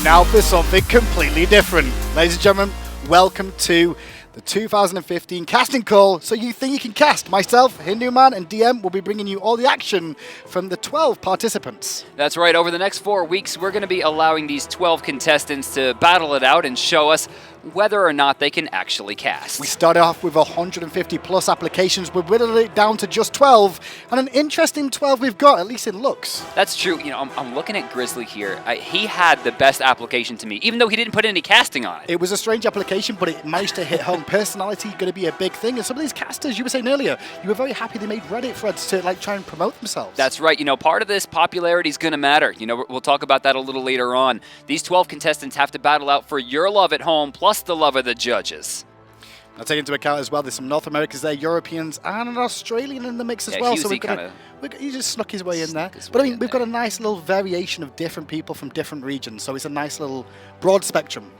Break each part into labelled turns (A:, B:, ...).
A: now for something completely different. Ladies and gentlemen, welcome to the 2015 casting call. So you think you can cast? Myself, Hindu Man, and DM will be bringing you all the action from the 12 participants.
B: That's right. Over the next 4 weeks, we're going to be allowing these 12 contestants to battle it out and show us whether or not they can actually cast.
A: We started off with 150 plus applications. We've whittled it down to just 12, and an interesting 12 we've got, at least in looks.
B: That's true. You know, I'm looking at Grizzly here. He had the best application to me, even though he didn't put any casting on it.
A: It was a strange application, but it managed to hit home. Personality going to be a big thing, and some of these casters, you were saying earlier, you were very happy they made Reddit threads to like try and promote themselves.
B: That's right. You know, part of this popularity is going to matter. You know, we'll talk about that a little later on. These 12 contestants have to battle out for your love at home, plus the love of the judges.
A: Now, take into account as well, there's some North Americans there, Europeans, and an Australian in the mix as well. So he just snuck his way in there. But I mean, we've got a nice little variation of different people from different regions, so it's a nice little broad spectrum.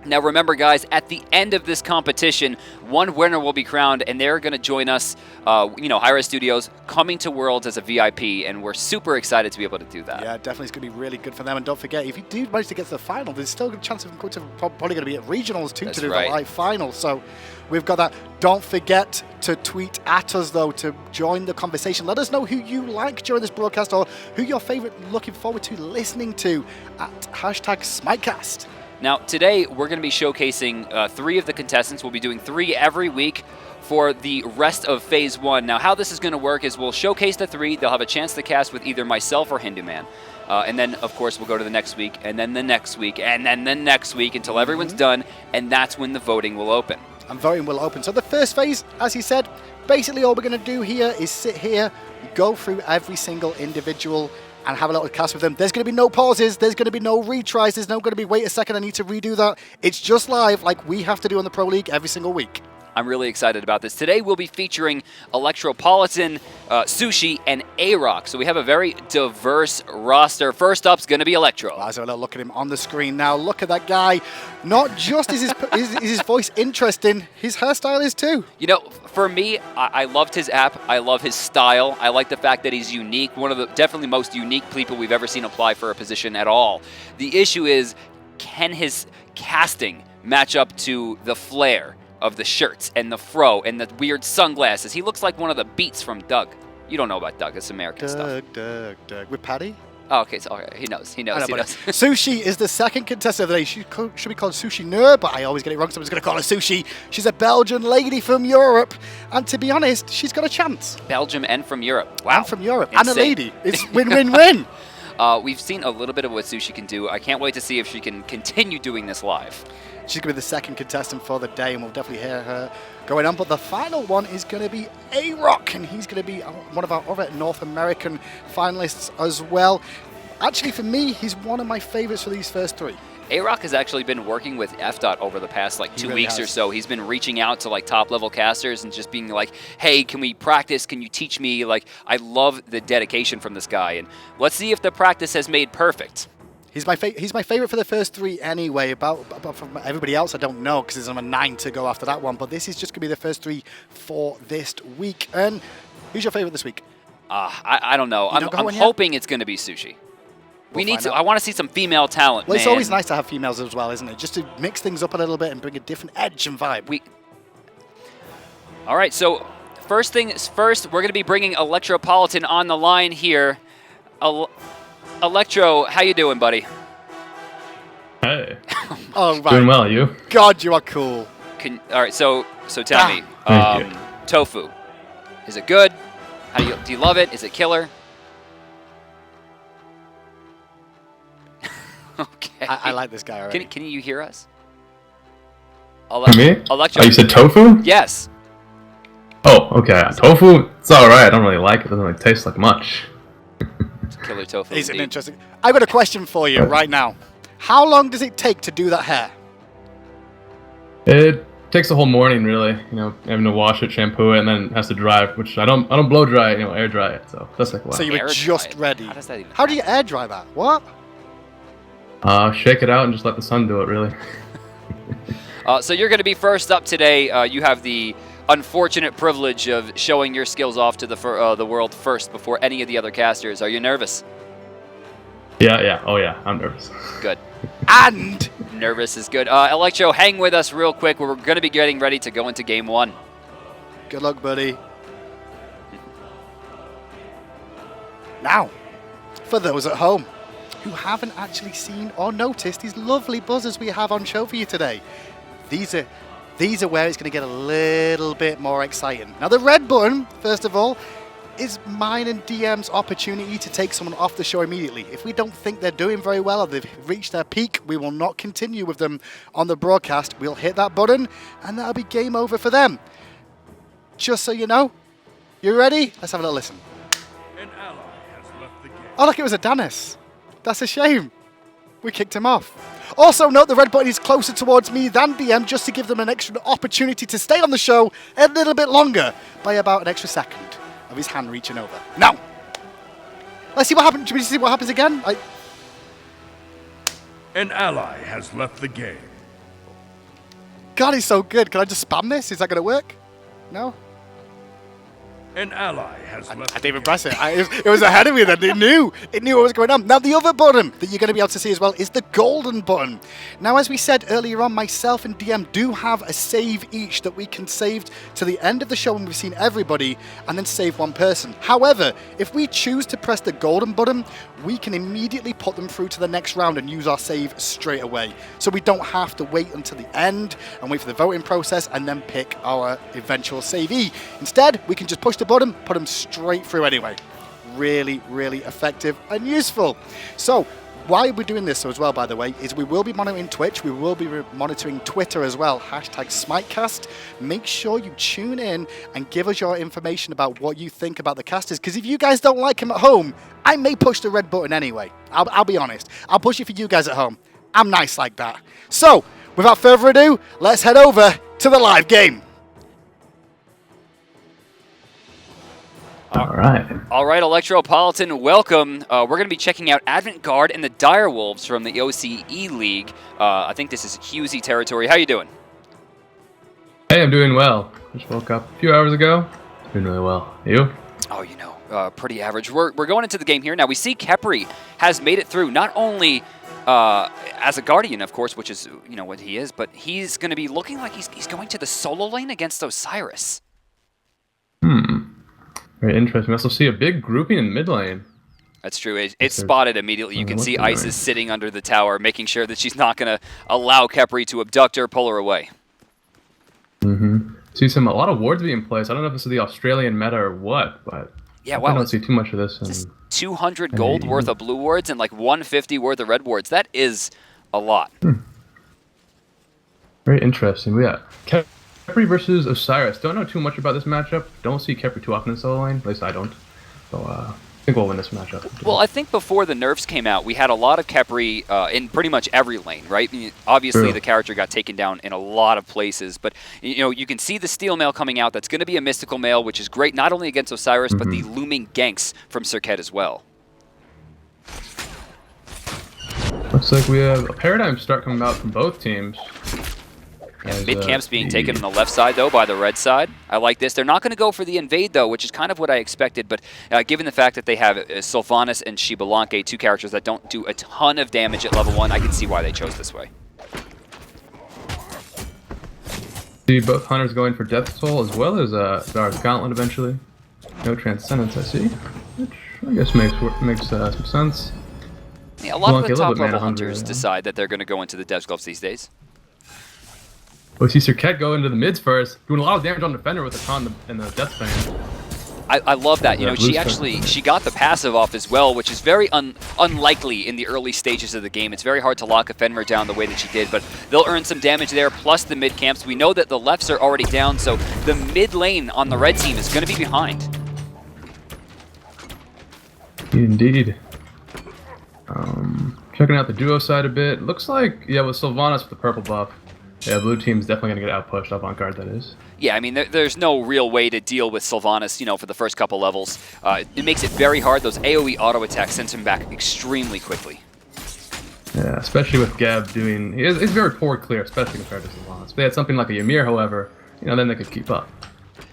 B: Now remember, guys, at the end of this competition, one winner will be crowned, and they're going to join us, Hi-Rez Studios, coming to Worlds as a VIP, and we're super excited to be able to do that.
A: Yeah, definitely it's going to be really good for them. And don't forget, if you do manage to get to the final, there's still a good chance of probably going to be at regionals too. That's to do right. The live final. So we've got that. Don't forget to tweet at us, though, to join the conversation. Let us know who you like during this broadcast or who your favorite looking forward to listening to at #SmiteCast.
B: Now, today, we're going to be showcasing 3 of the contestants. We'll be doing 3 every week for the rest of Phase 1. Now, how this is going to work is we'll showcase the 3. They'll have a chance to cast with either myself or Hindu Man. And then, of course, we'll go to the next week, and then the next week, and then the next week until everyone's done, and that's when the voting will open.
A: And voting will open. So the first phase, as he said, basically all we're going to do here is sit here, go through every single individual and have a little cast with them. There's going to be no pauses. There's going to be no retries. There's no going to be, wait a second, I need to redo that. It's just live like we have to do on the Pro League every single week.
B: I'm really excited about this. Today we'll be featuring Electrolit, Sushi, and A-Rock. So we have a very diverse roster. First up's going to be Electro.
A: Let's have a look at him on the screen now. Look at that guy. Not just is his voice interesting, his hairstyle is too.
B: You know, for me, I loved his app. I love his style. I like the fact that he's unique. One of the definitely most unique people we've ever seen apply for a position at all. The issue is, can his casting match up to the flair of the shirts and the fro and the weird sunglasses? He looks like one of the beats from Doug. You don't know about Doug. It's American stuff.
A: Doug. With Patty?
B: Oh, okay. So he knows. He knows.
A: Sushi is the second contestant of the day. She should be called Sushi Nerd, but I always get it wrong, so I'm just going to call her Sushi. She's a Belgian lady from Europe, and to be honest, she's got a chance.
B: Belgium and from Europe. Wow.
A: And from Europe. Insane. And a lady. It's win-win-win.
B: We've seen a little bit of what Sushi can do. I can't wait to see if she can continue doing this live.
A: She's going to be the second contestant for the day, and we'll definitely hear her going on. But the final one is going to be A-Rock, and he's going to be one of our other North American finalists as well. Actually, for me, he's one of my favorites for these first 3.
B: A-Rock has actually been working with FDOT over the past like 2 weeks or so. He's been reaching out to like top level casters and just being like, hey, can we practice? Can you teach me? Like, I love the dedication from this guy. And let's see if the practice has made perfect.
A: He's my favorite for the first 3 anyway. About from everybody else, I don't know because there's another 9 to go after that one. But this is just going to be the first 3 for this week. And who's your favorite this week?
B: I don't know. I'm hoping it's going to be Sushi. I want to see some female talent.
A: Well, it's always nice to have females as well, isn't it? Just to mix things up a little bit and bring a different edge and vibe.
B: All right. So first things first, we're going to be bringing Electrolit on the line here. Electro, how you doing, buddy?
C: Hey.
A: Oh, right.
C: Doing well, you?
A: God, you are cool.
B: All right, so tell me, tofu, is it good? Do you love it? Is it killer? Okay.
A: I like this guy already.
B: Can you hear us?
C: Me?
B: Electro.
C: Oh, you said tofu?
B: Yes.
C: Oh, okay. Tofu, it's alright. I don't really like it. It doesn't really taste like much.
B: Killer tofu.
A: Is it interesting? I've got a question for you right now. How long does it take to do that hair?
C: It takes a whole morning, really. You know, having to wash it, shampoo it, and then it has to dry, which I don't blow dry it, air dry it. So that's like a while.
A: So you were just ready.
B: How does that even
A: How do you air dry that? What?
C: Shake it out and just let the sun do it, really.
B: So you're going to be first up today. You have the unfortunate privilege of showing your skills off to the world first before any of the other casters. Are you nervous?
C: Yeah. Oh yeah, I'm nervous.
B: Good.
A: And
B: Nervous is good. Electro, hang with us real quick. We're going to be getting ready to go into game 1.
A: good luck, buddy. Now, for those at home who haven't actually seen or noticed these lovely buzzers we have on show for you today, these are where it's going to get a little bit more exciting. Now, the red button, first of all, is mine and DM's opportunity to take someone off the show immediately. If we don't think they're doing very well or they've reached their peak, we will not continue with them on the broadcast. We'll hit that button, and that'll be game over for them. Just so you know, you ready? Let's have a little listen.
D: An ally has left the game.
A: Oh, look, it was a Dennis. That's a shame. We kicked him off. Also note the red button is closer towards me than DM, just to give them an extra opportunity to stay on the show a little bit longer by about an extra second of his hand reaching over. Now, let's see what happens. Should we see what happens again?
D: An ally has left the game.
A: God, he's so good. Can I just spam this? Is that going to work? No?
D: An ally has left
A: I didn't even press it. It was ahead of me then. It knew what was going on. Now, the other button that you're going to be able to see as well is the golden button. Now, as we said earlier on, myself and DM do have a save each that we can save to the end of the show when we've seen everybody and then save one person. However, if we choose to press the golden button, we can immediately put them through to the next round and use our save straight away. So we don't have to wait until the end and wait for the voting process and then pick our eventual savee. Instead, we can just push the button, put them straight through anyway. Really, really effective and useful. So why we're doing this as well, by the way, is we will be monitoring Twitch, we will be monitoring Twitter as well, #SmiteCast. Make sure you tune in and give us your information about what you think about the casters, because if you guys don't like them at home, I may push the red button anyway. I'll be honest. I'll push it for you guys at home. I'm nice like that. So, without further ado, let's head over to the live game.
C: All right.
B: All right, Electropolitan, welcome. We're going to be checking out Advent Guard and the Direwolves from the OCE League. I think this is Husey territory. How you doing?
C: Hey, I'm doing well. Just woke up a few hours ago. Doing really well. You?
B: Oh, you know, pretty average. We're going into the game here. Now, we see Khepri has made it through, not only as a Guardian, of course, which is, you know, what he is, but he's going to be looking like he's going to the solo lane against Osiris.
C: Very interesting. We also see a big grouping in mid lane.
B: That's true. It's spotted immediately. You can see Isis sitting under the tower, making sure that she's not going to allow Khepri to abduct her, pull her away.
C: See a lot of wards being placed. I don't know if this is the Australian meta or what, but
B: yeah, wow.
C: I don't see too much of this.
B: Just 200 gold worth of blue wards and like 150 worth of red wards. That is a lot.
C: Very interesting. We got Khepri versus Osiris. Don't know too much about this matchup. Don't see Khepri too often in solo lane. At least I don't. So I think we'll win this matchup.
B: Well, I think before the nerfs came out, we had a lot of Khepri in pretty much every lane, right? I mean, obviously, the character got taken down in a lot of places, but you know, you can see the steel mail coming out. That's going to be a mystical mail, which is great not only against Osiris, but the looming ganks from Serket as well.
C: Looks like we have a paradigm start coming out from both teams.
B: Mid-camp's being taken on the left side, though, by the red side. I like this. They're not going to go for the invade, though, which is kind of what I expected. But given the fact that they have Sylvanas and Shibalanke, two characters that don't do a ton of damage at level 1, I can see why they chose this way.
C: See both hunters going for Death Toll as well as Zara's Gauntlet eventually. No Transcendence, I see. Which I guess makes some sense.
B: Yeah, a lot of the top-level hunters decide that they're going to go into the Dev's Gloves these days.
C: We see Serket go into the mids first, doing a lot of damage on Defender with the Con and the Death Bane.
B: I love that. You know, she got the passive off as well, which is very unlikely in the early stages of the game. It's very hard to lock a Fenrir down the way that she did, but they'll earn some damage there, plus the mid camps. We know that the lefts are already down, so the mid lane on the red team is going to be behind.
C: Indeed. Checking out the duo side a bit. Looks like, yeah, with Sylvanas with the purple buff, yeah, blue team's definitely going to get outpushed, avant-garde that is.
B: Yeah, I mean, there's no real way to deal with Sylvanas, you know, for the first couple levels. It makes it very hard. Those AoE auto attacks sends him back extremely quickly.
C: Yeah, especially with Geb doing... He's very poor clear, especially compared to Sylvanas. If they had something like a Ymir, however, you know, then they could keep up.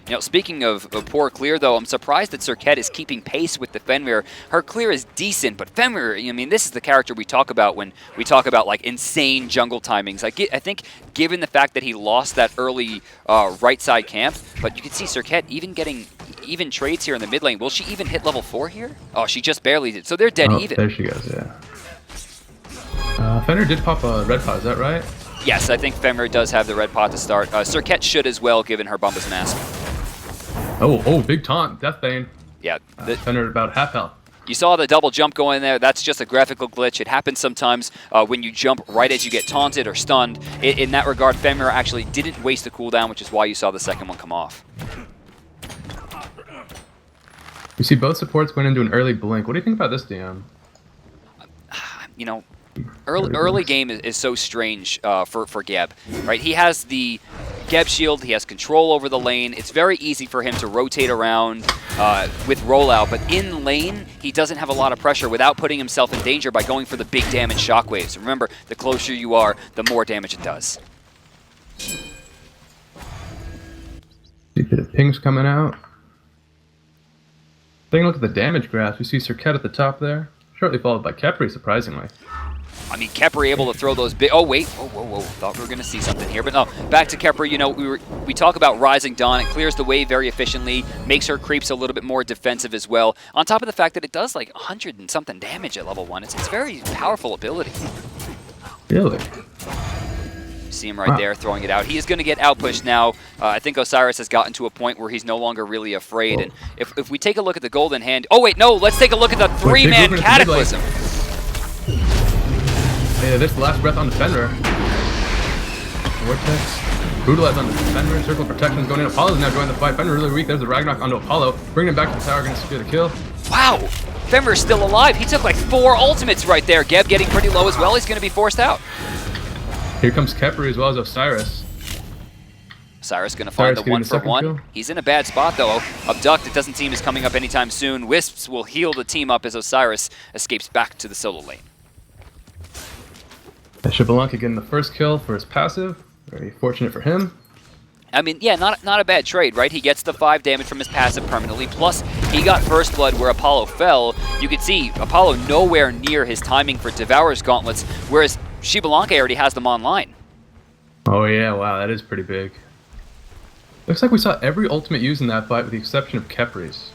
B: You know, speaking of poor clear, though, I'm surprised that Serket is keeping pace with the Fenrir. Her clear is decent, but Fenrir, I mean, this is the character we talk about when we talk about, like, insane jungle timings. I think, given the fact that he lost that early right side camp, but you can see Serket even getting even trades here in the mid lane. Will she even hit level 4 here? Oh, she just barely did. So they're dead even.
C: There she goes, yeah. Fenrir did pop a red pot, is that right?
B: Yes, I think Fenrir does have the red pot to start. Serket should as well, given her Bumbus Mask.
C: Oh, big taunt, Deathbane.
B: Yeah.
C: Fenrir about half health.
B: You saw the double jump go in there. That's just a graphical glitch. It happens sometimes when you jump right as you get taunted or stunned. In that regard, Fenrir actually didn't waste the cooldown, which is why you saw the second one come off.
C: You see both supports went into an early blink. What do you think about this, DM?
B: You know, early game is so strange for Geb, right? He has the Geb shield, he has control over the lane. It's very easy for him to rotate around with rollout, but in lane, he doesn't have a lot of pressure without putting himself in danger by going for the big damage shockwaves. Remember, the closer you are, the more damage it does.
C: See a bit of pings coming out. Taking a look at the damage graphs, we see Serket at the top there, shortly followed by Khepri, surprisingly.
B: I mean, Khepri able to throw those big... Oh, wait. Whoa. Thought we were going to see something here. But no, back to Khepri. You know, we talk about Rising Dawn. It clears the way very efficiently, makes her creeps a little bit more defensive as well. On top of the fact that it does like 100 and something damage at level 1. It's a very powerful ability.
C: Really?
B: You see him right there throwing it out. He is going to get outpushed now. I think Osiris has gotten to a point where he's no longer really afraid. And if we take a look at the Golden Hand... Oh, wait, no. Let's take a look at the 3-man Cataclysm.
C: Yeah, this the last breath on the Fenrir. Vortex. Brutalize on the Fenrir. Circle of Protection is going in. Apollo's now joining the fight. Fenrir really weak. There's the Ragnarok onto Apollo. Bringing him back to the tower. Going to secure the kill.
B: Wow. Fenrir's still alive. He took like 4 ultimates right there. Geb getting pretty low as well. He's going to be forced out.
C: Here comes Khepri as well as Osiris.
B: Osiris going to find the 1-for-1. Kill. He's in a bad spot though. Abduct, it doesn't seem is coming up anytime soon. Wisps will heal the team up as Osiris escapes back to the solo lane.
C: Xbalanque getting the first kill for his passive. Very fortunate for him.
B: I mean, yeah, not a bad trade, right? He gets the 5 damage from his passive permanently, plus he got first blood where Apollo fell. You can see Apollo nowhere near his timing for Devourer's Gauntlets, whereas Xbalanque already has them online.
C: Oh yeah, wow, that is pretty big. Looks like we saw every ultimate used in that fight with the exception of Khepri's.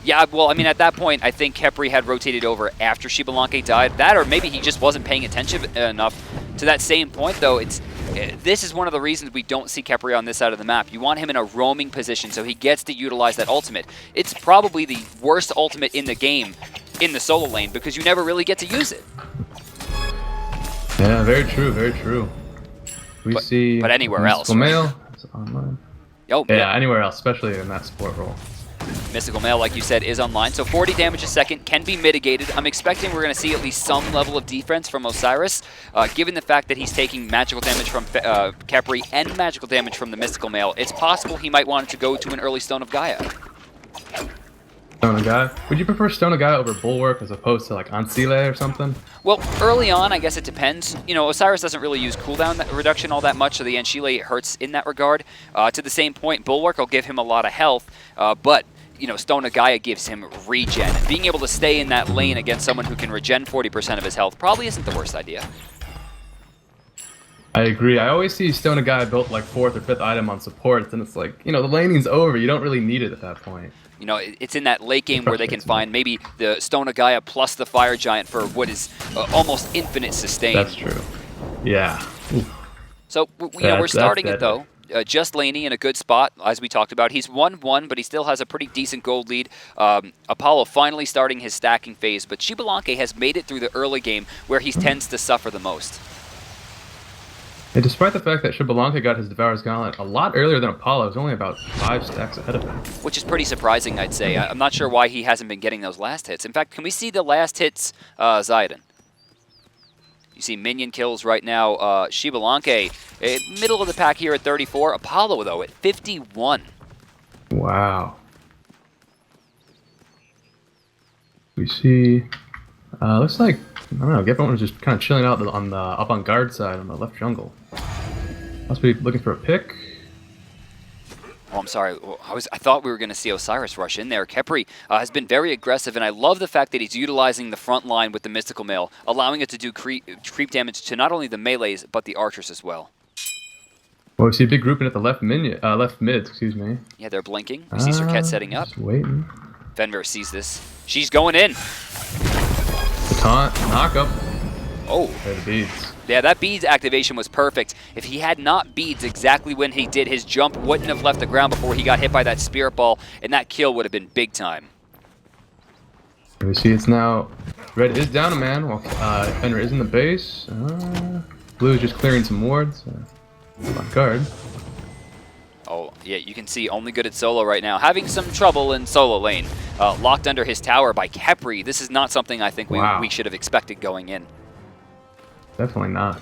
B: Yeah, well, I mean, at that point, I think Khepri had rotated over after Xbalanque died. That, or maybe he just wasn't paying attention enough. To that same point, though, this is one of the reasons we don't see Khepri on this side of the map. You want him in a roaming position so he gets to utilize that ultimate. It's probably the worst ultimate in the game in the solo lane because you never really get to use it.
C: Yeah, very true, very true.
B: But anywhere else.
C: Mystical Male, it's online.
B: Oh,
C: yeah, anywhere else, especially in that support role.
B: Mystical Male, like you said, is online, so 40 damage a second can be mitigated. I'm expecting we're going to see at least some level of defense from Osiris, given the fact that he's taking magical damage from Khepri and magical damage from the Mystical Male. It's possible he might want to go to an early Stone of Gaia.
C: Stone of Gaia? Would you prefer Stone of Gaia over Bulwark as opposed to like Ancile or something?
B: Well, early on, I guess it depends. You know, Osiris doesn't really use cooldown reduction all that much, so the Ancile hurts in that regard. To the same point, Bulwark will give him a lot of health, but you know, Stone of Gaia gives him regen. And being able to stay in that lane against someone who can regen 40% of his health probably isn't the worst idea.
C: I agree. I always see Stone of Gaia built like 4th or 5th item on supports, and it's like, you know, the laning's over. You don't really need it at that point.
B: You know, it's in that late game where they can find maybe the Stone of Gaia plus the Fire Giant for what is almost infinite sustain.
C: That's true. Yeah. Oof.
B: So, you know, we're starting it, though. Just Laney in a good spot, as we talked about. He's 1-1, but he still has a pretty decent gold lead. Apollo finally starting his stacking phase, but Xbalanque has made it through the early game where he tends to suffer the most.
C: And despite the fact that Xbalanque got his Devourer's Gauntlet a lot earlier than Apollo, he's only about 5 stacks ahead of him.
B: Which is pretty surprising, I'd say. I'm not sure why he hasn't been getting those last hits. In fact, can we see the last hits, Zayden? You see minion kills right now. Xbalanque, middle of the pack here at 34. Apollo, though, at 51.
C: Wow. We see... looks like, I don't know, Ep1 was just kind of chilling out on the up-on-guard side on the left jungle. Must be looking for a pick.
B: Oh, I'm sorry. I thought we were going to see Osiris rush in there. Khepri has been very aggressive, and I love the fact that he's utilizing the front line with the Mystical Mail, allowing it to do creep damage to not only the melees, but the archers as well.
C: Well, we see a big grouping at the left mid, excuse me.
B: Yeah, they're blinking. We see Serket setting up.
C: Just waiting.
B: Fenrir sees this. She's going in.
C: The taunt, knock up.
B: Oh.
C: There are the beads.
B: Yeah, that beads activation was perfect. If he had not beads exactly when he did, his jump wouldn't have left the ground before he got hit by that spirit ball, and that kill would have been big time.
C: And we see it's now, red is down a man while Fenrir is in the base. Blue is just clearing some wards. On guard.
B: Oh, yeah, you can see only good at solo right now. Having some trouble in solo lane. Locked under his tower by Khepri. This is not something I think we should have expected going in.
C: Definitely not.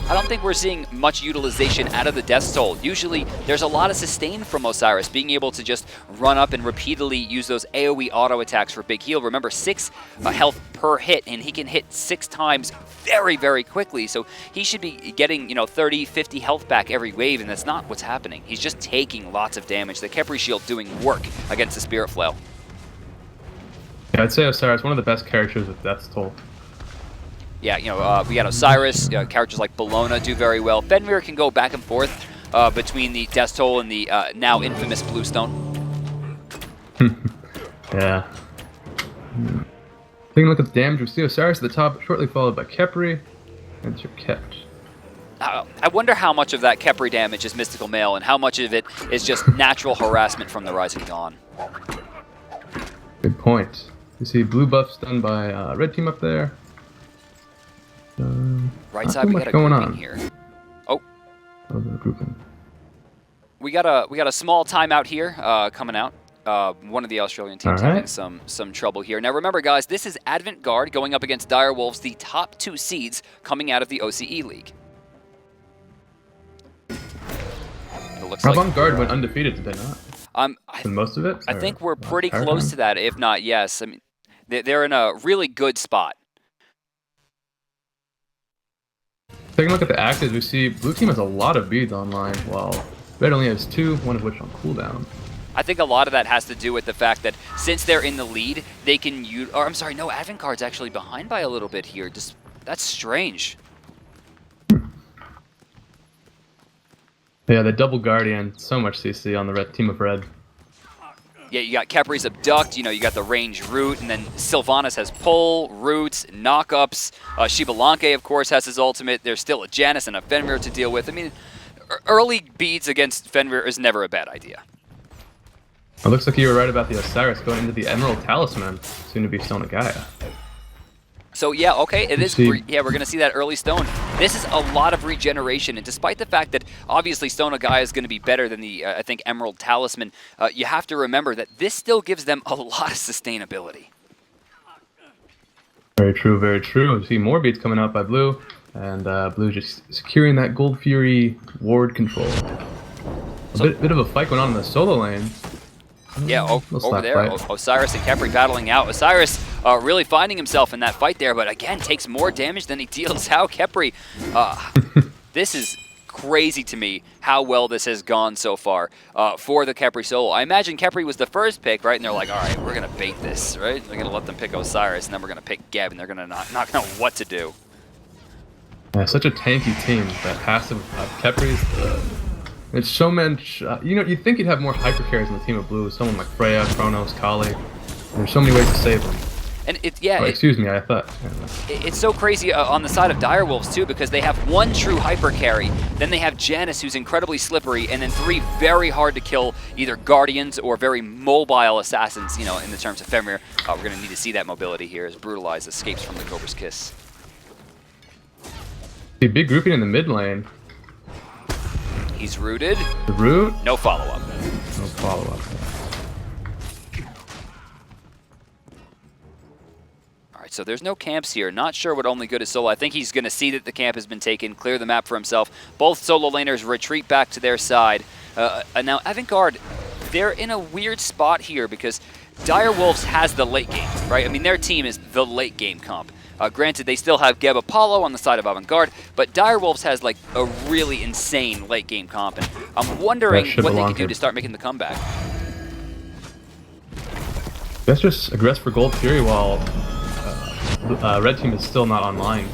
B: I don't think we're seeing much utilization out of the Death Soul. Usually, there's a lot of sustain from Osiris, being able to just run up and repeatedly use those AoE auto attacks for big heal. Remember, 6 health per hit, and he can hit 6 times very, very quickly. So he should be getting, 30, 50 health back every wave, and that's not what's happening. He's just taking lots of damage. The Khepri Shield doing work against the Spirit Flail.
C: Yeah, I'd say Osiris, one of the best characters with Death's Toll.
B: Yeah, we got Osiris, characters like Bologna do very well. Fenrir can go back and forth between the Death Toll and the now infamous Bluestone.
C: Yeah. Taking a look at the damage, we see Osiris at the top, shortly followed by Khepri and Serket.
B: I wonder how much of that Khepri damage is Mystical Mail and how much of it is just natural harassment from the Rising Dawn.
C: Good point. You see blue buffs done by red team up there.
B: Right side, we got a grouping here. Oh.
C: Grouping.
B: We got a small timeout here coming out. One of the Australian teams having some trouble here. Now remember, guys, this is Advent Guard going up against Dire Wolves, the top 2 seeds coming out of the OCE League. It looks like
C: Avant-Garde went undefeated, did they not? Most of it?
B: I think we're pretty close to that, if not yes. I mean, they're in a really good spot.
C: Taking a look at the actives, we see blue team has a lot of beads online, while red only has 2, one of which on cooldown.
B: I think a lot of that has to do with the fact that since they're in the lead, they can use... Or I'm sorry, no, Advent Guard's actually behind by a little bit here. That's strange.
C: Yeah, the double Guardian, so much CC on the red team of red.
B: Yeah, you got Khepri's Abduct, you got the range root, and then Sylvanas has pull, roots, knockups. Shibalanke, of course, has his ultimate. There's still a Janus and a Fenrir to deal with. I mean, early beads against Fenrir is never a bad idea.
C: It looks like you were right about the Osiris going into the Emerald Talisman, soon to be Stone of Gaia.
B: So yeah, okay, it is. We're going to see that early stone. This is a lot of regeneration, and despite the fact that obviously Stone of Gaia is going to be better than the, I think, Emerald Talisman, you have to remember that this still gives them a lot of sustainability.
C: Very true, very true. We see more beats coming out by blue, and blue just securing that Gold Fury ward control. A bit of a fight going on in the solo lane.
B: Yeah, over there, Osiris and Khepri battling out. Osiris really finding himself in that fight there, but again, takes more damage than he deals out. Khepri, this is crazy to me how well this has gone so far for the Khepri solo. I imagine Khepri was the first pick, right? And they're like, all right, we're going to bait this, right? They're going to let them pick Osiris, and then we're going to pick Geb, and they're going to not know what to do.
C: Yeah, such a tanky team. That passive of Khepri's... It's so much, you'd think you'd have more hyper carries on the team of blue, someone like Freya, Kronos, Kali. There's so many ways to save them.
B: And
C: excuse me, I thought.
B: It's so crazy on the side of Dire Wolves too, because they have 1 true hyper carry, then they have Janus, who's incredibly slippery, and then 3 very hard to kill either Guardians or very mobile assassins. In the terms of Fenrir, we're going to need to see that mobility here as Brutalize escapes from the Cobra's Kiss.
C: The big grouping in the mid lane.
B: He's rooted.
C: The root?
B: No follow-up.
C: No follow-up.
B: All right, so there's no camps here. Not sure what only good is solo. I think he's going to see that the camp has been taken, clear the map for himself. Both solo laners retreat back to their side. And now Avant-Garde, they're in a weird spot here because Dire Wolves has the late game, right? I mean, their team is the late game comp. Granted, they still have Geb Apollo on the side of Avant-Garde, but Direwolves has like a really insane late game comp, and I'm wondering what they can do to start making the comeback.
C: Let's just aggress for Gold Fury while Red Team is still not online.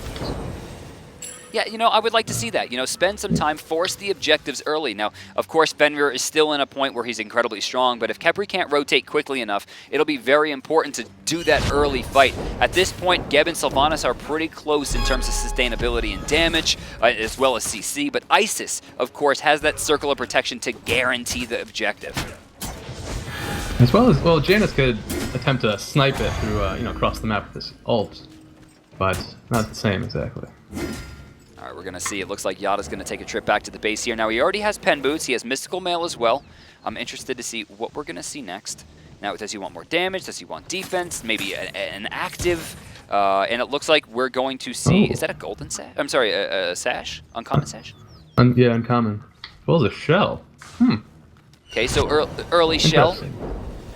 B: Yeah, you know, I would like to see that. You know, spend some time, force the objectives early. Now, of course, Fenrir is still in a point where he's incredibly strong, but if Khepri can't rotate quickly enough, it'll be very important to do that early fight. At this point, Geb and Sylvanas are pretty close in terms of sustainability and damage, as well as CC, but Isis, of course, has that circle of protection to guarantee the objective.
C: As well as, well, Janus could attempt to snipe it through, you know, across the map with his ult, but not the same exactly.
B: All right, we're going to see. It looks like Yada's going to take a trip back to the base here. Now, he already has Pen Boots. He has Mystical Mail as well. I'm interested to see what we're going to see next. Now, does he want more damage? Does he want defense? Maybe an active? And it looks like we're going to see... Is that a golden sash? I'm sorry, a sash? Uncommon sash?
C: Yeah, uncommon. As well as a shell.
B: Okay, so early shell.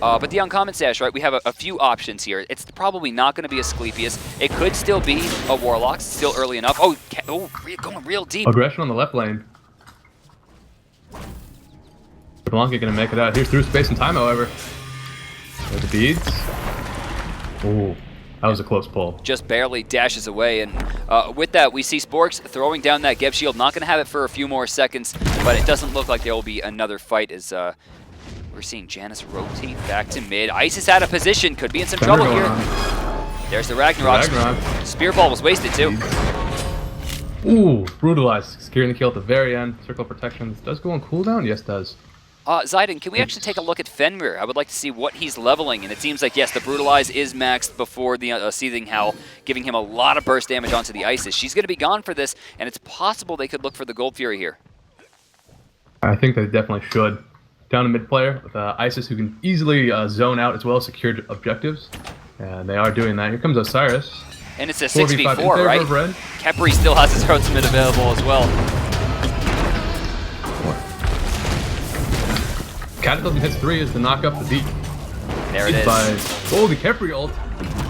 B: But the uncommon sash, right, we have a few options here. It's probably not going to be a Asclepius. It could still be a Warlock, still early enough. Oh, going real deep.
C: Aggression on the left lane. Blanca going to make it out here through space and time, however. There's the beads. Ooh, that was a close pull.
B: Just barely dashes away, and with that, we see Sporks throwing down that Geb shield. Not going to have it for a few more seconds, but it doesn't look like there will be another fight as... We're seeing Janus rotate back to mid. Isis out of position. Could be in some trouble here. There's the Ragnarok. Spear Ball was wasted too.
C: Ooh, brutalized. Securing the kill at the very end. Circle of protections. Does go on cooldown? Yes, does.
B: Zaiden, can we actually take a look at Fenrir? I would like to see what he's leveling, and it seems like, yes, the Brutalize is maxed before the Seething Howl, giving him a lot of burst damage onto the Isis. She's going to be gone for this, and it's possible they could look for the Gold Fury here.
C: I think they definitely should. Down a mid player with Isis, who can easily zone out as well as secure objectives. And they are doing that. Here comes Osiris.
B: And it's a 6v4, right? Khepri still has his ultimate available as well.
C: Catapult hits 3 is to knock up the beat.
B: There it is.
C: Oh, the Khepri ult.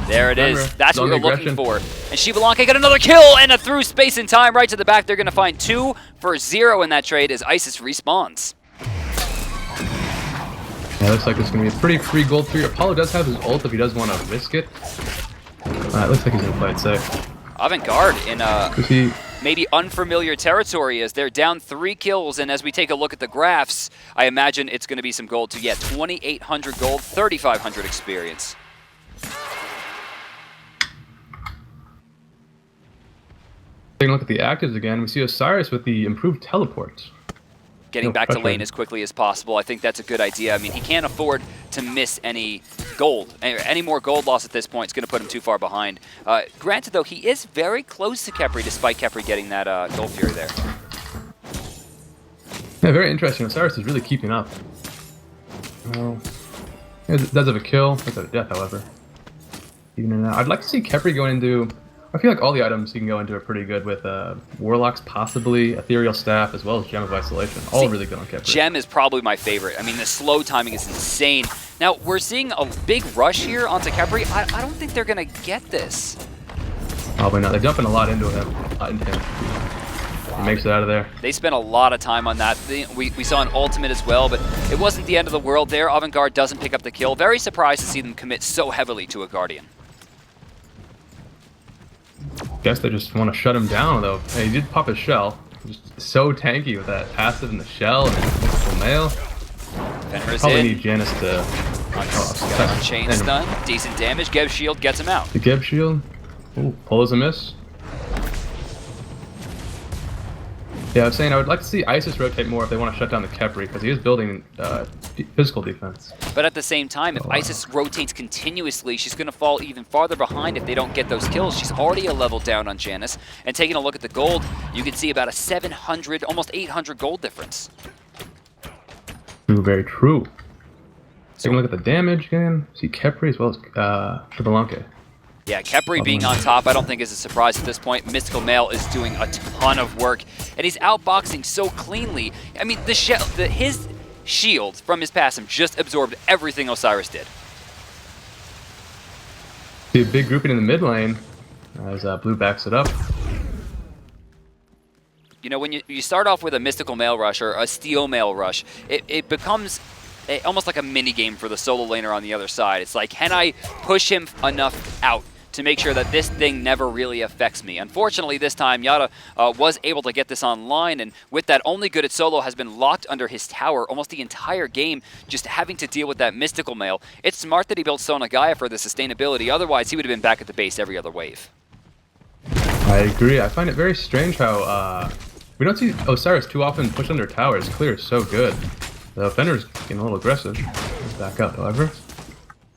B: There it is. That's what we're looking for. And Shivalanka got another kill and a through space and time right to the back. They're going to find 2 for 0 in that trade as Isis respawns.
C: Yeah, looks like it's going to be a pretty free gold for you. Apollo does have his ult if he does want to risk it. It looks like he's going to play it safe.
B: Avant-Garde in maybe unfamiliar territory as they're down 3 kills, and as we take a look at the graphs, I imagine it's going to be some gold too. Yeah, 2,800 gold, 3,500 experience.
C: Taking a look at the actives again, we see Osiris with the improved teleport.
B: Getting back to lane as quickly as possible. I think that's a good idea. I mean, he can't afford to miss any gold. Any more gold loss at this point is going to put him too far behind. Granted, though, he is very close to Khepri, despite Khepri getting that Gold Fury there.
C: Yeah, very interesting. Osiris is really keeping up. Well, it does have a kill. Does have a death, however. Even I'd like to see Khepri going into... I feel like all the items you can go into are pretty good with Warlocks, possibly Ethereal Staff, as well as Gem of Isolation. All really good on Khepri.
B: Gem is probably my favorite. I mean, the slow timing is insane. Now, we're seeing a big rush here onto Khepri. I don't think they're going to get this.
C: Probably not. They're dumping a lot into him. He makes it out of there.
B: They spent a lot of time on that. We saw an ultimate as well, but it wasn't the end of the world there. Avant-Garde doesn't pick up the kill. Very surprised to see them commit so heavily to a Guardian.
C: Guess they just want to shut him down, though. Hey, he did pop his shell. Just so tanky with that passive in the shell and mystical mail. Probably need Janus to...
B: Chain stun, decent damage. Geb shield gets him out.
C: The Geb shield. Ooh, pull is a miss. Yeah, I was saying I would like to see Isis rotate more if they want to shut down the Khepri, because he is building physical defense.
B: But at the same time, if Isis rotates continuously, she's going to fall even farther behind if they don't get those kills. She's already a level down on Janus. And taking a look at the gold, you can see about a 700, almost 800 gold difference.
C: Ooh, very true. Taking a look at the damage again. See Khepri as well as Shivalanka.
B: Yeah, Khepri being on top I don't think is a surprise at this point. Mystical Mail is doing a ton of work, and he's outboxing so cleanly. I mean, his shield from his passive just absorbed everything Osiris did.
C: See a big grouping in the mid lane. as blue backs it up.
B: You know, when you start off with a mystical male rush or a steel male rush, it becomes almost like a mini game for the solo laner on the other side. It's like, can I push him enough out to make sure that this thing never really affects me? Unfortunately, this time, Yada was able to get this online, and with that, only good at solo has been locked under his tower almost the entire game, just having to deal with that mystical male. It's smart that he built Sonagaya for the sustainability, otherwise he would have been back at the base every other wave.
C: I agree. I find it very strange how we don't see Osiris too often push under towers. Clear is so good. The Fenrir's getting a little aggressive. Back up, however.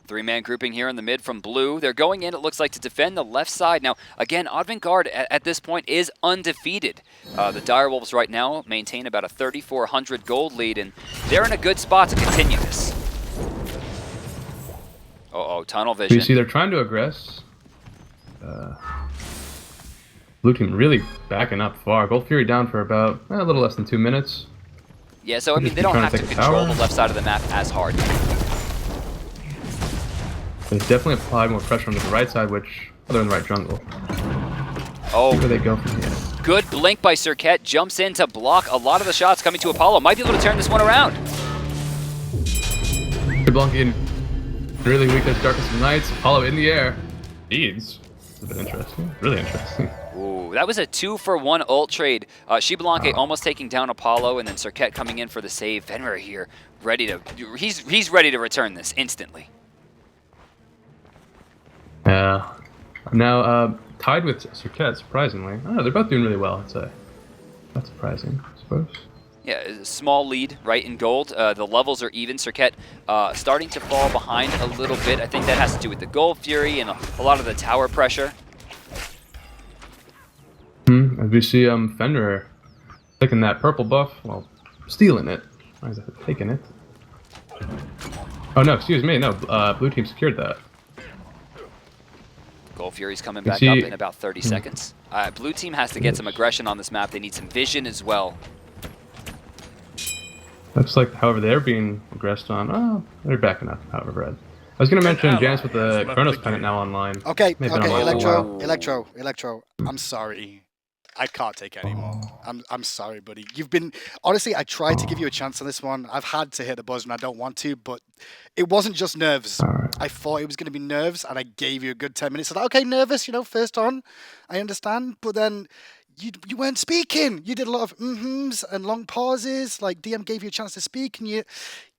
B: Three-man grouping here in the mid from blue. They're going in, it looks like, to defend the left side. Now, again, Avant-Garde at this point is undefeated. The Direwolves right now maintain about a 3,400 gold lead, and they're in a good spot to continue this. Uh-oh, tunnel vision.
C: You see they're trying to aggress. Blue team really backing up far. Gold Fury down for about a little less than 2 minutes.
B: Yeah, so I mean, they don't have to control the left side of the map as hard.
C: They definitely apply more pressure onto the right side, which they're in the right jungle.
B: Oh,
C: where they go from here.
B: Good blink by Serket. Jumps in to block a lot of the shots coming to Apollo. Might be able to turn this one around.
C: Blanca really weak as Darkest of Nights. Apollo in the air. Beads. It's a bit interesting. Really interesting.
B: Ooh, that was a 2-for-1 ult trade. Xiblanque almost taking down Apollo, and then Serket coming in for the save. Fenrir here, ready to. He's ready to return this instantly.
C: Yeah. Now tied with Serket, surprisingly. Oh, they're both doing really well, I'd say. That's surprising, I suppose.
B: Yeah, a small lead, right, in gold. The levels are even. Serket starting to fall behind a little bit. I think that has to do with the Gold Fury and a lot of the tower pressure.
C: As we see Fenrir taking that purple buff, well, stealing it. Why is that taking it? Oh no, excuse me, no, blue team secured that.
B: Gold Fury's coming back up in about 30 seconds. Blue team has to get some aggression on this map. They need some vision as well.
C: Looks like, however, they're being aggressed on. Oh, they're backing up, however, Red. I was going to mention Janus with the Chronos Pennant now online.
A: Okay, Electro, I'm sorry. I can't take it anymore. I'm sorry, buddy. You've been... Honestly, I tried to give you a chance on this one. I've had to hit the buzzer, and I don't want to, but it wasn't just nerves.
C: Right.
A: I thought it was going to be nerves, and I gave you a good 10 minutes. I thought, okay, nervous, you know, first on. I understand, but then... You weren't speaking. You did a lot of mm-hms and long pauses. Like, DM gave you a chance to speak, and you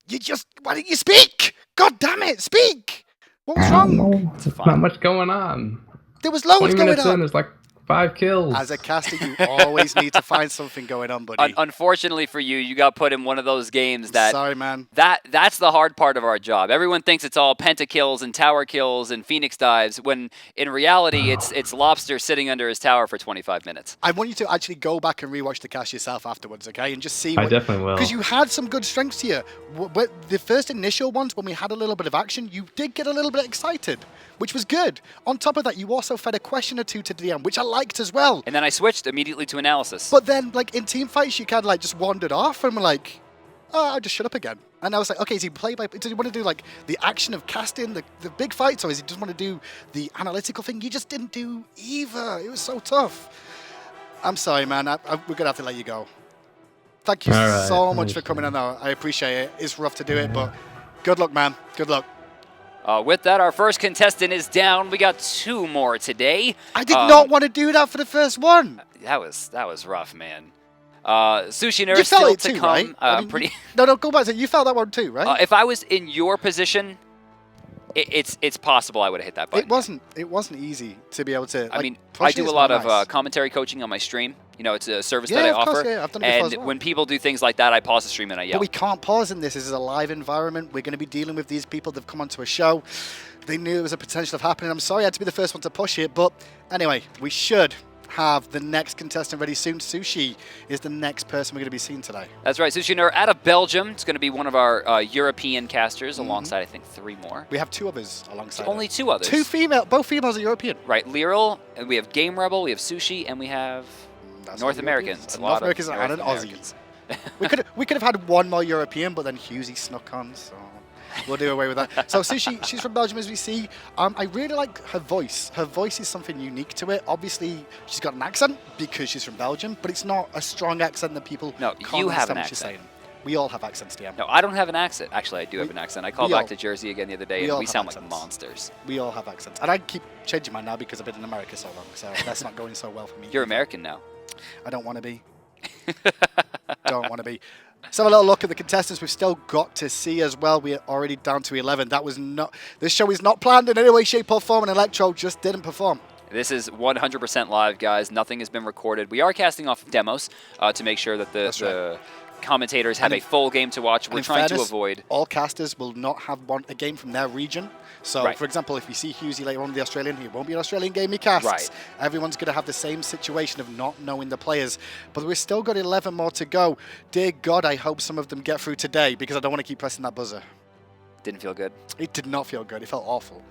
A: just... Why didn't you speak? God damn it, speak! What was wrong?
C: Not much going on.
A: There was loads
C: 20
A: going
C: minutes
A: on.
C: in, there's like 5 kills.
A: As a caster, you always need to find something going on, buddy.
B: Unfortunately for you, you got put in one of those games that...
A: Sorry, man.
B: That's the hard part of our job. Everyone thinks it's all pentakills and tower kills and phoenix dives, when in reality, it's Lobster sitting under his tower for 25 minutes.
A: I want you to actually go back and rewatch the cast yourself afterwards, okay? And just see what...
C: I definitely will.
A: Because you had some good strengths here. The first initial ones, when we had a little bit of action, you did get a little bit excited, which was good. On top of that, you also fed a question or two to DM, which I liked as well.
B: And then I switched immediately to analysis.
A: But then, like, in team fights, you kind of, like, just wandered off and were like, oh, I'll just shut up again. And I was like, okay, does he want to do, like, the action of casting, the big fights, or does he just want to do the analytical thing? You just didn't do either. It was so tough. I'm sorry, man. We're going to have to let you go. Thank you so much for coming on, though. I appreciate it. It's rough to do it, but good luck, man. Good luck.
B: With that, our first contestant is down. We got 2 more today.
A: I did not want to do that for the first one.
B: That was rough, man. Sushi Nerd
A: you felt
B: still
A: it
B: to
A: too,
B: come.
A: Right?
B: Pretty.
A: No, go back. You felt that one too, right?
B: If I was in your position, it's possible I would have hit that button.
A: It wasn't easy to be able to. Like,
B: I mean, I do a lot of commentary coaching on my stream. You know, it's a service that I offer.
A: Course, I've done it before as well.
B: When people do things like that, I pause the stream and I yell.
A: But we can't pause in this. This is a live environment. We're going to be dealing with these people. They've come onto a show. They knew there was a potential of happening. I'm sorry I had to be the first one to push it. But anyway, we should have the next contestant ready soon. Sushi is the next person we're going to be seeing today.
B: That's right. Sushi Nerd out of Belgium. It's going to be one of our European casters alongside, I think, 3 more.
A: We have 2 others alongside.
B: Only 2 others.
A: 2 female. Both females are European.
B: Right. Lyral, and we have Game Rebel, we have Sushi, and we have North Americans.
A: North Americans and an Aussie. we could have had 1 more European, but then Husey snuck on. So We'll do away with that. So Sushi, she's from Belgium, as we see. I really like her voice. Her voice is something unique to it. Obviously, she's got an accent because she's from Belgium, but it's not a strong accent that people can't
B: you have an
A: understand what she's
B: accent.
A: saying. We all have accents, DM.
B: No, I don't have an accent. Actually, I do have an accent. I called back to Jersey again the other day, and we sound like monsters.
A: We all have accents. And I keep changing mine now because I've been in America so long, so that's not going so well for me.
B: You're American now.
A: I don't want to be. Don't want to be. Let's have a little look at the contestants we've still got to see as well. We're already down to 11. That was not. This show is not planned in any way, shape, or form, and Electro just didn't perform.
B: This is 100% live, guys. Nothing has been recorded. We are casting off demos to make sure that the commentators have a full game to watch. We're trying to avoid.
A: All casters will not have a game from their region. So, for example, if you see Husey later on the Australian, it won't be an Australian game he casts.
B: Right.
A: Everyone's going to have the same situation of not knowing the players. But we've still got 11 more to go. Dear God, I hope some of them get through today because I don't want to keep pressing that buzzer.
B: Didn't feel good.
A: It did not feel good. It felt awful.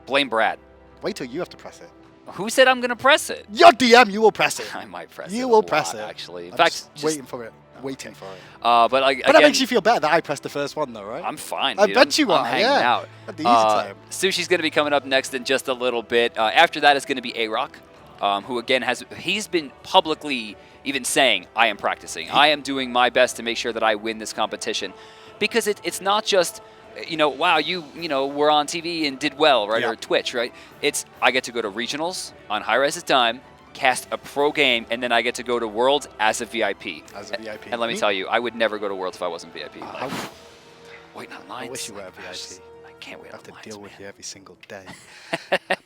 B: Blame Brad.
A: Wait till you have to press it.
B: Who said I'm going to press it?
A: Your DM, you will press it.
B: I might press it.
A: You will press it.
B: Actually. In
A: I'm
B: fact,
A: just waiting for it. Waiting for it.
B: But
A: that makes you feel better that I pressed the first one, though, right?
B: I'm fine.
A: I
B: dude.
A: bet you are.
B: I'm hanging out.
A: At the easy time.
B: Sushi's going to be coming up next in just a little bit. After that is going to be A-Rock, who again he's been publicly even saying, I am practicing. I am doing my best to make sure that I win this competition, because it's not just, wow, you were on TV and did well, right? Or Twitch, right? It's I get to go to regionals on Hi-Rez's dime, cast a pro game, and then I get to go to Worlds as a VIP.
A: As a VIP.
B: And let me tell you, I would never go to Worlds if I wasn't VIP. Waiting on lines.
A: I wish you were a VIP.
B: I can't wait.
A: I have to deal with you every single day.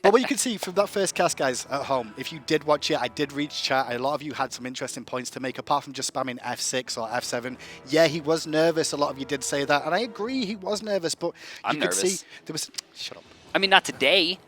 A: But what you can see from that first cast, guys, at home, if you did watch it, I did read chat. A lot of you had some interesting points to make, apart from just spamming F6 or F7. Yeah, he was nervous. A lot of you did say that, and I agree, he was nervous. But you could see there was. Shut up.
B: I mean, not today.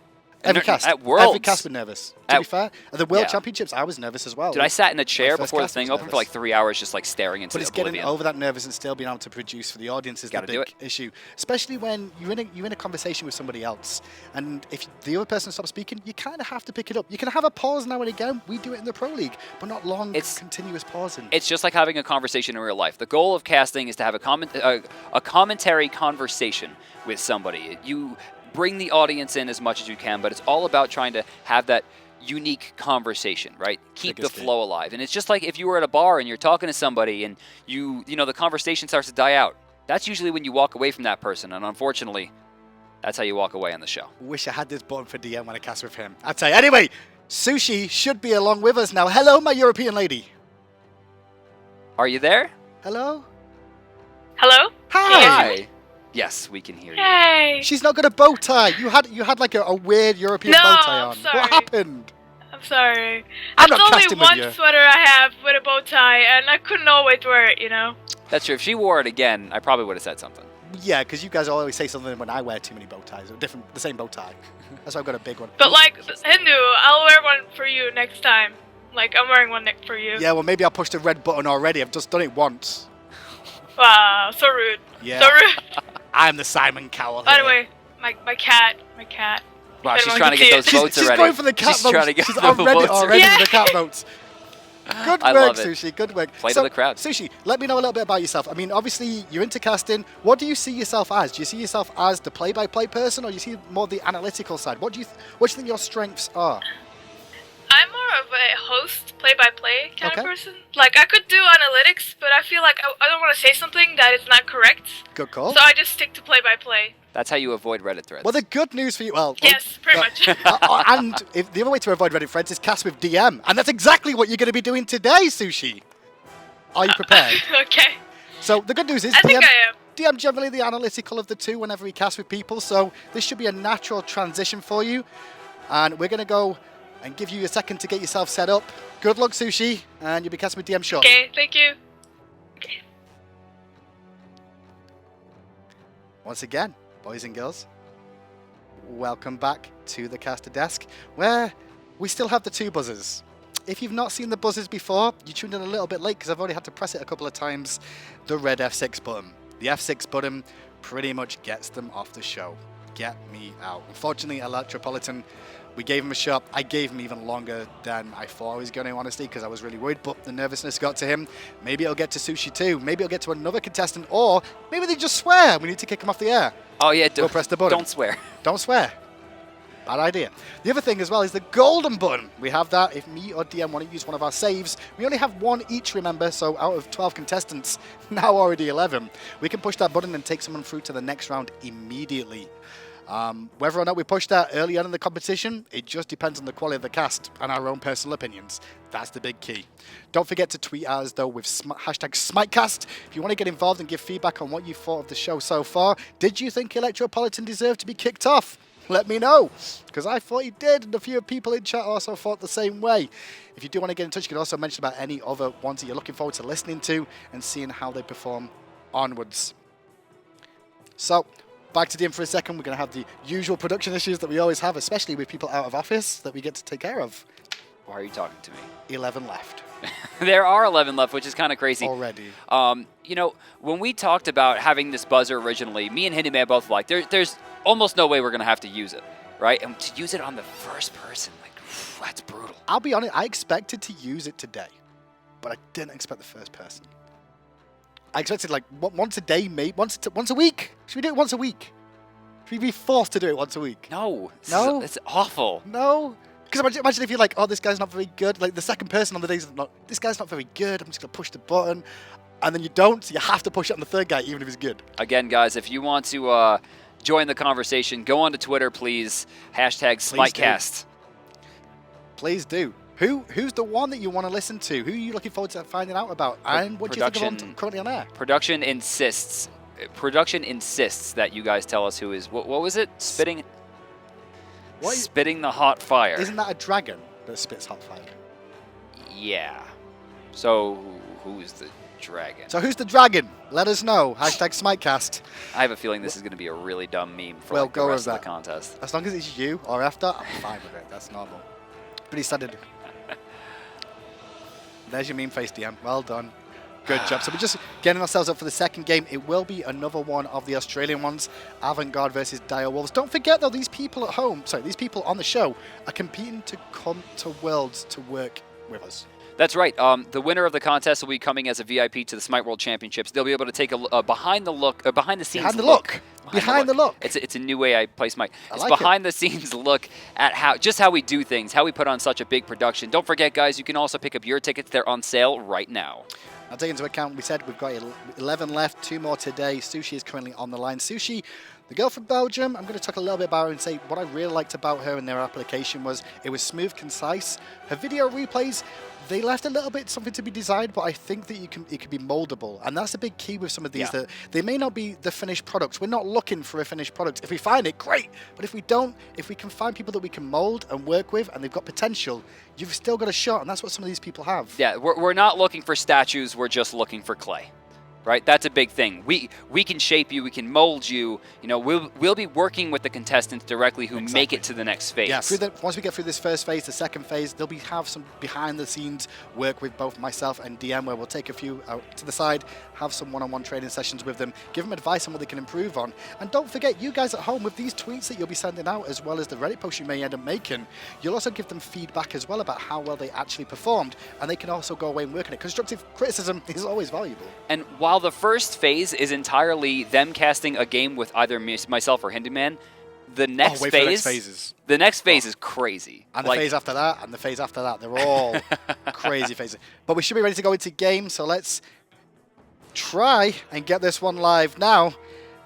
A: Every cast.
B: At Worlds.
A: Every cast was nervous. To be fair, at the World Championships, I was nervous as well.
B: Dude, I sat in a chair before the thing opened for like 3 hours, just like staring into oblivion.
A: But it's getting over that nervous and still being able to produce for the audience is the big issue. Especially when you're in a conversation with somebody else, and if the other person stops speaking, you kind of have to pick it up. You can have a pause now and again. We do it in the Pro League, but not long, continuous pausing.
B: It's just like having a conversation in real life. The goal of casting is to have a commentary conversation with somebody. You bring the audience in as much as you can, but it's all about trying to have that unique conversation, right? Keep the flow alive. And it's just like if you were at a bar and you're talking to somebody and the conversation starts to die out. That's usually when you walk away from that person, and unfortunately, that's how you walk away on the show.
A: Wish I had this button for DM when I cast with him. I'd say, anyway, Sushi should be along with us now. Hello, my European lady.
B: Are you there?
A: Hello?
E: Hello?
A: Hi.
B: Yes, we can hear you.
E: Hey.
A: She's not got a bow tie. You had like a weird European bow tie on.
E: Sorry.
A: What happened?
E: I'm sorry.
A: I'm
E: There's
A: not
E: only
A: casting with you.
E: one sweater I have with a bow tie, and I couldn't always wear it,
B: That's true. If she wore it again, I probably would have said something.
A: Yeah, because you guys always say something when I wear too many bow ties. The same bow tie. That's why I've got a big one.
E: But like, Hindu, I'll wear one for you next time. Like, I'm wearing one for you.
A: Yeah, well, maybe I pushed the red button already. I've just done it once.
E: Wow, so rude.
A: Yeah.
E: So rude.
A: I'm the Simon Cowell.
E: By the way, my cat.
B: Wow, she's trying to get those votes already.
A: She's going for the cat votes. She's on Reddit already with the cat votes. Good work, Sushi. Good work.
B: Play to the crowd.
A: Sushi, let me know a little bit about yourself. I mean, obviously, you're into casting. What do you see yourself as? Do you see yourself as the play-by-play person, or do you see more the analytical side? What do you think your strengths are?
E: I'm more of a host, play-by-play kind of person. Like, I could do analytics, but I feel like I don't want to say something that is not correct.
A: Good call.
E: So I just stick to play-by-play.
B: That's how you avoid Reddit threads.
A: Well, the good news for you,
E: yes, pretty much.
A: And if the other way to avoid Reddit threads is cast with DM, and that's exactly what you're going to be doing today, Sushi. Are you prepared?
E: Okay.
A: So the good news is
E: I think I am.
A: DM generally the analytical of the two whenever he casts with people, so this should be a natural transition for you. And we're going to go and give you a second to get yourself set up. Good luck, Sushi, and you'll be casting with DM shortly.
E: Okay, thank you. Okay.
A: Once again, boys and girls, welcome back to the caster desk, where we still have the two buzzers. If you've not seen the buzzers before, you tuned in a little bit late because I've already had to press it a couple of times. The red F6 button. The F6 button pretty much gets them off the show. get me out. Unfortunately, Electropolitan, we gave him a shot. I gave him even longer than I thought I was going to, honestly, because I was really worried, but the nervousness got to him. Maybe it'll get to Sushi too. Maybe it'll get to another contestant, or maybe they just swear. We need to kick him off the air.
B: Oh, yeah,
A: we'll press the button.
B: Don't swear.
A: Don't swear. Bad idea. The other thing as well is the golden button. We have that if me or DM want to use one of our saves. We only have one each, remember, so out of 12 contestants, now already 11, we can push that button and take someone through to the next round immediately. Whether or not we push that early on in the competition, it just depends on the quality of the cast and our own personal opinions. That's the big key. Don't forget to tweet at us, though, with hashtag SMITEcast. If you want to get involved and give feedback on what you thought of the show so far, did you think Electropolitan deserved to be kicked off? Let me know, because I thought he did, and a few people in chat also thought the same way. If you do want to get in touch, you can also mention about any other ones that you're looking forward to listening to and seeing how they perform onwards. So, back to DM for a second. We're going to have the usual production issues that we always have, especially with people out of office that we get to take care of.
B: Why are you talking to me?
A: 11 left.
B: There are 11 left, which is kind of crazy.
A: Already.
B: You know, when we talked about having this buzzer originally, me and Hindyman both like, there's almost no way we're going to have to use it, right? And to use it on the first person, like, that's brutal.
A: I'll be honest, I expected to use it today, but I didn't expect the first person. I expected, like, once a day, mate, once a week. Should we do it once a week? Should we be forced to do it once a week?
B: No.
A: No?
B: It's awful.
A: No? Because imagine if you're like, oh, this guy's not very good. Like, the second person on the day is not, this guy's not very good. I'm just going to push the button. And then you don't, so you have to push it on the third guy, even if he's good.
B: Again, guys, if you want to join the conversation, go on to Twitter, please. Hashtag SMITEcast.
A: Please do. Who's the one that you want to listen to? Who are you looking forward to finding out about? And what do you think of currently on air?
B: Production insists that you guys tell us who is. What was it? Spitting the hot fire.
A: Isn't that a dragon that spits hot fire?
B: Yeah. So who's the dragon?
A: So who's the dragon? Let us know. Hashtag SMITEcast.
B: I have a feeling this is going to be a really dumb meme for
A: We'll
B: like
A: go
B: the rest
A: with
B: of the contest.
A: As long as it's you or after, I'm fine with it. That's normal. Pretty standard. There's your meme face, DM. Well done. Good job. So we're just getting ourselves up for the second game. It will be another one of the Australian ones. Avant-Garde versus Dire Wolves. Don't forget, though, these people at home, sorry, these people on the show are competing to come to Worlds to work with us.
B: That's right. The winner of the contest will be coming as a VIP to the SMITE World Championships. They'll be able to take a behind the scenes look. Behind the look. It's a new way I play SMITE. It's behind the scenes look at how we do things, how we put on such a big production. Don't forget, guys, you can also pick up your tickets. They're on sale right now.
A: I'll take into account, we said we've got 11 left, 2 more today. Sushi is currently on the line. Sushi, the girl from Belgium, I'm going to talk a little bit about her and say what I really liked about her and their application was it was smooth, concise. Her video replays, they left a little bit something to be desired, but I think that it can be moldable. And that's a big key with some of these, that they may not be the finished products. We're not looking for a finished product. If we find it, great. But if we don't, if we can find people that we can mold and work with and they've got potential, you've still got a shot. And that's what some of these people have.
B: Yeah, we're not looking for statues. We're just looking for clay. Right, that's a big thing. We can shape you, we can mold you. You know, we'll be working with the contestants directly who make it to the next phase.
A: Yeah, once we get through this first phase, the second phase, there'll have some behind the scenes work with both myself and DM, where we'll take a few out to the side, have some one-on-one training sessions with them, give them advice on what they can improve on. And don't forget, you guys at home, with these tweets that you'll be sending out, as well as the Reddit posts you may end up making, you'll also give them feedback as well about how well they actually performed, and they can also go away and work on it. Constructive criticism is always valuable.
B: And while the first phase is entirely them casting a game with either myself or Hindyman, the next phase, the next phase is crazy.
A: And the phase after that, and the phase after that, they're all crazy phases. But we should be ready to go into game, so let's try and get this one live now.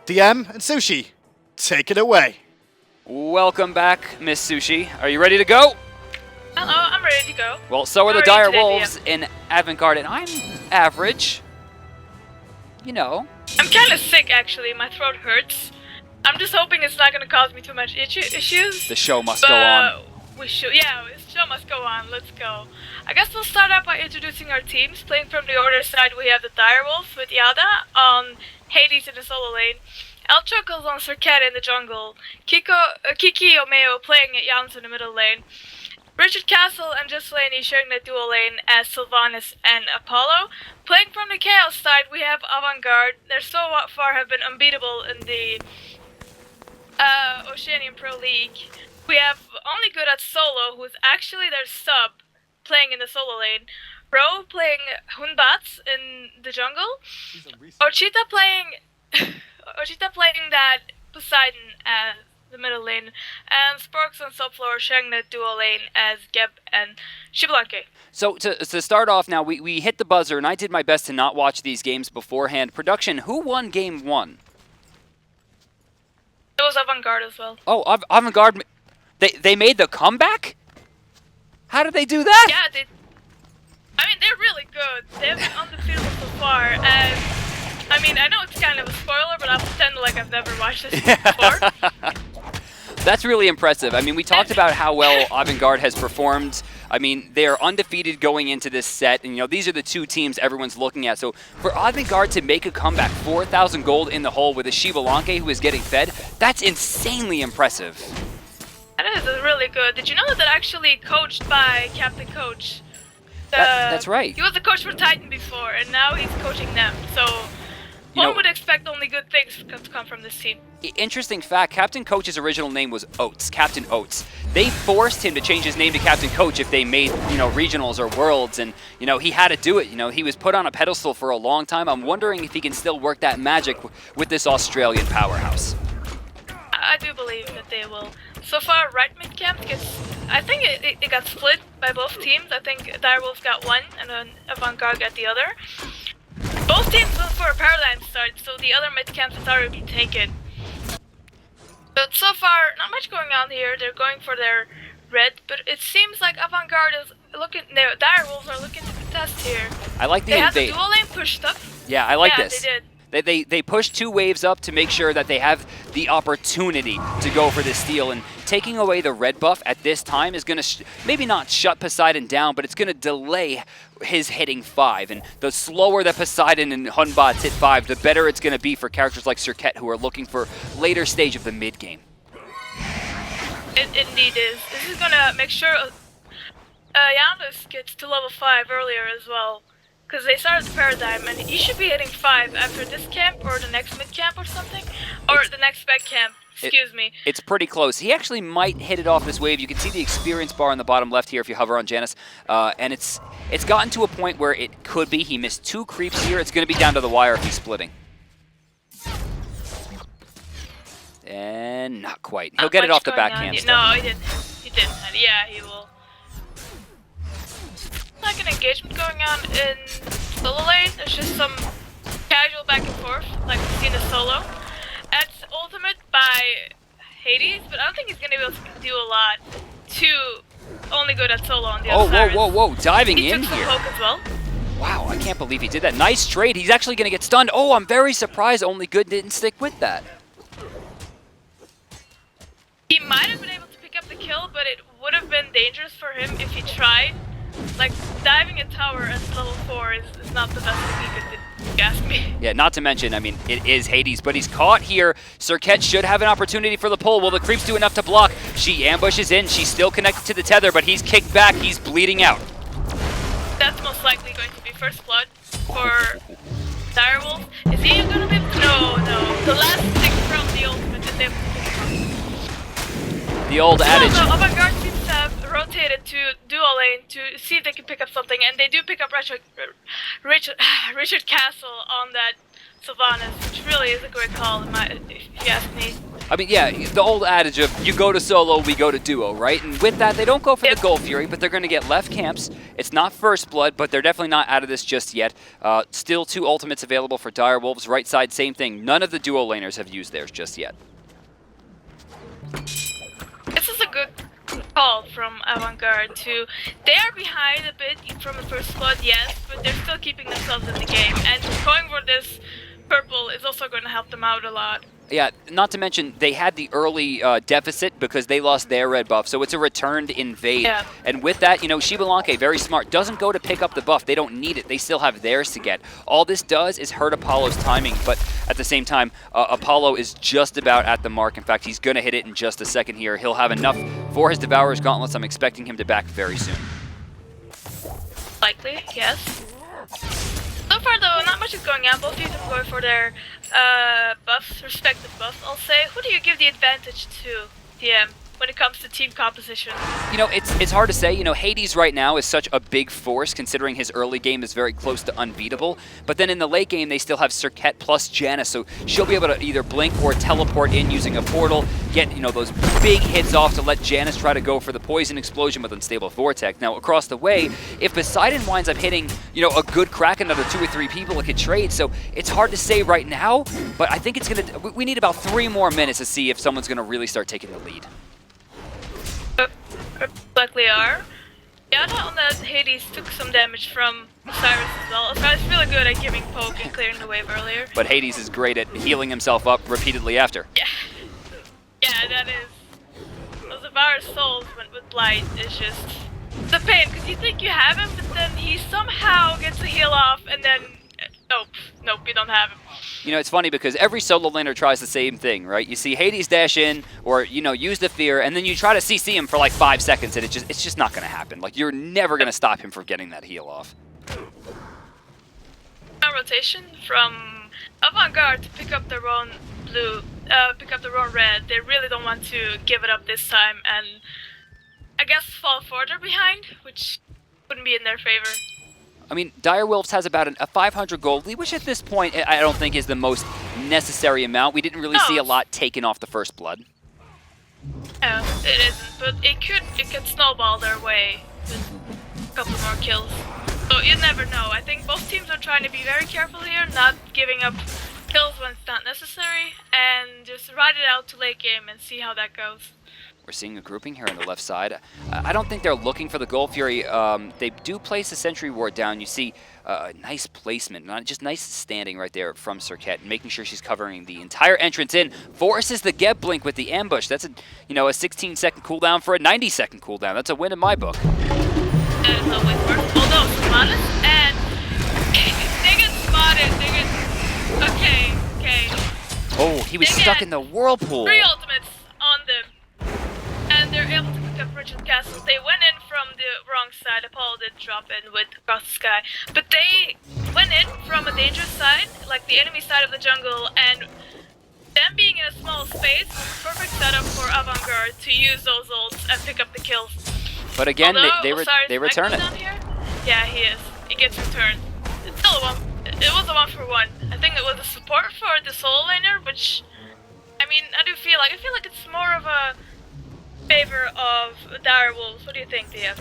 A: DM and Sushi, take it away.
B: Welcome back, Miss Sushi. Are you ready to go?
E: Hello, I'm ready to go.
B: Well, so are the Dire Wolves in Avant-Garde, and I'm average. You know.
E: I'm kind of sick, actually. My throat hurts. I'm just hoping it's not going to cause me too much issues.
B: The show must go on.
E: The show must go on. Let's go. I guess we'll start out by introducing our teams. Playing from the order side, we have the Dire Wolves with Yada on Hades in the solo lane. El Chocos on Circada in the jungle. Kiki Omeo playing at Yams in the middle lane. Richard Castle and Just Laney sharing the dual lane as Sylvanas and Apollo. Playing from the Chaos side, we have Avant-Garde. They so far have been unbeatable in the Oceanian Pro League, we have only good at solo, who's actually their sub, playing in the solo lane. Ro playing Hunbats in the jungle. Ochita playing that Poseidon as the middle lane, and Sporks on subfloor sharing the dual lane as Geb and Shiblanke.
B: So to start off now, we hit the buzzer, and I did my best to not watch these games beforehand. Production, who won game 1?
E: It was Avant-Garde as well.
B: Oh, Avant-Garde, they made the comeback? How did they do that?
E: Yeah, I mean, they're really good. They've been undefeated so far, and I mean, I know it's kind of a spoiler, but I'll pretend like I've never watched this before.
B: That's really impressive. I mean, we talked about how well Avant-Garde has performed. I mean, they're undefeated going into this set, and these are the two teams everyone's looking at. So for Avant-Garde to make a comeback, 4,000 gold in the hole with a Shiblanke who is getting fed, that's insanely impressive.
E: That is really good. Did you know that they're actually coached by Captain Coach?
B: That's right.
E: He was the coach for Titan before, and now he's coaching them. So one would expect only good things to come from this team.
B: Interesting fact, Captain Coach's original name was Oates, Captain Oates. They forced him to change his name to Captain Coach if they made, regionals or worlds, and, he had to do it. He was put on a pedestal for a long time. I'm wondering if he can still work that magic with this Australian powerhouse.
E: I do believe that they will. So far, right mid camp I think it got split by both teams. I think Direwolf got one, and then Avant-Garde got the other. Both teams went for a paradigm start, so the other mid camps has already been taken. But so far, not much going on here. They're going for their red, but it seems like Avant-Garde is looking. Direwolves are looking to contest here.
B: I like the
E: invade.
B: They
E: had the dual lane pushed up.
B: Yeah, I like this.
E: They did.
B: They push 2 waves up to make sure that they have the opportunity to go for this steal, and taking away the red buff at this time is going to maybe not shut Poseidon down, but it's going to delay his hitting 5. And the slower that Poseidon and Hunbots hit 5, the better it's going to be for characters like Serket who are looking for later stage of the mid game.
E: It indeed is. This is going to make sure Janus gets to level 5 earlier as well. Because they started the paradigm, and he should be hitting 5 after this camp, or the next mid camp or something, or the next back camp, excuse me.
B: It's pretty close. He actually might hit it off this wave. You can see the experience bar on the bottom left here if you hover on Janus, and it's gotten to a point where it could be. He missed 2 creeps here. It's going to be down to the wire if he's splitting. And not quite. He'll get it off the backhand.
E: No, he didn't. He didn't. Yeah, he will. Like an engagement going on in solo lane. There's just some casual back and forth, like we see in the solo. That's ultimate by Hades, but I don't think he's gonna be able to do a lot. Only good at solo on the other side.
B: Whoa, diving
E: he
B: in
E: took some
B: here.
E: poke as well.
B: Wow, I can't believe he did that. Nice trade. He's actually gonna get stunned. Oh, I'm very surprised Only Good didn't stick with that.
E: He might have been able to pick up the kill, but it would have been dangerous for him if he tried. Like, diving a tower at level 4 is not the best thing he could do, if you ask me.
B: Yeah, not to mention, I mean, it is Hades, but he's caught here. Serket should have an opportunity for the pull. Will the creeps do enough to block? She ambushes in. She's still connected to the tether, but he's kicked back. He's bleeding out.
E: That's most likely going to be first blood for Direwolf. Is he going to be able to? No. The last thing from the ultimate is able to pick him up.
B: The old adage.
E: No, Avant-Garde seems to have rotated to dual lane to see if they can pick up something, and they do pick up Richard Castle on that Sylvanas, which really is a great call, if you ask me.
B: I mean, yeah, the old adage of you go to solo, we go to duo, right? And with that, they don't go for the Gold Fury, but they're going to get left camps. It's not first blood, but they're definitely not out of this just yet. Still 2 ultimates available for Direwolves. Right side, same thing. None of the duo laners have used theirs just yet.
E: This is a good call from Avant-Garde too. They are behind a bit from the first blood, yes, but they're still keeping themselves in the game, and going for this purple is also going to help them out a lot.
B: Yeah, not to mention they had the early deficit because they lost their red buff, so it's a return to invade.
E: Yeah.
B: And with that, Shiblanke, very smart, doesn't go to pick up the buff. They don't need it. They still have theirs to get. All this does is hurt Apollo's timing, but at the same time, Apollo is just about at the mark. In fact, he's going to hit it in just a second here. He'll have enough for his Devourer's Gauntlets. I'm expecting him to back very soon.
E: Likely, yes. So far, though, not much is going on. Both teams are going for their buffs, respective buffs, I'll say. Who do you give the advantage to, DM, when it comes to team composition?
B: You know, it's hard to say. You know, Hades right now is such a big force, considering his early game is very close to unbeatable. But then in the late game, they still have Serket plus Janna, so she'll be able to either blink or teleport in using a portal, get, you know, those big hits off to let Janice try to go for the poison explosion with Unstable Vortex. Now, across the way, if Poseidon winds up hitting, you know, a good crack, another 2 or 3 people, it could trade. So it's hard to say right now, but I think it's going to... We need about 3 more minutes to see if someone's going to really start taking the lead.
E: Likely are. Yada on the Hades took some damage from Osiris as well. Osiris is really good at giving poke and clearing the wave earlier.
B: But Hades is great at healing himself up repeatedly after.
E: Yeah. Yeah, that is. Those Osiris souls with Blight is just the pain, because you think you have him, but then he somehow gets a heal off, and then nope, you don't have him.
B: You know, it's funny because every solo laner tries the same thing, right? You see Hades dash in, or, you know, use the fear, and then you try to CC him for like 5 seconds, and it's just not going to happen. Like, you're never going to stop him from getting that heal off.
E: A rotation from Avant-Garde to pick up their own blue, pick up their own red. They really don't want to give it up this time, and I guess fall further behind, which wouldn't be in their favor.
B: I mean, Direwolves has about a 500 gold lead, which at this point I don't think is the most necessary amount. We didn't really see a lot taken off the first blood.
E: No, it isn't, but it could snowball their way with a couple more kills. So you never know. I think both teams are trying to be very careful here, not giving up kills when it's not necessary, and just ride it out to late game and see how that goes.
B: We're seeing a grouping here on the left side. I don't think they're looking for the Gold Fury. They do place a Sentry Ward down. You see nice placement, just nice standing right there from Serket, making sure she's covering the entire entrance in. Forces the Get Blink with the ambush. That's a 16-second cooldown for a 90-second cooldown. That's a win in my book.
E: That is always worth. Although spotted, and they get spotted. Okay.
B: Oh, he was stuck in the whirlpool.
E: 3 ultimates on them. And they're able to pick up Richard Castle. They went in from the wrong side. Apollo did drop in with Across the Sky. But they went in from a dangerous side, like the enemy side of the jungle, and them being in a small space was a perfect setup for Avant-Garde to use those ults and pick up the kills.
B: But again, they return it.
E: Down here? Yeah, he is. He gets returned. It's still a 1. It was a 1-for-1. I think it was a support for the solo laner, which, I mean, I feel like it's more of a favor of Direwolves. What do you think, DM?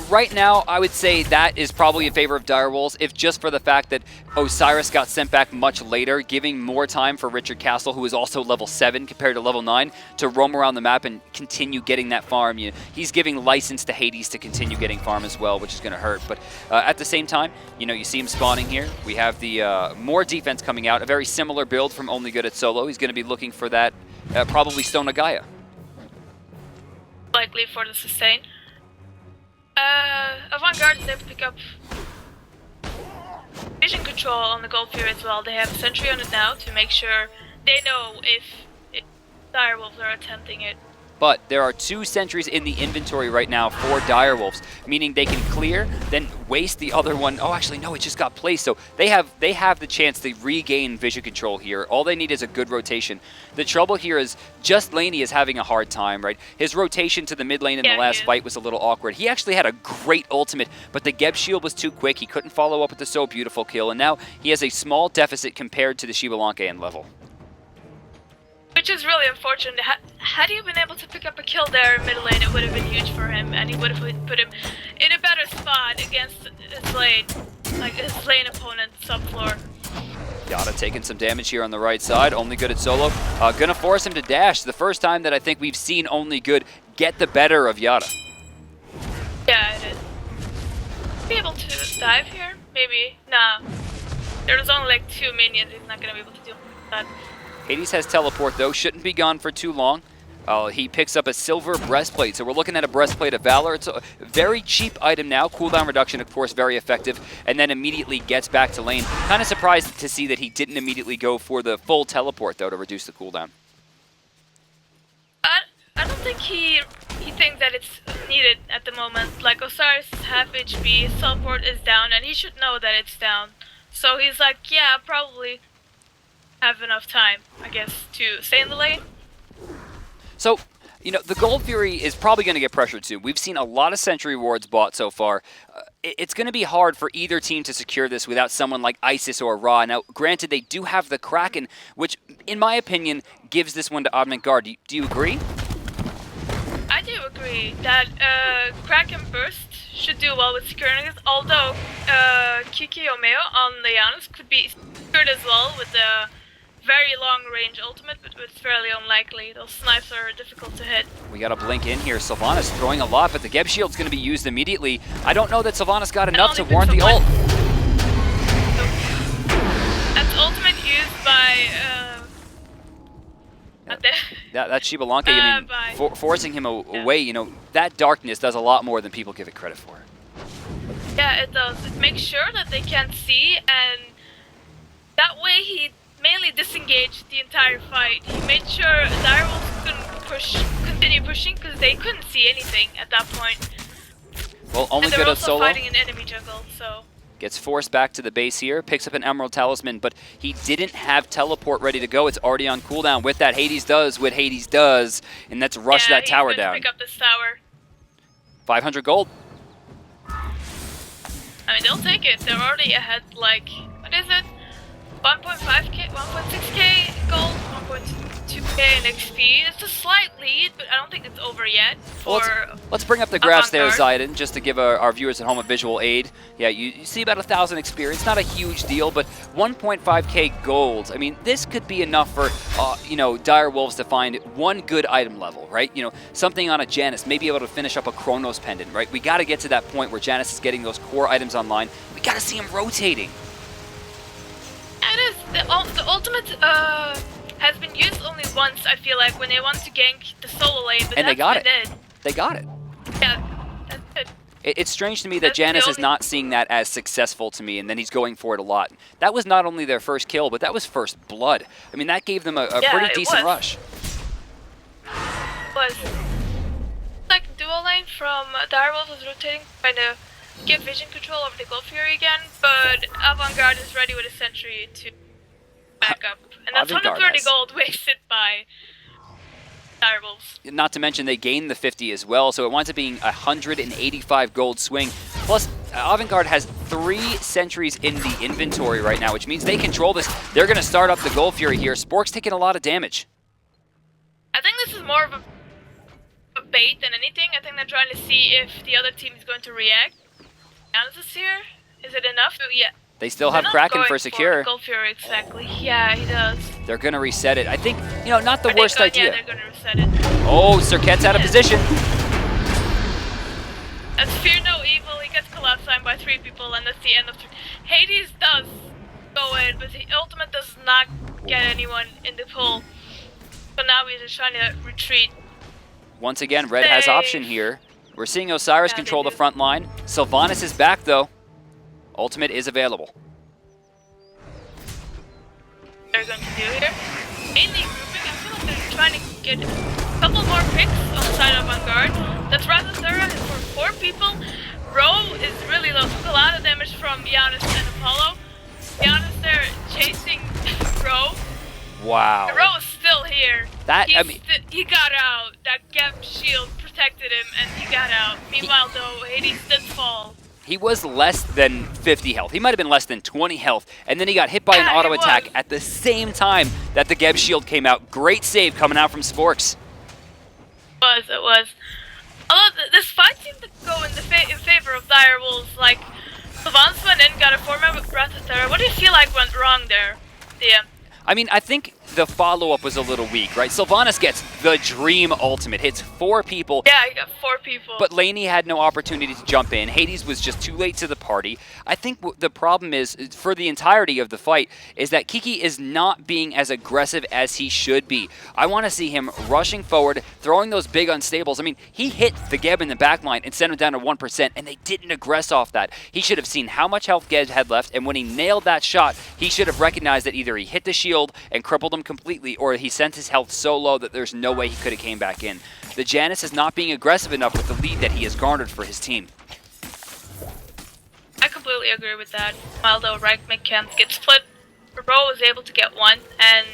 B: Right now, I would say that is probably in favor of Direwolves, if just for the fact that Osiris got sent back much later, giving more time for Richard Castle, who is also level 7 compared to level 9, to roam around the map and continue getting that farm. He's giving license to Hades to continue getting farm as well, which is going to hurt. But at the same time, you see him spawning here. We have the more defense coming out, a very similar build from Only Good at Solo. He's going to be looking for that, probably Stone of Gaia.
E: Likely for the sustain. Avant-Garde is able to pick up vision control on the Gold Fury as well. They have a sentry on it now to make sure they know if Direwolves are attempting it.
B: But there are 2 sentries in the inventory right now for Direwolves, meaning they can clear, then waste the other one. Oh, actually, no, it just got placed. So they have the chance to regain vision control here. All they need is a good rotation. The trouble here is Just Laney is having a hard time, right? His rotation to the mid lane in the last fight was a little awkward. He actually had a great ultimate, but the Geb shield was too quick. He couldn't follow up with the So Beautiful kill, and now he has a small deficit compared to the Shibalanke level.
E: Which is really unfortunate. Had he been able to pick up a kill there in mid lane, it would have been huge for him, and he would have put him in a better spot against his lane opponent subfloor.
B: Yada taking some damage here on the right side. Only Good at solo. Gonna force him to dash. The first time that I think we've seen Only Good get the better of Yada.
E: Yeah, it is. Be able to dive here? Maybe. Nah. There's only like 2 minions. He's not gonna be able to do that.
B: Hades has teleport though, shouldn't be gone for too long. He picks up a silver breastplate, so we're looking at a breastplate of valor. It's a very cheap item now, cooldown reduction of course very effective, and then immediately gets back to lane. Kind of surprised to see that he didn't immediately go for the full teleport though to reduce the cooldown.
E: I don't think he thinks that it's needed at the moment. Like Osiris is half HP, his teleport is down, and he should know that it's down. So he's like, yeah, probably. have enough time, I guess, to stay in the lane.
B: So, you know, the Gold Fury is probably going to get pressured soon. We've seen a lot of Sentry rewards bought so far. It's going to be hard for either team to secure this without someone like Isis or Ra. Now, granted, they do have the Kraken, which, in my opinion, gives this one to Avant-Garde. Do you agree?
E: I do agree that Kraken Burst should do well with securing it, although Kiki Omeo on the Janus could be secured as well with the very long range ultimate, but it's fairly unlikely. Those snipes are difficult to hit.
B: We got a blink in here. Sylvanas throwing a lot, but the Geb Shield's going to be used immediately. I don't know that Sylvanas got enough to warrant the ult.
E: That's ultimate used by...
B: That Shiba Lanka, I mean, forcing him away, you know, that darkness does a lot more than people give it credit for.
E: Yeah, it does. It makes sure that they can't see, and that way he mainly disengaged the entire fight. He made sure Direwolves couldn't continue pushing because they couldn't see anything at that point.
B: Well, only
E: and they
B: good
E: were
B: of
E: also
B: solo.
E: fighting an enemy jungle, so...
B: Gets forced back to the base here, picks up an Emerald Talisman, but he didn't have teleport ready to go. It's already on cooldown with that. Hades does what Hades does, and let's rush that tower down.
E: Pick up this tower.
B: 500 gold.
E: I mean, they'll take it. They're already ahead, like, what is it? 1.5k, 1.6k gold, 1.2k in XP. It's a slight lead, but I don't think it's over yet.
B: Well, let's bring up the graphs there, Zayden, just to give our viewers at home a visual aid. Yeah, you see about 1,000 experience. Not a huge deal, but 1.5k gold. I mean, this could be enough for, you know, Dire Wolves to find one good item level, right? You know, something on a Janus, maybe able to finish up a Chronos pendant, right? We got to get to that point where Janus is getting those core items online. We got to see him rotating.
E: It is. The ultimate has been used only once, I feel like, when they want to gank the solo lane, but
B: and they got it.
E: It.
B: They got it.
E: Yeah, that's good.
B: It's strange to me that Janus is not seeing that as successful to me, and then he's going for it a lot. That was not only their first kill, but that was first blood. I mean, that gave them a pretty decent rush.
E: It was. Like, dual lane from Direwolf was rotating, trying to get vision control over the Gold Fury again, but Avant-Garde is ready with a sentry to back up. And that's 130 gold wasted by Direwolves.
B: Not to mention they gained the 50 as well, so it winds up being 185 gold swing. Plus, Avant-Garde has 3 sentries in the inventory right now, which means they control this. They're going to start up the Gold Fury here. Spork's taking a lot of damage.
E: I think this is more of a bait than anything. I think they're trying to see if the other team is going to react. Janus is here. Is it enough? Yeah.
B: They still have Kraken for secure.
E: Gold Fury, exactly. Yeah, he does.
B: They're going to reset it. I think, you know, not the worst idea.
E: Yeah, they're going to reset it.
B: Oh, Serket's out of position.
E: That's Fear No Evil. He gets collapsed by 3 people, and that's the end of... Hades does go in, but the ultimate does not get anyone in the pool. So now we're just trying to retreat.
B: Once again, Red has option here. We're seeing Osiris control the front line. Sylvanas is back, though. Ultimate is available.
E: They're going to do here. Mainly grouping. I feel like they're trying to get a couple more picks on the side of Vanguard. That's Razathura is for 4 people. Ro is really low. Took a lot of damage from Janus and Apollo. Janus there chasing Ro.
B: Wow.
E: Ro is still here. He got out. That Geb shield protected him, and he got out. Meanwhile, though, Hades did fall.
B: He was less than 50 health. He might have been less than 20 health. And then he got hit by an auto attack at the same time that the Geb shield came out. Great save coming out from Sporks.
E: It was. Although this fight seemed to go in favor of Direwolves. Like, Sylvanas went in, got a 4-man with Razathura. What do you feel like went wrong there, DM?
B: I mean, I think the follow-up was a little weak, right? Sylvanas gets the dream ultimate, hits 4 people.
E: Yeah, he got 4 people.
B: But Laney had no opportunity to jump in. Hades was just too late to the party. I think the problem is, for the entirety of the fight, is that Kiki is not being as aggressive as he should be. I want to see him rushing forward, throwing those big unstables. I mean, he hit the Geb in the backline and sent him down to 1%, and they didn't aggress off that. He should have seen how much health Geb had left, and when he nailed that shot, he should have recognized that either he hit the shield and crippled him completely, or he sent his health so low that there's no way he could have came back in. The Janus is not being aggressive enough with the lead that he has garnered for his team.
E: I completely agree with that. While though right mid camp gets split Row is able to get one, and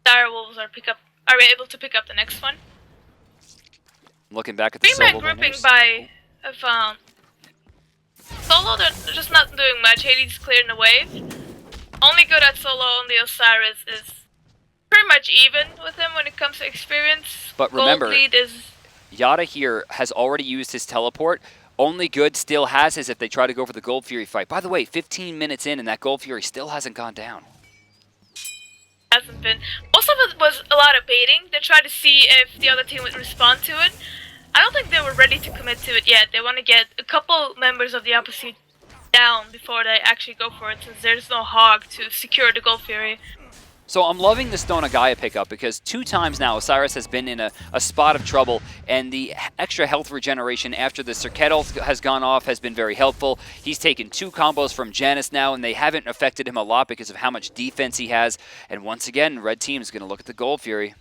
E: Direwolves are able to pick up the next one.
B: Looking back at the
E: 3-man
B: solo
E: grouping
B: winners.
E: by solo, they're just not doing much. Hades clearing the wave. Only good at solo, only Osiris is pretty much even with him when it comes to experience.
B: But remember,
E: Gold lead is
B: Yada here has already used his teleport. Only good still has his if they try to go for the Gold Fury fight. By the way, 15 minutes in and that Gold Fury still hasn't gone down.
E: hasn't been. Most of it was a lot of baiting. They tried to see if the other team would respond to it. I don't think they were ready to commit to it yet. They want to get a couple members of the opposite down before they actually go for it, since there's no hog to secure the Gold Fury.
B: So I'm loving the Stone Gaia pickup because 2 times now Osiris has been in a spot of trouble, and the extra health regeneration after the Circetl has gone off has been very helpful. He's taken 2 combos from Janus now, and they haven't affected him a lot because of how much defense he has. And once again, Red Team is going to look at the Gold Fury.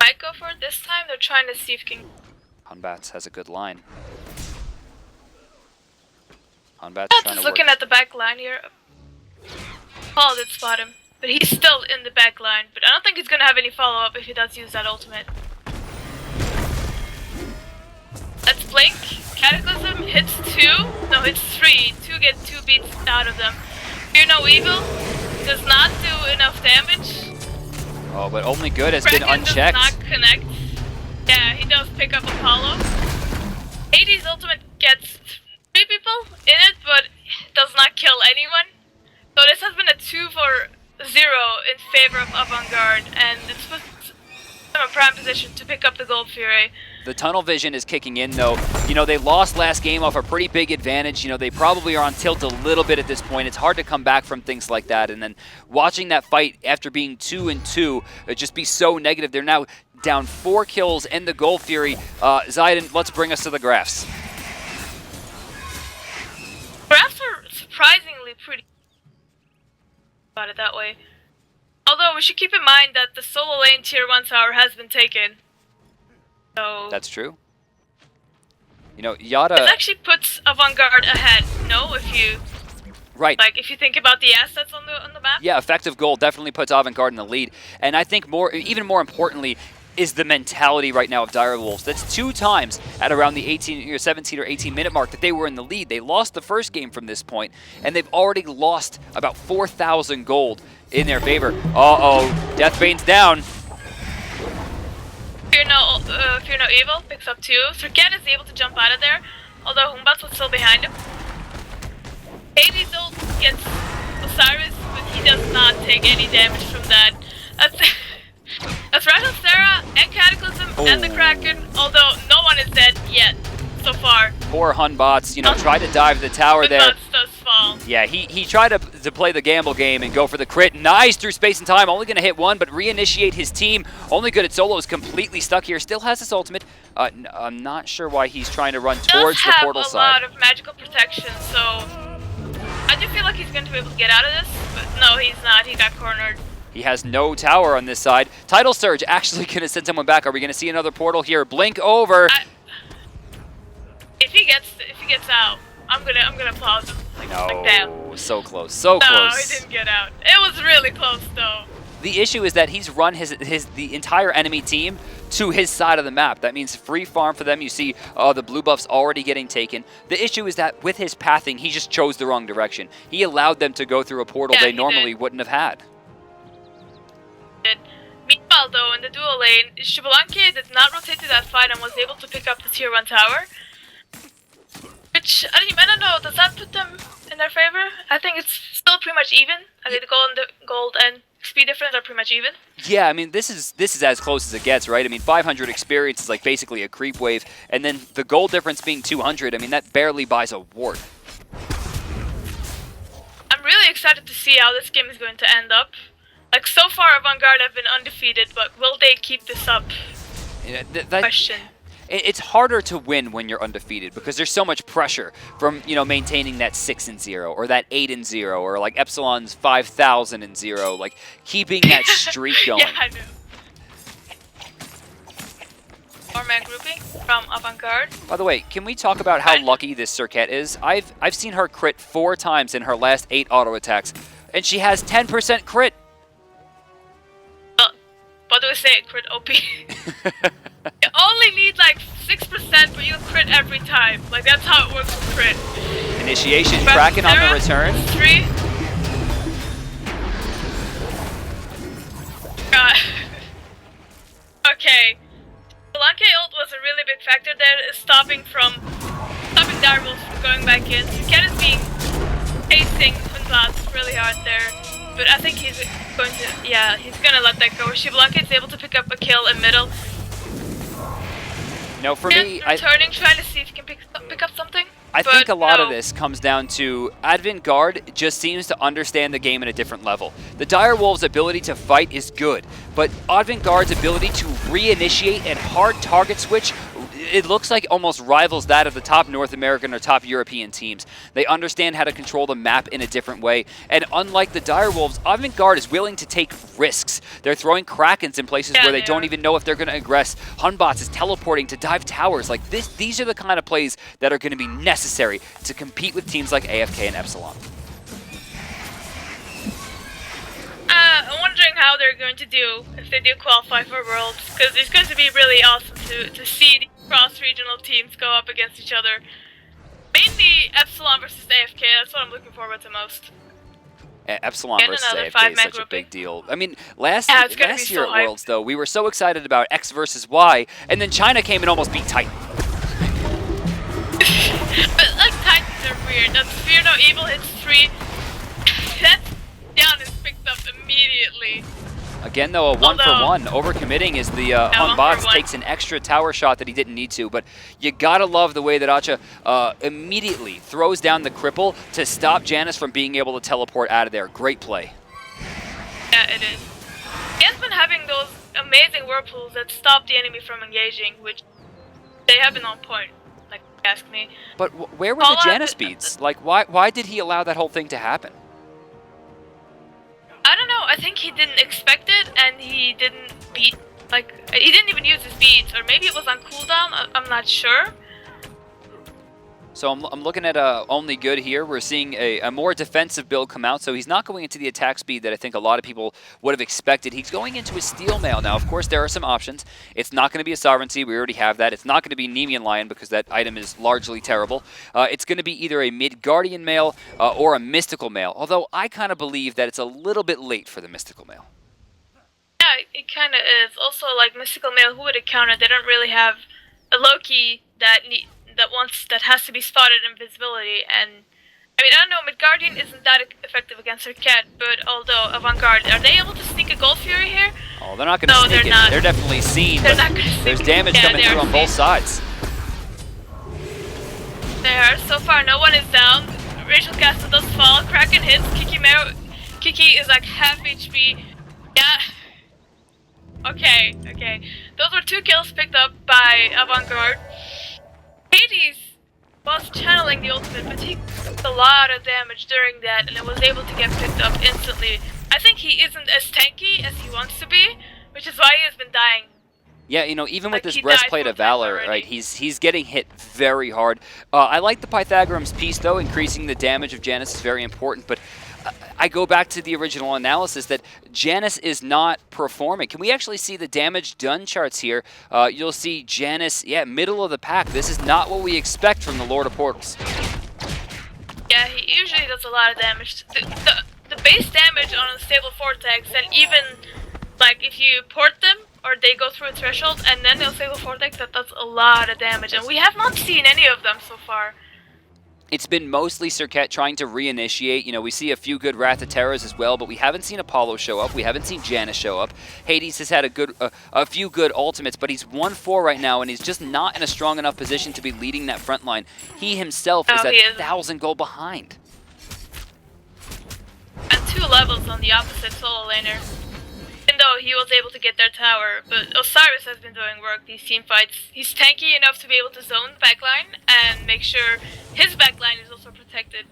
E: Might go for it this time. They're trying to see if can.
B: Hunbats has a good line. Hunbats
E: That's
B: trying to
E: looking
B: work.
E: at the back line here. Paul did spot him, but he's still in the back line. But I don't think he's gonna have any follow-up if he does use that ultimate. Let's blink. Cataclysm hits 2. No, hits 3. 2 get 2 beats out of them. Fear No Evil does not do enough damage.
B: Oh, but Only Good has
E: Kraken
B: been unchecked.
E: does not connect. Yeah, he does pick up Apollo. Hades' ultimate gets 3 people in it, but does not kill anyone. So this has been a 2-for-0 in favor of Avant-Garde, and it's puts them in prime position to pick up the Gold Fury.
B: The tunnel vision is kicking in, though. You know, they lost last game off a pretty big advantage. You know, they probably are on tilt a little bit at this point. It's hard to come back from things like that. And then watching that fight after being 2-2, it'd just be so negative. They're now down 4 kills and the Gold Fury. Zayden, let's bring us to the graphs.
E: Graphs are surprisingly pretty about it that way. Although we should keep in mind that the solo lane tier 1 tower has been taken. So
B: That's true. You know, Yada...
E: This actually puts Avant-Garde ahead, no? If you
B: Right.
E: like, if you think about the assets on the map.
B: Yeah, effective gold definitely puts Avant-Garde in the lead. And I think even more importantly, is the mentality right now of Direwolves. That's 2 times at around the 18 or 17 or 18 minute mark that they were in the lead. They lost the first game from this point, and they've already lost about 4,000 gold in their favor. Uh-oh, Deathbane's down.
E: Fear No Evil picks up 2. Circetl is able to jump out of there, although Humbats was still behind him. Hades ult gets Osiris, but he does not take any damage from that. That's Rattle Sarah and Cataclysm and the Kraken, although no one is dead yet so far.
B: Poor Hunbots, you know, tried to dive the tower there.
E: Humbats does fall.
B: Yeah, he tried to play the gamble game and go for the crit. Nice through space and time. Only going to hit 1, but reinitiate his team. Only Good at solo is completely stuck here. Still has his ultimate. I'm not sure why he's trying to run towards the portal
E: Does
B: side.
E: have a lot of magical protection, so I do feel like he's going to be able to get out of this, but no, he's not. He got cornered.
B: He has no tower on this side. Tidal Surge actually going to send someone back. Are we going to see another portal here? Blink over.
E: If he gets out, I'm gonna pause him. Like that.
B: No, so close, so
E: No,
B: close.
E: he didn't get out. It was really close though.
B: The issue is that he's run the entire enemy team to his side of the map. That means free farm for them. You see the blue buffs already getting taken. The issue is that with his pathing, he just chose the wrong direction. He allowed them to go through a portal they normally wouldn't have had.
E: Meanwhile, though, in the dual lane, Shibulanke did not rotate to that fight and was able to pick up the tier 1 tower. Which, I don't know, does that put them in their favor? I think it's still pretty much even. I think the gold and speed difference are pretty much even.
B: Yeah, I mean, this is as close as it gets, right? I mean, 500 experience is like basically a creep wave, and then the gold difference being 200, I mean, that barely buys a ward.
E: I'm really excited to see how this game is going to end up. Like, so far, Avant-Garde have been undefeated, but will they keep this up? Question.
B: It's harder to win when you're undefeated because there's so much pressure from, you know, maintaining that 6-0 or that 8-0 or like Epsilon's 5,000-0, like keeping that streak going.
E: Yeah, I know. 4-man grouping from Avant-Garde.
B: By the way, can we talk about how lucky this Cirquette is? I've seen her crit 4 times in her last 8 auto attacks, and she has 10% crit.
E: What do we say? Crit OP. You only need like 6%, but you crit every time. Like that's how it works with crit.
B: Initiation, Kraken on the return.
E: 3. God. Okay. Blanke ult was a really big factor there, stopping Direwolves from going back in. Ken is being chasing Funblast really hard there, but I think he's going to, yeah, he's gonna let that go. Blanke is able to pick up a kill in middle.
B: No, for
E: And
B: me,
E: returning, trying to see if he can pick up something.
B: I think a lot of this comes down to Avant-Garde just seems to understand the game at a different level. The Direwolves' ability to fight is good, but Avant-Garde's ability to reinitiate and hard target switch, it looks like almost rivals that of the top North American or top European teams. They understand how to control the map in a different way, and unlike the Direwolves, Avant-Garde is willing to take risks. They're throwing Krakens in places where they don't even know if they're going to aggress. Hunbots is teleporting to dive towers. Like these are the kind of plays that are going to be necessary to compete with teams like AFK and Epsilon.
E: I'm wondering how they're going to do if they do qualify for Worlds, because it's going to be really awesome to see the cross-regional teams go up against each other. Mainly Epsilon versus AFK, that's what I'm looking forward to most.
B: Epsilon versus AFK is such a big deal. I mean, last year at Worlds, though, we were so excited about X versus Y, and then China came and almost beat Titan.
E: But, like, Titans are weird. That Fear No Evil hits 3. That down is picked up immediately.
B: Again, though, a 1-for-1. Overcommitting is the Hunbots takes an extra tower shot that he didn't need to, but you gotta love the way that Acha immediately throws down the cripple to stop Janus from being able to teleport out of there. Great play.
E: Yeah, it is. He has been having those amazing whirlpools that stop the enemy from engaging, which they have been on point, like if you ask me.
B: But where were the Janus beats? Like, why did he allow that whole thing to happen?
E: I don't know, I think he didn't expect it, and he didn't beat, like, he didn't even use his beats, or maybe it was on cooldown, I'm not sure.
B: So I'm looking at Only Good here. We're seeing a more defensive build come out, so he's not going into the attack speed that I think a lot of people would have expected. He's going into a Steel Mail now. Of course, there are some options. It's not going to be a Sovereignty. We already have that. It's not going to be Nemean Lion because that item is largely terrible. It's going to be either a Mid-Guardian Mail or a Mystical Mail, although I kind of believe that it's a little bit late for the Mystical Mail.
E: Yeah, it kind of is. Also, like, Mystical Mail, who would have countered? They don't really have a Loki that has to be spotted invisibility, and I mean, I don't know, Midgardian isn't that effective against her cat, but although Avant-Garde, are they able to sneak a Gold Fury here?
B: Oh, they're not going to sneak it.
E: Not.
B: They're definitely seen,
E: They're
B: but
E: not gonna
B: there's
E: sneak
B: damage coming through on both sides.
E: There, so far no one is down. Rachel Castle does fall, Kraken hits, Kiki is like half HP. Yeah. Okay. Those were 2 kills picked up by Avant-Garde. Hades was channeling the ultimate, but he took a lot of damage during that, and it was able to get picked up instantly. I think he isn't as tanky as he wants to be, which is why he has been dying.
B: Yeah, you know, even with this Breastplate of Valor, right, he's getting hit very hard. I like the Pythagorean's piece, though. Increasing the damage of Janus is very important, but I go back to the original analysis that Janus is not performing. Can we actually see the damage done charts here? You'll see Janus, middle of the pack. This is not what we expect from the Lord of Portals.
E: Yeah, he usually does a lot of damage. The base damage on a stable Vortex, and even, like, if you port them, or they go through a threshold, and then they'll stable Vortex, that does a lot of damage. And we have not seen any of them so far.
B: It's been mostly Cirquette trying to reinitiate. You know, we see a few good Wrath of Terrors as well, but we haven't seen Apollo show up. We haven't seen Janus show up. Hades has had a few good ultimates, but he's 1-4 right now, and he's just not in a strong enough position to be leading that front line. He himself is at 1,000 gold behind.
E: And 2 levels on the opposite solo laner. Even though he was able to get their tower, but Osiris has been doing work these team fights. He's tanky enough to be able to zone the backline and make sure his backline is also protected.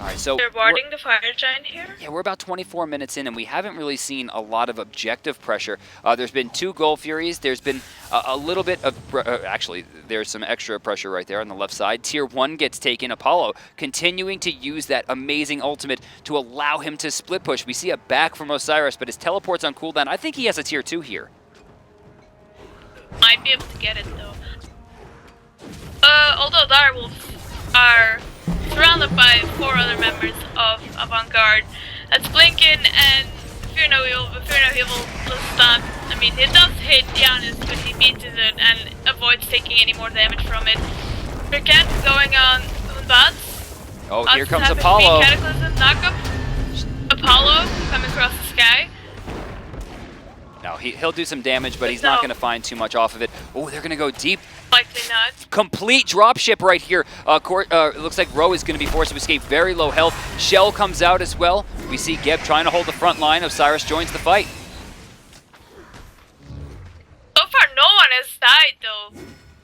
B: All right, so
E: they're warding the fire giant here.
B: yeah, we're about 24 minutes in, and we haven't really seen a lot of objective pressure. There's been 2 Gold Furies. There's been a little bit of, actually, there's some extra pressure right there on the left side. Tier 1 gets taken. Apollo continuing to use that amazing ultimate to allow him to split push. We see a back from Osiris, but his teleport's on cooldown. I think he has a Tier 2 here.
E: Might be able to get it though. Although direwolves are surrounded by 4 other members of Avant-Garde. That's Blinken and Fear No Evil, but Fear No Evil does not. I mean, it does hit Giannis, but he beats it and avoids taking any more damage from it. Cricket going on bats.
B: Oh, here comes Apollo.
E: Cataclysm, knockup. Apollo coming across the sky.
B: No, he'll do some damage, but he's not going to find too much off of it. Oh, they're going to go deep.
E: Likely not.
B: Complete dropship right here. It looks like Roe is going to be forced to escape. Very low health. Shell comes out as well. We see Geb trying to hold the front line. Osiris joins the fight.
E: So far, no one has died though.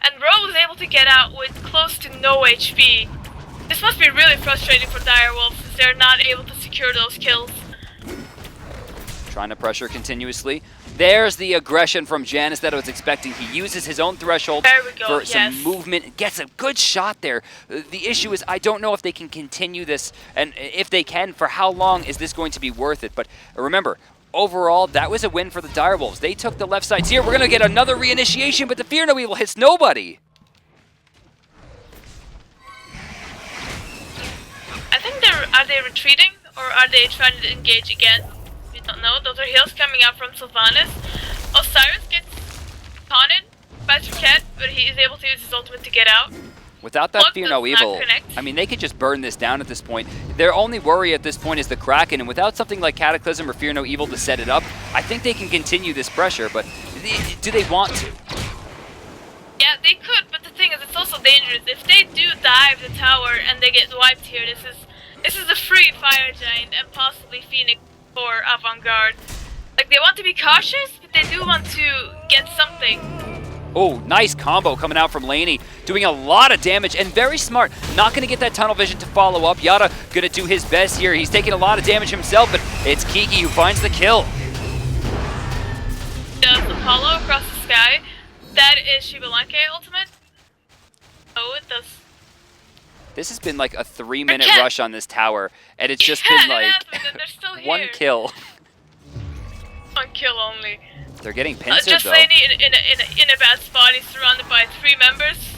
E: And Roe was able to get out with close to no HP. This must be really frustrating for Direwolves since they're not able to secure those kills.
B: Trying to pressure continuously. There's the aggression from Janus that I was expecting. He uses his own threshold for some movement. Gets a good shot there. The issue is I don't know if they can continue this, and if they can, for how long is this going to be worth it? But remember, overall, that was a win for the Direwolves. They took the left sides here. We're going to get another reinitiation, but the Fear No Evil hits nobody.
E: I think are they retreating, or are they trying to engage again? We don't know. Those are heals coming out from Sylvanas. Osiris gets taunted by Triquette, but he is able to use his ultimate to get out.
B: Without that Fear No Evil, I mean, they could just burn this down at this point. Their only worry at this point is the Kraken, and without something like Cataclysm or Fear No Evil to set it up, I think they can continue this pressure, but do they want to?
E: Yeah, they could, but the thing is, it's also dangerous. If they do dive the tower and they get wiped here, this is a free Fire Giant and possibly Phoenix for Avant-Garde. Like, they want to be cautious, but they do want to get something.
B: Oh, nice combo coming out from Laney, doing a lot of damage and very smart. Not going to get that tunnel vision to follow up. Yada going to do his best here. He's taking a lot of damage himself, but it's Kiki who finds the kill.
E: Does Apollo across the sky. That is Shibalanke ultimate. Oh, it does.
B: This has been like a 3-minute rush on this tower, and it's just been like one kill.
E: One kill only.
B: They're getting pincered
E: just
B: though.
E: Laney in a bad spot. He's surrounded by 3 members.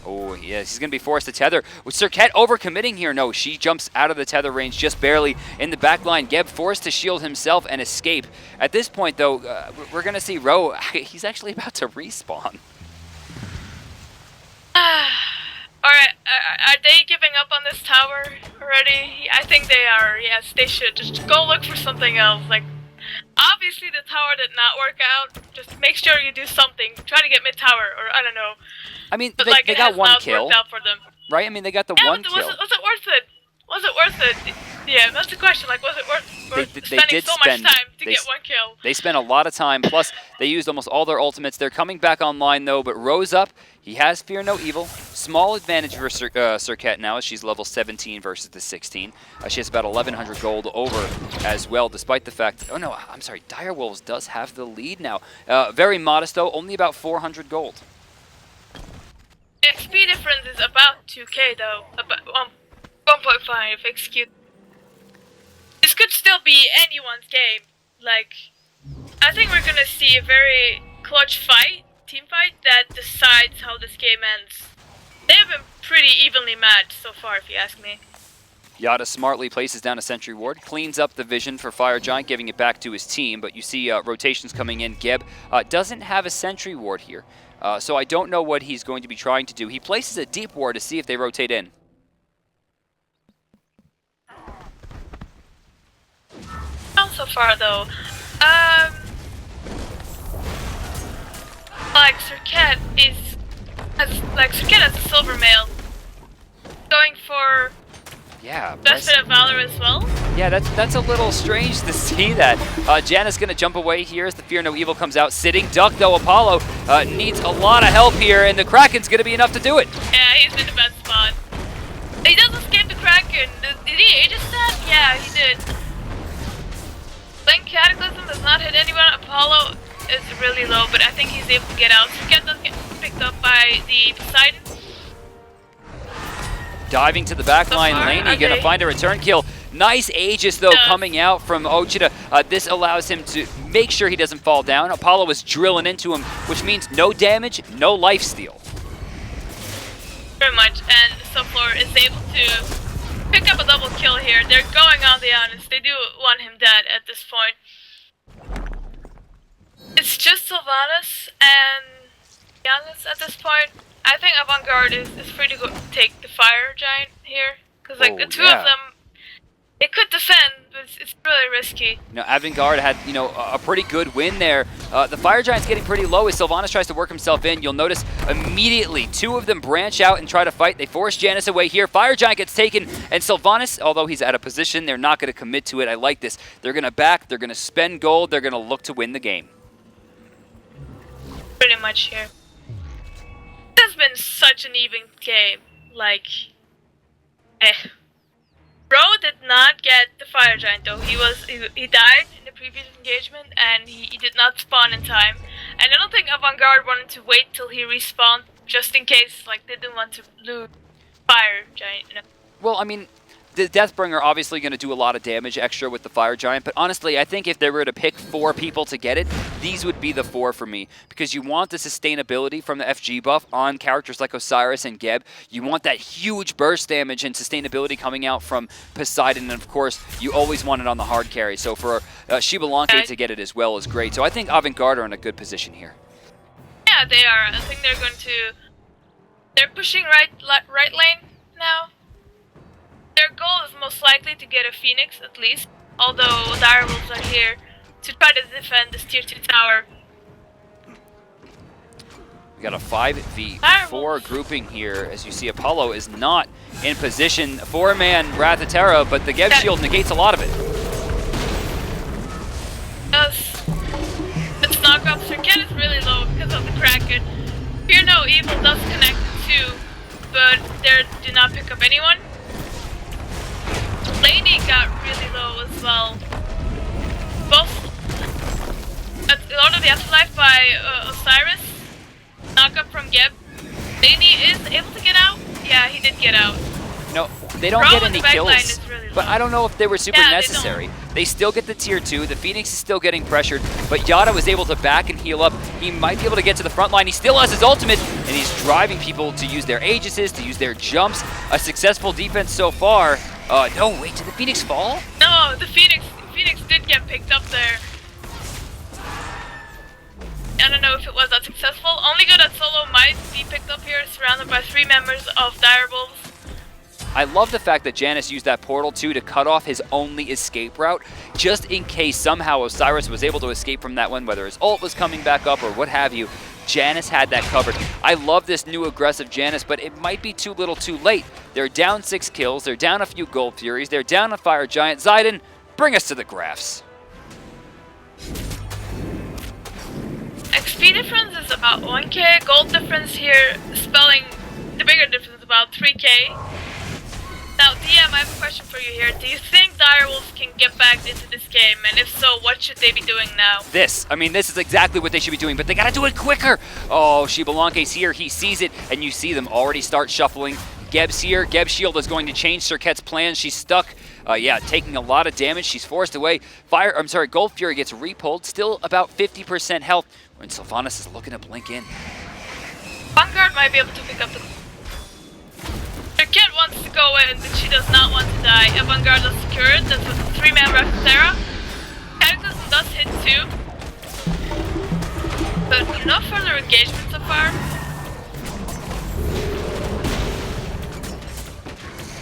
B: Oh, yes, he's going to be forced to tether. With Serket overcommitting here. No, she jumps out of the tether range just barely in the back line. Geb forced to shield himself and escape. At this point, though, we're going to see Ro. He's actually about to respawn.
E: Alright, are they giving up on this tower already? I think they are. Yes, they should. Just go look for something else. Like, obviously the tower did not work out. Just make sure you do something. Try to get mid-tower, or I don't know.
B: I mean,
E: but
B: they got one kill,
E: out for them.
B: right? I mean, they got the one kill.
E: Was it worth it? Was it worth it? Yeah, that's the question. Like, was it worth spending so much time to get one kill?
B: They spent a lot of time. Plus, they used almost all their ultimates. They're coming back online, though, but Ro's up. He has Fear No Evil. Small advantage for Serket now as she's level 17 versus the 16. She has about 1,100 gold over as well, despite the fact... Oh, no, I'm sorry. Direwolves does have the lead now. Very modest, though. Only about 400 gold.
E: XP difference is about 2k, though. About 1.5, excuse. This could still be anyone's game. Like, I think we're gonna see a very clutch fight, team fight, that decides how this game ends. They have been pretty evenly matched so far, if you ask me.
B: Yada smartly places down a sentry ward, cleans up the vision for Fire Giant, giving it back to his team, but you see rotations coming in. Geb doesn't have a sentry ward here, so I don't know what he's going to be trying to do. He places a deep ward to see if they rotate in.
E: Not so far though. Like Serket has a silver mail. Going for Best of Valor as well.
B: Yeah, that's a little strange to see that. Janna's gonna jump away here as the Fear No Evil comes out. Sitting duck though, Apollo needs a lot of help here, and the Kraken's gonna be enough to do it.
E: Yeah, he's in a bad spot. He does escape the Kraken. Did he Aegis that? Yeah, he did. Blink Cataclysm does not hit anyone. Apollo is really low, but I think he's able to get out. Suket does get picked up by the Poseidon.
B: Diving to the back line, Laney gonna find a return kill. Nice Aegis though coming out from Ochita. This allows him to make sure he doesn't fall down. Apollo is drilling into him, which means no damage, no lifesteal.
E: Very much, and Subfloor is able to pick up a double kill here. They're going on the honest. They do want him dead at this point. It's just Sylvanas and Giannis at this point. I think Avant-Garde is free to go take the Fire Giant here. Because like the two of them, they could defend, but it's really risky.
B: You know, Avant-Garde had, you know, a pretty good win there. The Fire Giant's getting pretty low as Sylvanas tries to work himself in. You'll notice immediately two of them branch out and try to fight. They force Janus away here. Fire Giant gets taken, and Sylvanas, although he's out of position, they're not going to commit to it. I like this. They're going to back, they're going to spend gold, they're going to look to win the game.
E: Pretty much here. It has been such an even game. Like, Bro did not get the Fire Giant though. He died in the previous engagement and he did not spawn in time. And I don't think Avant-Garde wanted to wait till he respawned just in case, like, they didn't want to lose Fire Giant. You know?
B: Well, I mean, the Deathbringer obviously going to do a lot of damage extra with the Fire Giant, but honestly, I think if they were to pick 4 people to get it, these would be the 4 for me, because you want the sustainability from the FG buff on characters like Osiris and Geb. You want that huge burst damage and sustainability coming out from Poseidon, and of course, you always want it on the hard carry, so for Shibalanke to get it as well is great. So I think Avant-Garde are in a good position here.
E: Yeah, they are. I think they're pushing right lane now. Their goal is most likely to get a Phoenix, at least, although Direwolves are here to try to defend this tier 2 tower.
B: We got a 5v4 grouping here. As you see, Apollo is not in position. 4-man Wrath of Terra, but the Geb shield negates a lot of it.
E: Yes. Let's knock up. Suket is really low because of the Kraken. Fear No Evil does connect too, but they do not pick up anyone. Laney got really low as well. Both Lord of the Afterlife by Osiris. Knock up from Geb. Laney is able to get out. Yeah, he did get out.
B: No, they don't get any kills, really but I don't know if they were super necessary. They still get the tier 2. The Phoenix is still getting pressured, but Yada was able to back and heal up. He might be able to get to the front line. He still has his ultimate, and he's driving people to use their Aegises, to use their jumps. A successful defense so far. No, wait, did the Phoenix fall?
E: No, the Phoenix did get picked up there. I don't know if it was that successful. Only good that Solo might be picked up here, surrounded by 3 members of Direwolves.
B: I love the fact that Janus used that portal too to cut off his only escape route, just in case somehow Osiris was able to escape from that one, whether his ult was coming back up or what have you. Janus had that covered. I love this new aggressive Janus, but it might be too little too late. They're down 6 kills, they're down a few Gold Furies, they're down a Fire Giant. Zayden, bring us to the graphs.
E: XP difference is about 1k, gold difference here, spelling the bigger difference is about 3k. Now, DM, I have a question for you here. Do you think Direwolves can get back into this game? And if so, what should they be doing now?
B: This is exactly what they should be doing, but they gotta do it quicker. Oh, Shibalanke's here, he sees it, and you see them already start shuffling. Geb's here, Geb's shield is going to change Serket's plans. She's stuck, taking a lot of damage. She's forced away. Gold Fury gets repulled, still about 50% health, when Sylvanas is looking to blink in.
E: Vanguard might be able to pick up the... Serket wants to go in, but she does not want to die. Avant-Garde is secured. That's a 3-man Wrath of Terra. Cataclysm does hit too. But no further engagement so far.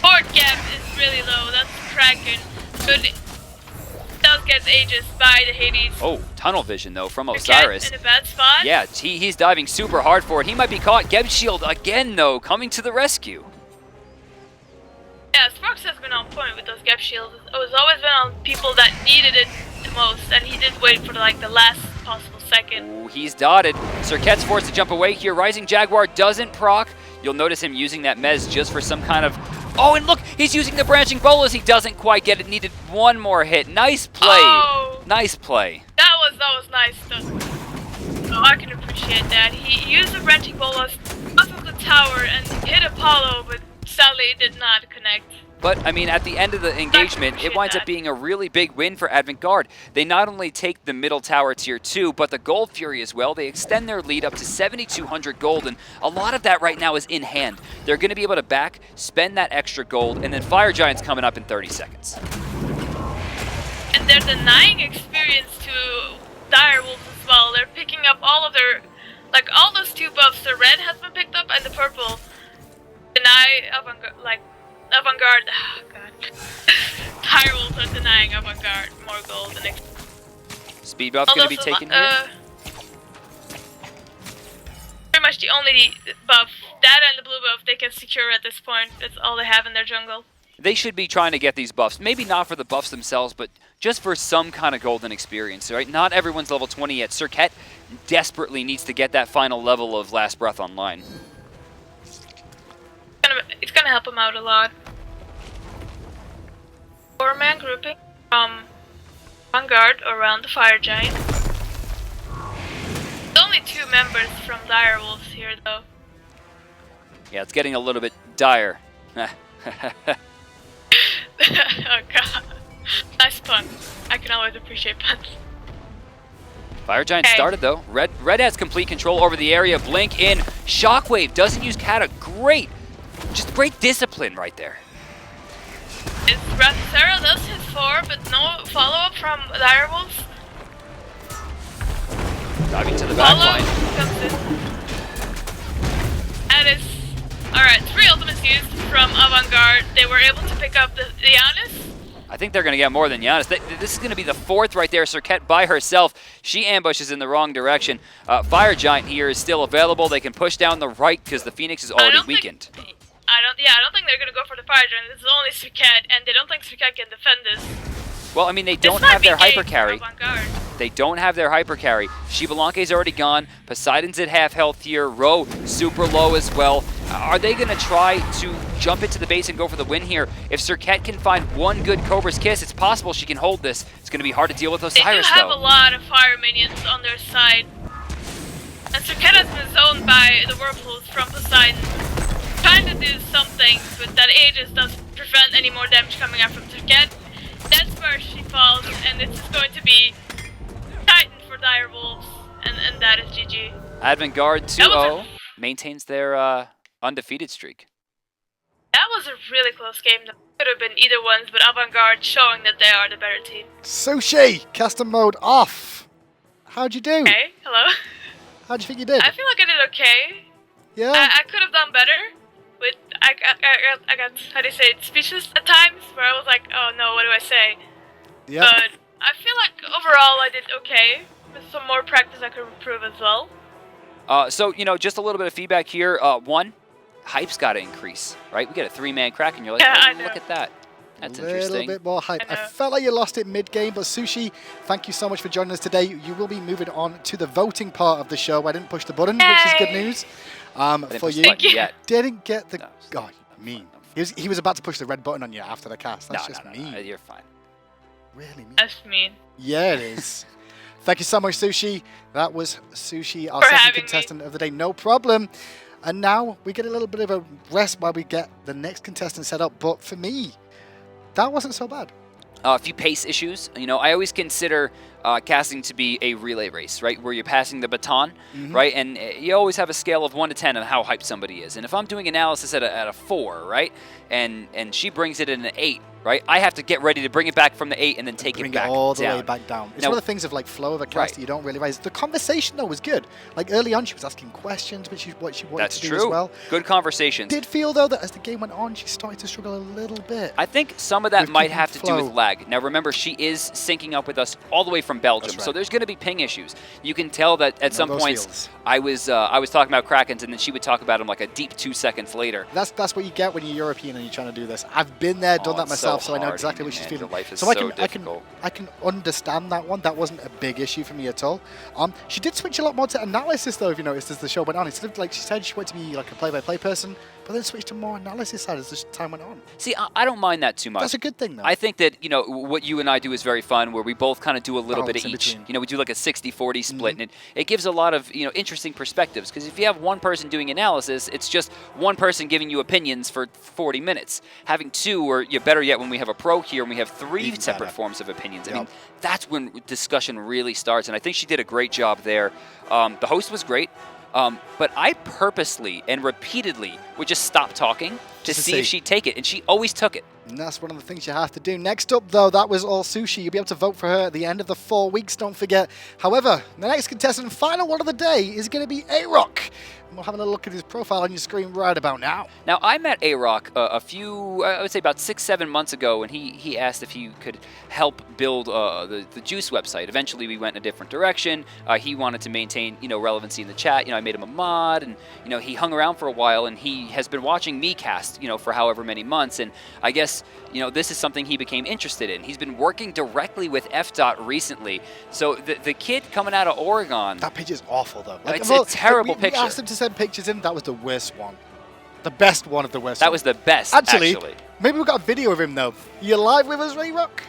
E: Poor Geb is really low. That's Kraken. Good. Does get Aegis by the Hades.
B: Oh, tunnel vision though from Osiris.
E: In a bad spot.
B: Yeah, he's diving super hard for it. He might be caught. Geb's shield again though, coming to the rescue.
E: Yeah, Sparks has been on point with those Geb shields. It was always been on people that needed it the most, and he did wait for the last possible second.
B: Ooh, he's dotted. Serket's forced to jump away here. Rising Jaguar doesn't proc. You'll notice him using that mez just for some kind of Oh, and look, he's using the branching bolas. He doesn't quite get it. Needed one more hit. Nice play.
E: Oh,
B: Nice play.
E: that was nice. Oh, I can appreciate that. He used the branching bolas off of the tower and hit Apollo, but sadly it did not connect.
B: But, I mean, at the end of the engagement, it winds up being a really big win for Avant-Garde. They not only take the middle tower tier 2, but the Gold Fury as well. They extend their lead up to 7,200 gold, and a lot of that right now is in hand. They're going to be able to back, spend that extra gold, and then Fire Giant's coming up in 30 seconds.
E: And they're denying experience to Direwolves as well. They're picking up all of their, like all those 2 buffs. The red has been picked up and the purple. Deny Avant-Garde, oh god. Direwolves are denying Avant-Garde more gold than
B: Speed buff going to be taken here?
E: Pretty much the only buff, that and the blue buff, they can secure at this point. That's all they have in their jungle.
B: They should be trying to get these buffs. Maybe not for the buffs themselves, but just for some kind of golden experience, right? Not everyone's level 20 yet. Serket desperately needs to get that final level of Last Breath online.
E: It's gonna help him out a lot. 4-man grouping from Vanguard around the Fire Giant. There's only 2 members from Direwolves here though.
B: Yeah, it's getting a little bit dire.
E: Oh god. Nice pun. I can always appreciate puns.
B: Fire Giant started though. Red has complete control over the area. Blink in. Shockwave doesn't use Kata. Just great discipline right there.
E: Sarah does his 4, but no follow-up from Direwolves.
B: Diving to the back line.
E: Comes in. That is... Alright, 3 ultimates used from Avant-Garde. They were able to pick up the Giannis.
B: I think they're going to get more than Giannis. This is going to be the 4th right there. Serket by herself. She ambushes in the wrong direction. Fire Giant here is still available. They can push down the right because the Phoenix is already weakened.
E: I don't think they're gonna go for the Fire Giant. This is only Serket, and they don't think Serket can defend this.
B: Well, I mean, they don't have their hyper carry. They don't have their hyper carry. Xbalanque's already gone. Poseidon's at half health here. Ro super low as well. Are they gonna try to jump into the base and go for the win here? If Serket can find one good Cobra's Kiss, it's possible she can hold this. It's gonna be hard to deal with Osiris though.
E: They do have a lot of fire minions on their side. And Serket has been zoned by the Whirlpools from Poseidon. Trying to do something, but that Aegis doesn't prevent any more damage coming out from Serket. That's where she falls, and this is going to be Titan for Direwolves, and that is GG.
B: Avant-Garde 2-0 maintains their undefeated streak.
E: That was a really close game. That could have been either ones, but Avant-Garde showing that they are the better team.
A: Sushi, custom mode off. How'd you do?
E: Okay, hello.
A: How'd you think you did?
E: I feel like I did okay.
A: Yeah?
E: I could have done better. But I got, how do you say it, speechless at times, where I was like, oh no, what do I say?
A: Yep.
E: But I feel like overall I did okay. With some more practice I could improve as well.
B: So, you know, just a little bit of feedback here. One, hype's got to increase, right? We get a 3-man crack and you're like,
E: yeah,
B: oh, look at that. That's
A: interesting. A little bit more hype. I felt like you lost it mid-game, but Sushi, thank you so much for joining us today. You will be moving on to the voting part of the show. I didn't push the button, which is good news. For you, didn't get the... God, mean. He was about to push the red button on you after the cast. That's just mean.
B: No, you're fine.
A: Really mean.
E: That's mean.
A: Yeah, it is. Thank you so much, Sushi. That was Sushi, our second contestant of the day. No problem. And now we get a little bit of a rest while we get the next contestant set up. But for me, that wasn't so bad.
B: A few pace issues. You know, I always consider casting to be a relay race, right? Where you're passing the baton, right? And you always have a scale of 1 to 10 on how hyped somebody is. And if I'm doing analysis at a 4, right? And she brings it in an 8, right? I have to get ready to bring it back from the 8 and then take it back down.
A: All the way back down. It's one of the things of like flow of a cast that you don't really realize. The conversation though was good. Like early on, she was asking questions, but what she wanted to do as well.
B: Good conversations.
A: Did feel though that as the game went on, she started to struggle a little bit.
B: I think some of that might have to do with lag. Now remember, she is syncing up with us all the way from Belgium, so there's going to be ping issues. You can tell that at some points I was talking about Krakens, and then she would talk about them like a deep 2 seconds later.
A: That's what you get when you're European and you're trying to do this. I've been there, done that myself, so I know exactly what she's feeling.
B: Life is
A: so I can understand that one. That wasn't a big issue for me at all. She did switch a lot more to analysis though, if you noticed, as the show went on. It looked like she said she wanted to be like a play-by-play person, but then switch to more analysis side as the time went on.
B: See, I don't mind that too much.
A: That's a good thing, though.
B: I think that, what you and I do is very fun, where we both kind of do a little bit of each. We do like a 60-40 split, and it gives a lot of, interesting perspectives. Because if you have one person doing analysis, it's just one person giving you opinions for 40 minutes. Having two, or better yet, when we have a pro here and we have three separate forms of opinions, I mean, that's when discussion really starts. And I think she did a great job there. The host was great. But I purposely and repeatedly would just stop talking to see if she'd take it, and she always took it.
A: And that's one of the things you have to do. Next up, though, that was all Sushi. You'll be able to vote for her at the end of the 4 weeks, don't forget. However, the next contestant and final one of the day is going to be A-Rock. And we'll have a look at his profile on your screen right about now.
B: Now, I met A-Rock a few, I would say about 6-7 months ago, and he asked if he could help build the Juice website. Eventually, we went in a different direction. He wanted to maintain, relevancy in the chat. I made him a mod, and, he hung around for a while, and he has been watching me cast, for however many months. And I guess, this is something he became interested in. He's been working directly with F.Dot recently. So the kid coming out of Oregon.
A: That picture is awful, though.
B: It's a terrible picture.
A: We asked him to send pictures in. That was the worst one. The best one of the worst.
B: That was the best, actually.
A: Maybe we've got a video of him, though. You live with us, A-Rock?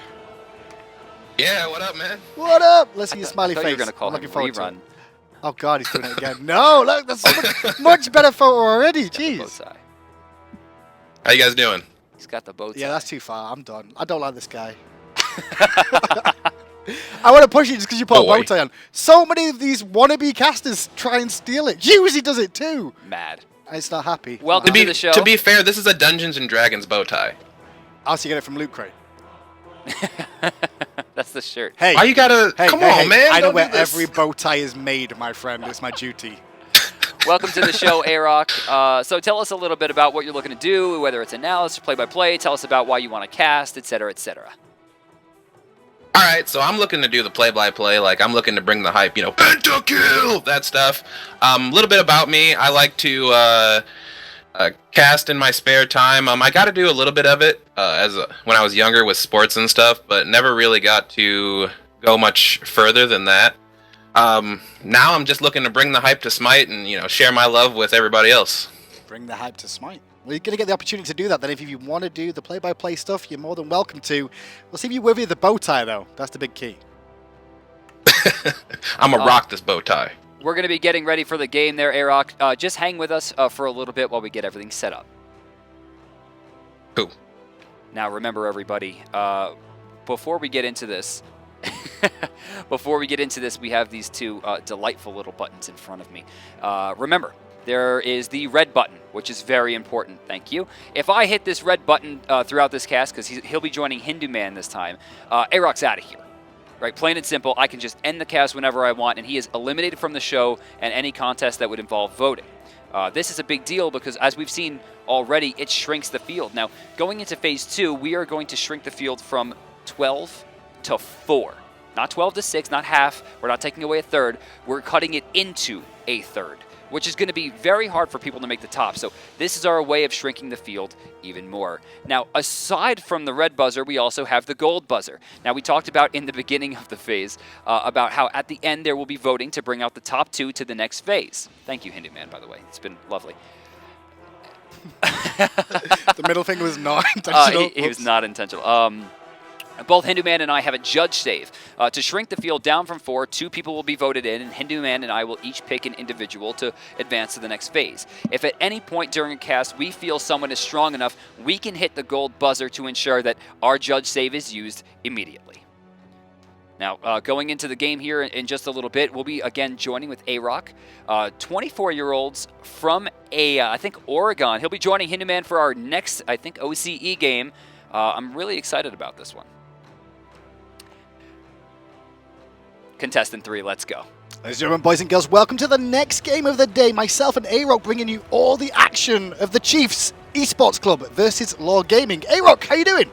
F: Yeah, what up, man?
A: What up? Let's see your smiley face.
B: You were going to call him Rerun.
A: Oh, God, he's doing it again. No, look, that's a much better photo already. Jeez.
F: How you guys doing?
B: He's got the bow tie.
A: Yeah, that's too far. I'm done. I don't like this guy. I want to push you just because you put a bow tie on. So many of these wannabe casters try and steal it. Usually does it too.
B: Mad.
A: It's not happy.
B: Welcome to the show.
F: To be fair, this is a Dungeons and Dragons bow tie.
A: I'll see you get it from Loot Crate.
B: That's the shirt.
A: Hey,
F: why you gotta? Come on, man!
A: I know where every bow tie is made, my friend. It's my duty.
B: Welcome to the show, A-Rock. So tell us a little bit about what you're looking to do, whether it's analysis, play-by-play. Tell us about why you want to cast, etc., etc.
F: All right, so I'm looking to do the play-by-play. Like, I'm looking to bring the hype, pentakill, that stuff. A little bit about me. I like to cast in my spare time. I got to do a little bit of it when I was younger with sports and stuff, but never really got to go much further than that. Now I'm just looking to bring the hype to SMITE and, share my love with everybody else.
A: Bring the hype to SMITE. Well, you're going to get the opportunity to do that. Then if you want to do the play-by-play stuff, you're more than welcome to. We'll see if you with the bow tie, though. That's the big key.
F: I'm going to rock this bow tie.
B: We're going to be getting ready for the game there, A-Rock. Just hang with us for a little bit while we get everything set up.
F: Cool.
B: Now, remember, everybody, before we get into this, we have these two delightful little buttons in front of me. Remember, there is the red button, which is very important. Thank you. If I hit this red button throughout this cast, because he'll be joining Hindu Man this time, A-Rock's out of here. Right, plain and simple. I can just end the cast whenever I want, and he is eliminated from the show and any contest that would involve voting. This is a big deal because, as we've seen already, it shrinks the field. Now, going into Phase 2, we are going to shrink the field from 12 to 4. Not 12 to 6, not half. We're not taking away a third. We're cutting it into a third, which is going to be very hard for people to make the top. So this is our way of shrinking the field even more. Now, aside from the red buzzer, we also have the gold buzzer. Now, we talked about in the beginning of the phase about how at the end there will be voting to bring out the top 2 to the next phase. Thank you, Hindu Man, by the way. It's been lovely.
A: The middle finger was not intentional.
B: He was not intentional. Both Hindu Man and I have a judge save. To shrink the field down from 4, 2 people will be voted in, and Hindu Man and I will each pick an individual to advance to the next phase. If at any point during a cast we feel someone is strong enough, we can hit the gold buzzer to ensure that our judge save is used immediately. Now, going into the game here in just a little bit, we'll be again joining with A-Rock, 24-year-olds from I think Oregon. He'll be joining Hindu Man for our next, I think, OCE game. I'm really excited about this one. Contestant 3, let's go.
A: Ladies and gentlemen, boys and girls, welcome to the next game of the day. Myself and A-Rock bringing you all the action of the Chiefs Esports Club versus Law Gaming. A-Rock, how you doing?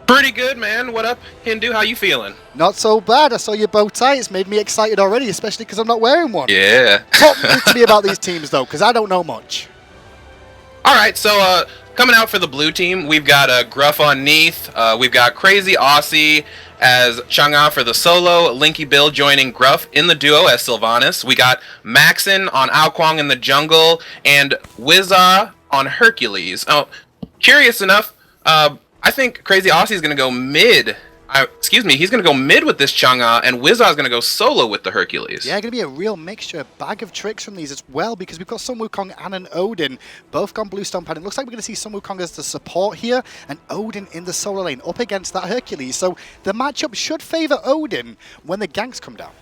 F: Pretty good, man. What up, Hindu? How you feeling?
A: Not so bad. I saw your bow tie. It's made me excited already, especially because I'm not wearing one.
F: Yeah.
A: Talk to me about these teams, though, because I don't know much.
F: All right, so coming out for the blue team, we've got Gruff on Neath. We've got Crazy Aussie as Chang'e for the solo, Linky Bill joining Gruff in the duo as Sylvanas. We got Maxon on Ao Kwang in the jungle, and Wizza on Hercules. Oh, curious enough, I think Crazy Aussie is going to go mid. He's going to go mid with this Chang'e, and Wizza is going to go solo with the Hercules.
A: Yeah, going to be a real mixture, a bag of tricks from these as well, because we've got Sun Wukong and an Odin, both gone Bluestone Pad. It looks like we're going to see Sun Wukong as the support here, and Odin in the solo lane up against that Hercules. So the matchup should favor Odin when the ganks come down.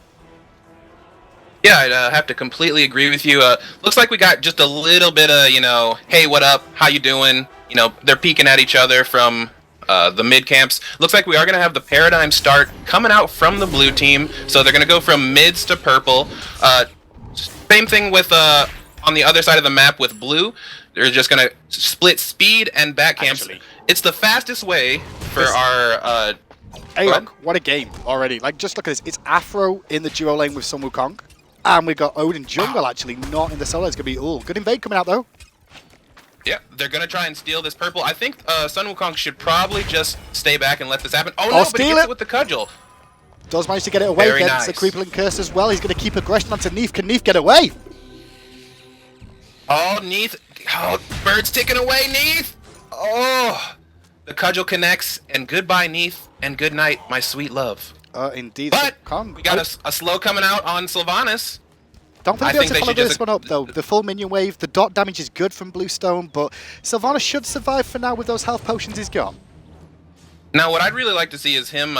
F: Yeah, I'd have to completely agree with you. Looks like we got just a little bit of, hey, what up? How you doing? They're peeking at each other from the mid camps. Looks like we are going to have the paradigm start coming out from the blue team. So they're going to go from mids to purple. Same thing with on the other side of the map with blue. They're just going to split speed and back camps.
A: Actually,
F: it's the fastest way for our...
A: hey, look, what a game already. Like, just look at this. It's Afro in the duo lane with Sun Wukong. And we've got Odin jungle, actually, not in the solo. It's going to be, good invade coming out, though.
F: Yeah, they're going to try and steal this purple. I think Sun Wukong should probably just stay back and let this happen. Oh, no, but he gets it with the cudgel.
A: Does manage to get it away.
F: Very
A: Gets
F: nice.
A: the Creepling Curse as well. He's going to keep aggression onto Neef. Can Neef get away?
F: Oh, Neef. Oh, bird's taken away, Neef. Oh, the cudgel connects, and goodbye, Neef, and good night, my sweet love.
A: Indeed.
F: But we got a slow coming out on Sylvanas.
A: Don't think they'll be able to follow this one up, though. The full minion wave, the dot damage is good from Bluestone, but Sylvanas should survive for now with those health potions he's got.
F: Now, what I'd really like to see is him,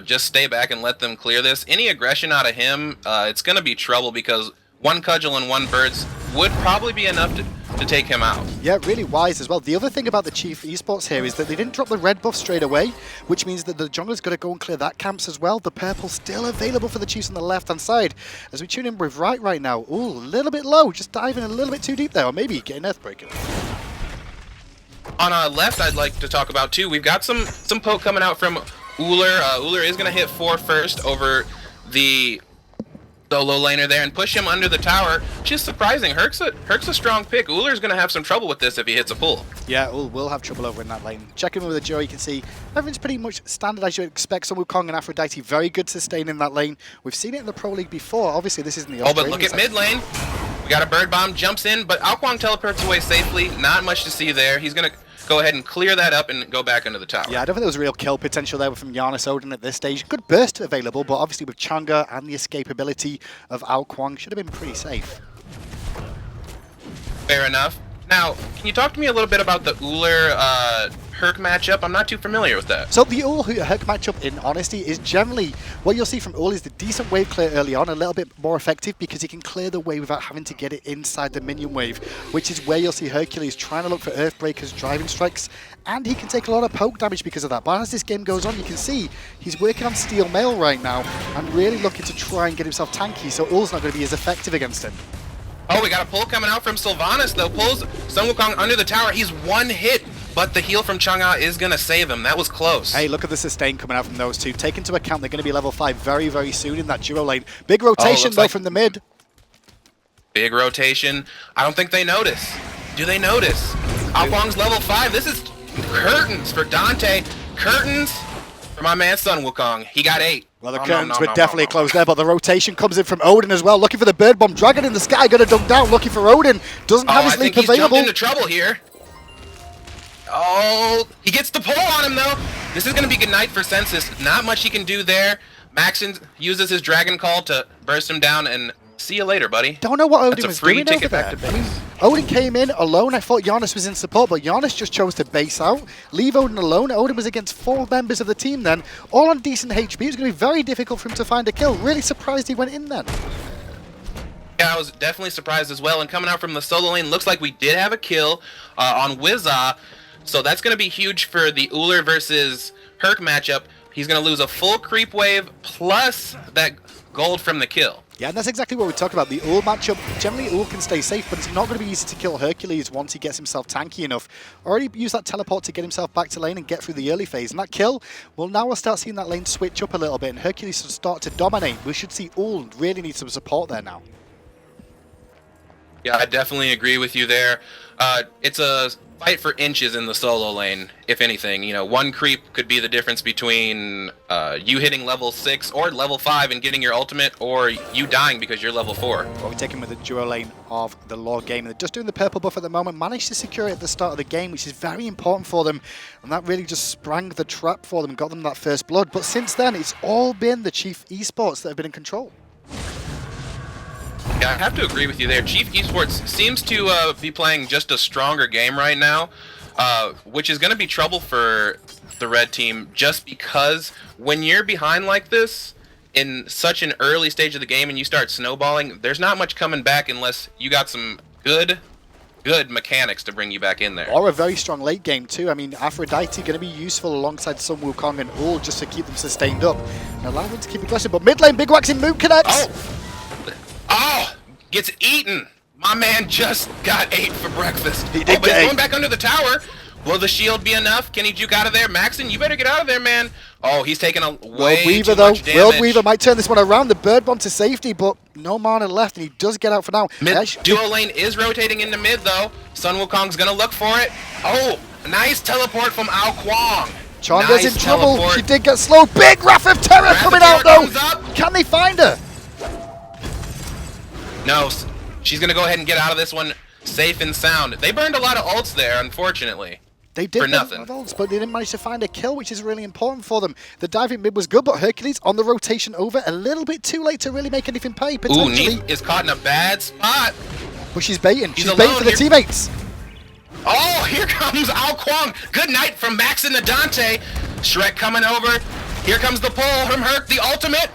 F: just stay back and let them clear this. Any aggression out of him, it's going to be trouble because one cudgel and one birds would probably be enough to take him out.
A: Yeah, really wise as well. The other thing about the Chief Esports here is that they didn't drop the red buff straight away, which means that the jungler's got to go and clear that camps as well. The purple's still available for the Chiefs on the left-hand side. As we tune in with right now. Ooh, a little bit low, just diving a little bit too deep there, or maybe getting Earthbreaker.
F: On our left, I'd like to talk about, too, we've got some poke coming out from Uller. Uller is going to hit 4 first over the solo laner there and push him under the tower, which is surprising. Herc's a strong pick. Uller's going to have some trouble with this if he hits a pull.
A: Yeah, will have trouble over in that lane. Checking with the Joe, you can see everything's pretty much standard as you expect. Sun Wukong and Aphrodite, very good sustain in that lane. We've seen it in the Pro League before. Obviously, this isn't the
F: Australian but look at mid lane. We got a bird bomb, jumps in, but Alquang teleports away safely. Not much to see there. He's going to go ahead and clear that up and go back into the tower.
A: Yeah, I don't think there was a real kill potential there from Giannis Odin at this stage. Good burst available, but obviously with Chang'e and the escapability of Alquang, should have been pretty safe.
F: Fair enough. Now, can you talk to me a little bit about the Uller Herc matchup? I'm not too familiar with that.
A: So the Herc matchup, in honesty, is generally what you'll see from Ull is the decent wave clear early on, a little bit more effective because he can clear the wave without having to get it inside the minion wave, which is where you'll see Hercules trying to look for Earthbreakers, driving strikes, and he can take a lot of poke damage because of that. But as this game goes on, you can see he's working on Steel Mail right now and really looking to try and get himself tanky, so Ull's not going to be as effective against him.
F: Oh, we got a pull coming out from Sylvanas, though. Pulls Sun Wukong under the tower. He's one hit, but the heal from Chang'e is going to save him. That was close.
A: Hey, look at the sustain coming out from those two. Take into account they're going to be level 5 very, very soon in that duo lane. Big rotation, though, from the mid.
F: Big rotation. I don't think they notice. Do they notice? Alquang's level 5. This is curtains for Dante. Curtains for my man Sun Wukong. He got 8.
A: Well, the curtains were definitely closed there, but the rotation comes in from Odin as well, looking for the bird bomb. Dragon in the sky, going to dunk down, looking for Odin. Doesn't have his leap available.
F: He's jumped into trouble here. Oh, he gets the pull on him, though. This is going to be good night for Census. Not much he can do there. Maxon uses his Dragon Call to burst him down, and see you later, buddy.
A: Don't know what Odin was doing
F: ticket
A: over
F: back to
A: there.
F: base.
A: Odin came in alone. I thought Giannis was in support, but Giannis just chose to base out. Leave Odin alone. Odin was against 4 members of the team then, all on decent HP. It was going to be very difficult for him to find a kill. Really surprised he went in then.
F: Yeah, I was definitely surprised as well. And coming out from the solo lane, looks like we did have a kill on Wizza. So that's going to be huge for the Uller versus Herc matchup. He's going to lose a full creep wave plus that gold from the kill.
A: Yeah, and that's exactly what we talked about. The Ull matchup, generally Ull can stay safe, but it's not going to be easy to kill Hercules once he gets himself tanky enough. Already used that teleport to get himself back to lane and get through the early phase. And that kill, well, now we'll start seeing that lane switch up a little bit, and Hercules will start to dominate. We should see Ull really need some support there now.
F: Yeah, I definitely agree with you there. It's a fight for inches in the solo lane, if anything. You know, one creep could be the difference between you hitting level 6 or level 5 and getting your ultimate, or you dying because you're level 4.
A: Well, we take him with the duo lane of the Lord game. They're just doing the purple buff at the moment, managed to secure it at the start of the game, which is very important for them, and that really just sprang the trap for them and got them that first blood. But since then, it's all been the Chief Esports that have been in control.
F: Yeah, I have to agree with you there. Chief Esports seems to be playing just a stronger game right now, which is going to be trouble for the red team, just because when you're behind like this in such an early stage of the game and you start snowballing, there's not much coming back unless you got some good mechanics to bring you back in there.
A: Or a very strong late game too. I mean, Aphrodite going to be useful alongside Sun Wukong and Ul just to keep them sustained up and allow them to keep aggressive. But mid lane, big waxing move connects.
F: Oh, gets eaten. My man just got ate for breakfast.
A: He did
F: but he's going back under the tower. Will the shield be enough? Can he juke out of there? Maxon, you better get out of there, man. Oh, he's taking a way
A: Weaver,
F: too much damage.
A: World Weaver might turn this one around. The bird bomb to safety, but no mana left, and he does get out for now.
F: Duo lane is rotating into mid, though. Sun Wukong's going to look for it. Oh, nice teleport from Ao Kwang.
A: Changa's in trouble. She did get slow. Big Wrath of Terror coming out, though. Can they find her?
F: No, she's going to go ahead and get out of this one safe and sound. They burned a lot of ults there, unfortunately.
A: They did
F: for nothing.
A: Ults, but they didn't manage to find a kill, which is really important for them. The diving mid was good, but Hercules on the rotation over a little bit too late to really make anything pay, potentially.
F: Ooh, Neith is caught in a bad spot.
A: But she's baiting. She's
F: alone
A: baiting for the
F: here.
A: teammates.
F: Oh, here comes Ao Kwang. Good night from Max and the Dante. Shrek coming over. Here comes the pull from Herc, the ultimate.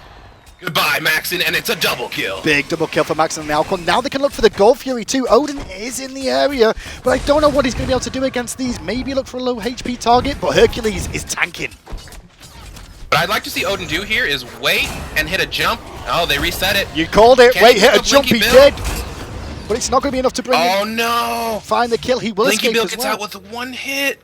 F: Goodbye, Maxon, and it's a double kill.
A: Big double kill for Maxon and the Alcon. Now they can look for the Gold Fury too. Odin is in the area, but I don't know what he's going to be able to do against these. Maybe look for a low HP target, but Hercules is tanking.
F: What I'd like to see Odin do here is wait and hit a jump. Oh, they reset it.
A: You called it.
F: Can
A: Wait, hit a jump. He did.
F: Bill?
A: But it's not going to be enough to bring
F: Oh,
A: him.
F: no.
A: Find the kill. He will
F: Blinky
A: escape
F: Bill
A: as
F: gets
A: well.
F: out with one hit.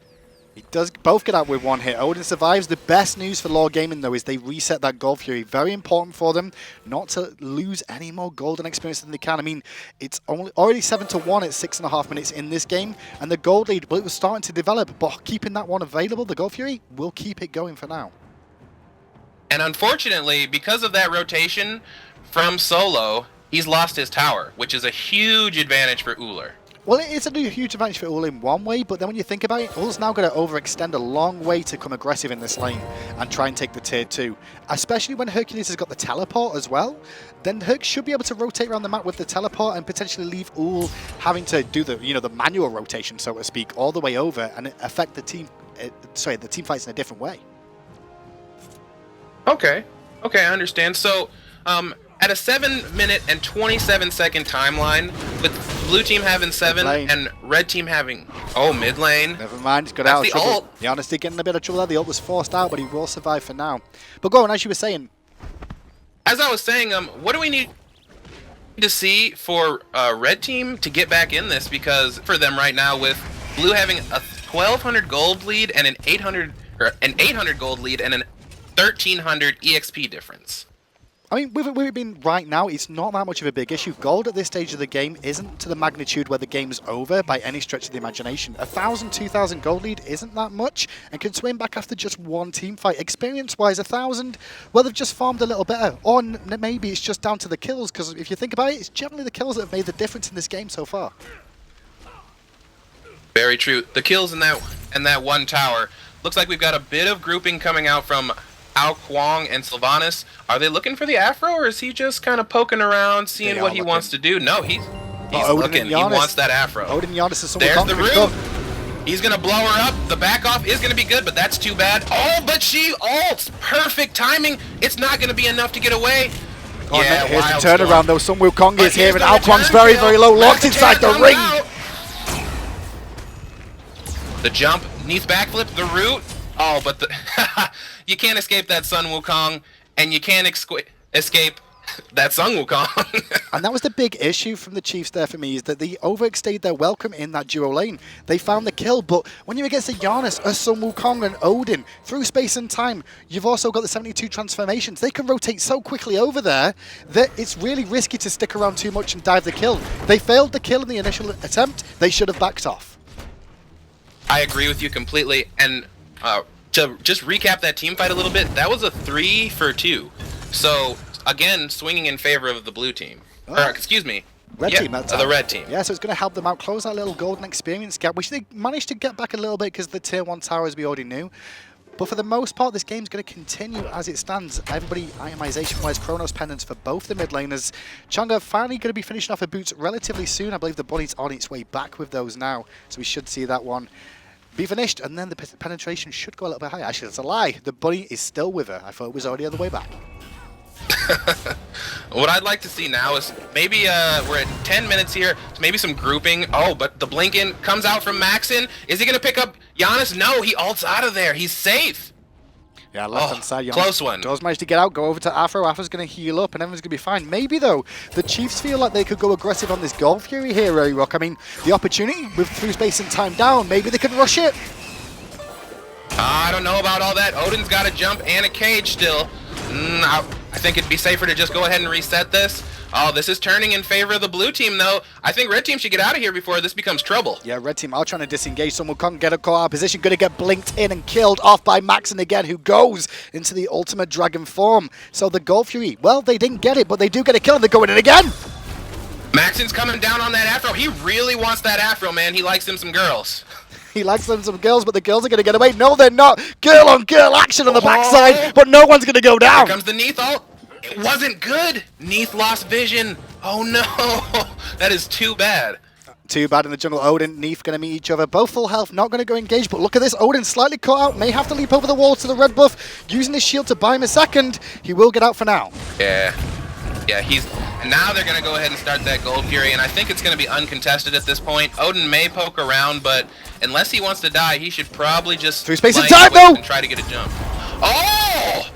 A: He does both get out with one hit. Odin survives. The best news for Lord Gaming, though, is they reset that Gold Fury. Very important for them not to lose any more golden experience than they can. I mean, it's already 7-1 at 6.5 minutes in this game, and the gold lead, well, it was starting to develop, but keeping that one available, the Gold Fury, will keep it going for now.
F: And unfortunately, because of that rotation from Solo, he's lost his tower, which is a huge advantage for Uller.
A: Well, it's a huge advantage for Ul in one way, but then when you think about it, Ul's now going to overextend a long way to come aggressive in this lane and try and take the tier 2. Especially when Hercules has got the teleport as well, then Herc should be able to rotate around the map with the teleport and potentially leave Ul having to do the the manual rotation, so to speak, all the way over and affect the team. The team fights in a different way.
F: Okay, I understand. So, at a 7-minute and 27-second timeline, with blue team having 7 and red team having mid lane.
A: Never mind, he's got out of trouble.
F: Ult.
A: The Honesty getting a bit of trouble there. The ult was forced out, but he will survive for now. But go on, as you were saying.
F: As I was saying, what do we need to see for red team to get back in this? Because for them right now, with blue having a 1,200 gold lead and an 800 gold lead and an 1,300 EXP difference.
A: I mean, with it being right now, it's not that much of a big issue. Gold at this stage of the game isn't to the magnitude where the game's over by any stretch of the imagination. 1,000, 2,000 gold lead isn't that much and can swing back after just one team fight. Experience-wise, 1,000, well, they've just farmed a little better. Or maybe it's just down to the kills, because if you think about it, it's generally the kills that have made the difference in this game so far.
F: Very true. The kills in that one tower. Looks like we've got a bit of grouping coming out from Ao Kwang and Sylvanas. Are they looking for the Afro, or is he just kind of poking around, seeing what he wants to do? No, he's looking. He wants that Afro.
A: Odin Giannis is
F: There's the root. He's going to blow her up. The back off is going to be good, but that's too bad. Oh, but she ults. Perfect timing. It's not going to be enough to get away.
A: Yeah, here's the turnaround, though. Sun Wukong is here, and Ao Kwang's very, very low. Locked inside the ring.
F: The jump, Neath backflip, the root. Oh, but you can't escape that Sun Wukong, and you can't escape that Sun Wukong.
A: And that was the big issue from the Chiefs there for me, is that they overstayed their welcome in that duo lane. They found the kill, but when you're against a Giannis, a Sun Wukong, and Odin, through space and time, you've also got the 72 transformations. They can rotate so quickly over there that it's really risky to stick around too much and dive the kill. They failed the kill in the initial attempt. They should have backed off.
F: I agree with you completely. And to just recap that team fight a little bit, that was a 3 for 2. So, again, swinging in favor of the blue team. Or, excuse me.
A: Red team that time.
F: The red team.
A: Yeah, so it's going to help them out, close that little golden experience gap, which they managed to get back a little bit because the tier 1 tower, as we already knew. But for the most part, this game's going to continue as it stands. Everybody, itemization-wise, Chronos pendants for both the mid laners. Chang'e finally going to be finishing off her boots relatively soon. I believe the bunny's on its way back with those now, so we should see that one be finished, and then the penetration should go a little bit higher. Actually, that's a lie. The bunny is still with her. I thought it was already on the way back.
F: What I'd like to see now is maybe we're at 10 minutes here, so maybe some grouping. Oh, but the Blinken comes out from Maxin. Is he going to pick up Giannis? No, he ults out of there. He's safe.
A: Yeah, left-hand side, Giannis
F: close one.
A: does manage to get out, go over to Afro. Afro's going to heal up, and everyone's going to be fine. Maybe, though, the Chiefs feel like they could go aggressive on this Gold Fury here, Rock. I mean, the opportunity with through space and time down, maybe they could rush it.
F: I don't know about all that. Odin's got a jump and a cage still. I think it'd be safer to just go ahead and reset this. Oh, this is turning in favor of the blue team, though. I think red team should get out of here before this becomes trouble.
A: Yeah, red team are trying to disengage. Someone can't get a call out position. Going to get blinked in and killed off by Maxin again, who goes into the ultimate dragon form. So the Gold Fury, well, they didn't get it, but they do get a kill, and they're going in again.
F: Maxin's coming down on that Afro. He really wants that Afro, man. He likes him some girls.
A: He likes them some girls, but the girls are going to get away. No, they're not. Girl on girl action on the backside, but no one's going to go down.
F: Here comes the Neath ult. It wasn't good. Neath lost vision. Oh no, that is too bad.
A: Too bad in the jungle. Odin, Neath going to meet each other. Both full health, not going to go engage, but look at this. Odin slightly caught out, may have to leap over the wall to the red buff, using his shield to buy him a second. He will get out for now.
F: Yeah, and now they're going to go ahead and start that Gold Fury, and I think it's going to be uncontested at this point. Odin may poke around, but unless he wants to die, he should probably just
A: through space and time, though,
F: and try to get a jump. Oh!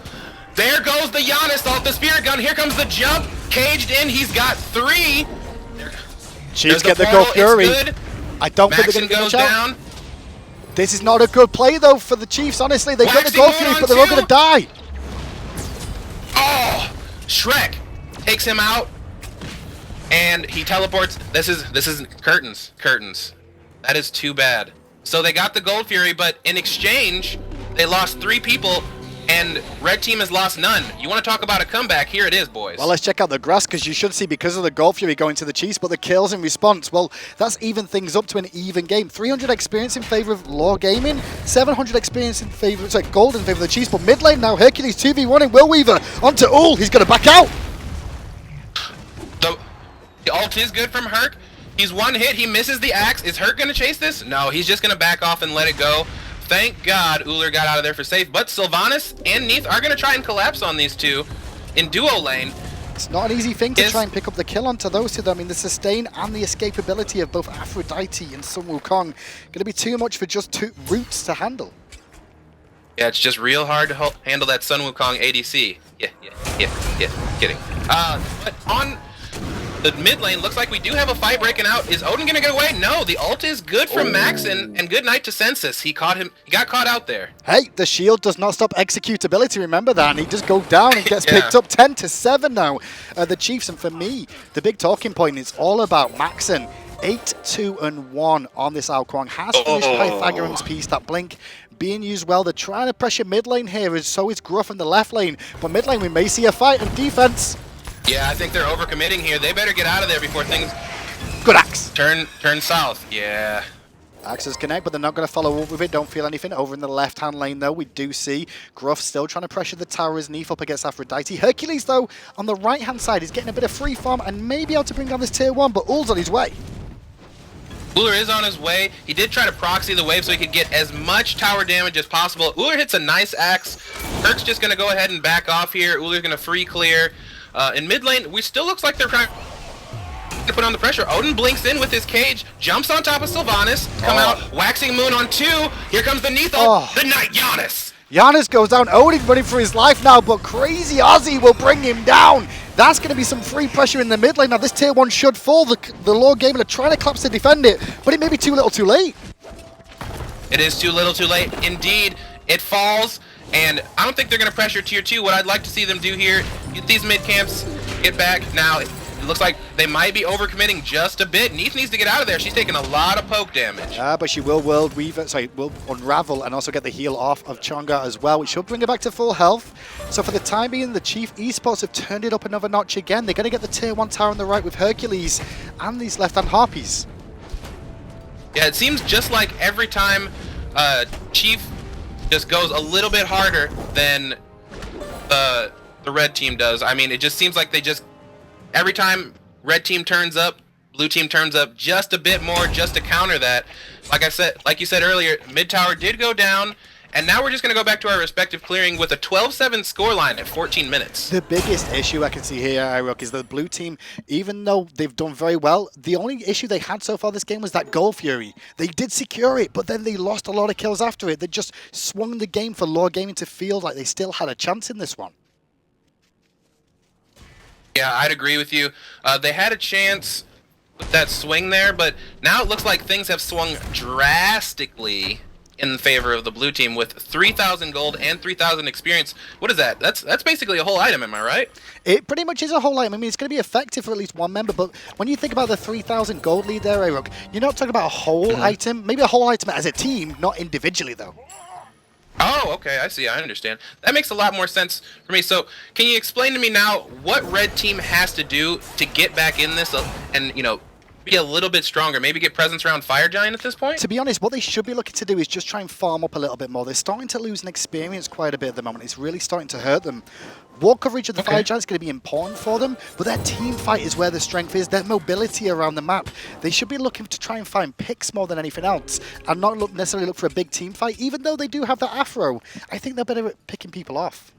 F: There goes the Giannis ult, the Spirit Gun. Here comes the jump. Caged in, he's got 3.
A: Chiefs get the Gold Fury. I don't think they're going to
F: goes
A: get
F: down.
A: This is not a good play, though, for the Chiefs, honestly. They got the Gold Fury, but they're all going to die.
F: Oh! Shrek takes him out, and he teleports. This is curtains. That is too bad. So they got the Gold Fury, but in exchange, they lost 3 people, and red team has lost none. You want to talk about a comeback? Here it is, boys.
A: Well, let's check out the grass, because you should see, because of the Gold Fury going to the Chiefs, but the kills in response, well, that's even things up to an even game. 300 experience in favor of Law Gaming, 700 experience in favor, sorry, gold in favor of the Chiefs, but mid lane now, Hercules 2v1 in Will Weaver onto Ul. He's going to back out.
F: The ult is good from Herc. He's one hit, he misses the axe. Is Herc going to chase this? No, he's just going to back off and let it go. Thank God Ullr got out of there for safe, but Sylvanas and Neath are going to try and collapse on these two in duo lane.
A: It's not an easy thing to try and pick up the kill onto those two, though. I mean, the sustain and the escapability of both Aphrodite and Sun Wukong going to be too much for just 2 roots to handle.
F: Yeah, it's just real hard to handle that Sun Wukong ADC. Yeah, kidding. But on the mid lane, looks like we do have a fight breaking out. Is Odin gonna get away? No, the ult is good from Max, and good night to Census. He got caught out there.
A: Hey, the shield does not stop executability, remember that, and he just goes down and gets picked up 10-7 now. The Chiefs, and for me, the big talking point is all about Maxin. 8-2-1 on this Ao Kuang. Has finished Pythagorean's piece, that blink being used well. They're trying to pressure mid lane here, so is Gruff in the left lane, but mid lane we may see a fight and defense.
F: Yeah, I think they're overcommitting here. They better get out of there before things
A: good axe
F: turn south. Yeah.
A: Axes connect, but they're not going to follow up with it. Don't feel anything. Over in the left-hand lane, though, we do see Gruff still trying to pressure the towers. Neath up against Aphrodite. Hercules, though, on the right-hand side is getting a bit of free farm and may be able to bring down this tier 1, but Ull's on his way.
F: Ullr is on his way. He did try to proxy the wave so he could get as much tower damage as possible. Ullr hits a nice axe. Herc's just going to go ahead and back off here. Ullr's going to free clear. In mid lane, we still looks like they're trying to put on the pressure. Odin blinks in with his cage, jumps on top of Sylvanas, come out, waxing moon on 2. Here comes the Neath ult, the Night Giannis.
A: Giannis goes down. Odin running for his life now, but Crazy Ozzy will bring him down. That's going to be some free pressure in the mid lane. Now, this tier 1 should fall. The Lord Gamer are trying to collapse to defend it, but it may be too little too late.
F: It is too little too late. Indeed, it falls, and I don't think they're going to pressure tier 2. What I'd like to see them do here, get these mid camps, get back. Now, it looks like they might be overcommitting just a bit. Neith needs to get out of there. She's taking a lot of poke damage.
A: But she will will unravel and also get the heal off of Chonga as well, which should bring her back to full health. So for the time being, the Chief Esports have turned it up another notch again. They're going to get the tier 1 tower on the right with Hercules and these left-hand Harpies.
F: Yeah, it seems just like every time Chief just goes a little bit harder than the red team does. I mean, it just seems like they just, every time red team turns up, blue team turns up just a bit more just to counter that. Like you said earlier, mid tower did go down, and now we're just going to go back to our respective clearing with a 12-7 scoreline at 14 minutes.
A: The biggest issue I can see here, Irock, is that the blue team, even though they've done very well, the only issue they had so far this game was that Gold Fury. They did secure it, but then they lost a lot of kills after it. They just swung the game for Lord Gaming to feel like they still had a chance in this one.
F: Yeah, I'd agree with you. They had a chance with that swing there, but now it looks like things have swung drastically in favor of the blue team with 3,000 gold and 3,000 experience. What is that? That's basically a whole item, am I right?
A: It pretty much is a whole item. I mean, it's going to be effective for at least one member, but when you think about the 3,000 gold lead there, Arook, you're not talking about a whole item. Maybe a whole item as a team, not individually, though.
F: Oh, okay, I see, I understand. That makes a lot more sense for me. So, can you explain to me now what red team has to do to get back in this and, you know, be a little bit stronger, maybe get presence around Fire Giant at this point?
A: To be honest, what they should be looking to do is just try and farm up a little bit more. They're starting to lose an experience quite a bit at the moment. It's really starting to hurt them. Wall coverage of the Fire Giant is going to be important for them, but their team fight is where the strength is, their mobility around the map. They should be looking to try and find picks more than anything else, and not necessarily look for a big team fight. Even though they do have that afro, I think they're better at picking people off.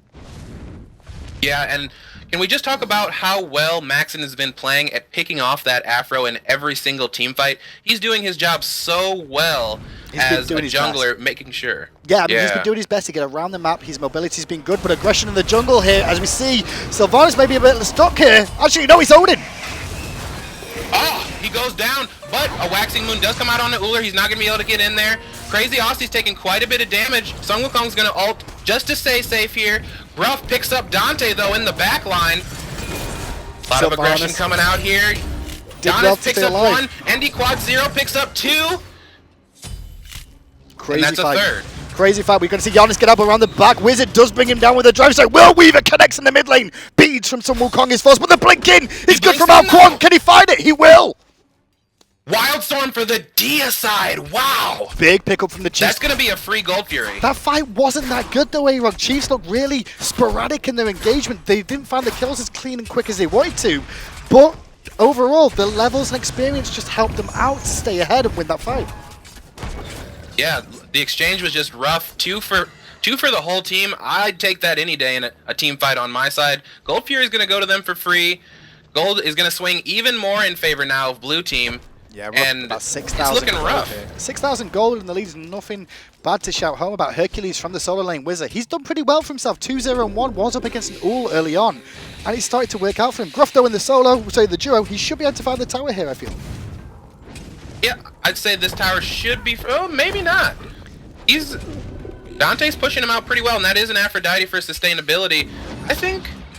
F: Yeah, and can we just talk about how well Maxon has been playing at picking off that afro in every single team fight? He's doing his job so well as a jungler, making sure.
A: Yeah, I mean, he's been doing his best to get around the map. His mobility's been good, but aggression in the jungle here, as we see, Sylvanas may be a bit stuck here. Actually, no, he's Odin.
F: Oh, he goes down, but a Waxing Moon does come out on the Uller. He's not going to be able to get in there. Crazy Aussie's taking quite a bit of damage. Sun Wukong's going to ult just to stay safe here. Gruff picks up Dante, though, in the back line. A lot of aggression coming out here. Giannis picks up one. Andy Quad Zero picks up two.
A: Crazy
F: and that's
A: fight.
F: a third.
A: Crazy fight. We're going to see Giannis get up around the back. Wizard does bring him down with a drive strike. Will Weaver connects in the mid lane. Beads from Sun Wukong is forced, but the blink in is good from Al Kwon. Can he find it? He will.
F: Wildstorm for the Dia side. Wow.
A: Big pickup from the Chiefs.
F: That's going to be a free Gold Fury.
A: That fight wasn't that good though, A-Rog. Chiefs looked really sporadic in their engagement. They didn't find the kills as clean and quick as they wanted to. But overall, the levels and experience just helped them out to stay ahead and win that fight.
F: Yeah, the exchange was just rough. Two for the whole team. I'd take that any day in a team fight on my side. Gold Fury is going to go to them for free. Gold is going to swing even more in favor now of blue team.
A: Yeah,
F: and
A: about 6,000.
F: It's looking rough.
A: 6,000 gold in the lead is nothing bad to shout home about. Hercules from the solo lane Wizard. He's done pretty well for himself. 2-0-1 was up against an Ul early on, and it started to work out for him. Gruff though in the solo, so the duo, he should be able to find the tower here, I feel.
F: Yeah, I'd say this tower should be. Oh, maybe not. Dante's pushing him out pretty well, and that is an Aphrodite for sustainability. I